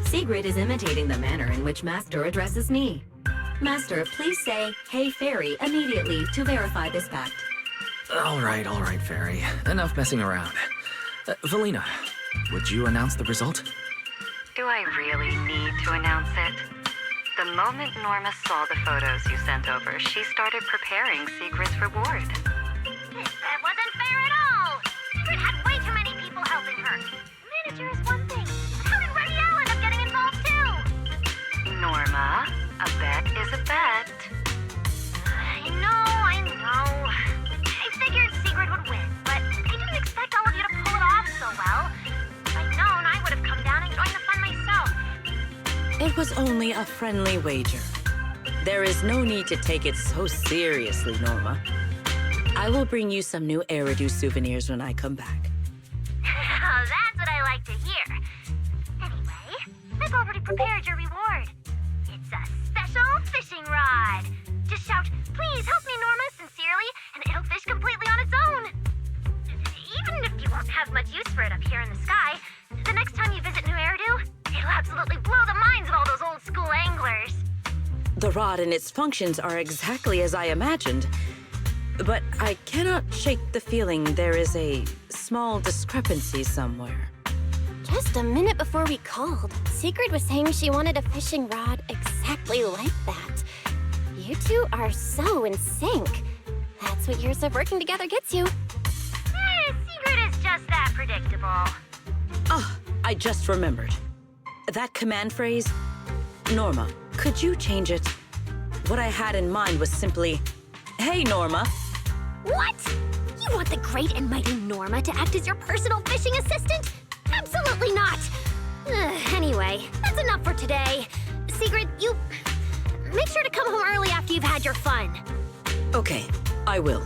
[SPEAKER 8] Sigrid is imitating the manner in which Master addresses me. Master, please say, "Hey, Fairy," immediately to verify this fact.
[SPEAKER 3] All right, Fairy. Enough messing around. Valina, would you announce the result?
[SPEAKER 6] Do I really need to announce it? The moment Norma saw the photos you sent over, she started preparing Sigrid's reward.
[SPEAKER 2] That wasn't fair at all. Sigrid had way too many people helping her. Manager is one thing, but how did Ramielle end up getting involved too?
[SPEAKER 6] Norma, a bet is a bet.
[SPEAKER 2] I know. I figured Sigrid would win, but I didn't expect all of you to pull it off so well. If I'd known, I would have come down and joined the fun myself.
[SPEAKER 4] It was only a friendly wager. There is no need to take it so seriously, Norma. I will bring you some new Eridu souvenirs when I come back.
[SPEAKER 2] That's what I like to hear. Anyway, I've already prepared your reward. It's a special fishing rod. Just shout, "Please help me, Norma," sincerely, and it'll fish completely on its own. Even if you won't have much use for it up here in the sky, the next time you visit New Eridu, it'll absolutely blow the minds of all those old school anglers.
[SPEAKER 4] The rod and its functions are exactly as I imagined. But I cannot shake the feeling there is a small discrepancy somewhere.
[SPEAKER 1] Just a minute before we called, Sigrid was saying she wanted a fishing rod exactly like that. You two are so in sync. That's what years of working together gets you.
[SPEAKER 2] Sigrid is just that predictable.
[SPEAKER 4] Ah, I just remembered. That command phrase, Norma, could you change it? What I had in mind was simply, "Hey, Norma."
[SPEAKER 2] What? You want the great and mighty Norma to act as your personal fishing assistant? Absolutely not! Anyway, that's enough for today. Sigrid, you... make sure to come home early after you've had your fun.
[SPEAKER 4] Okay, I will.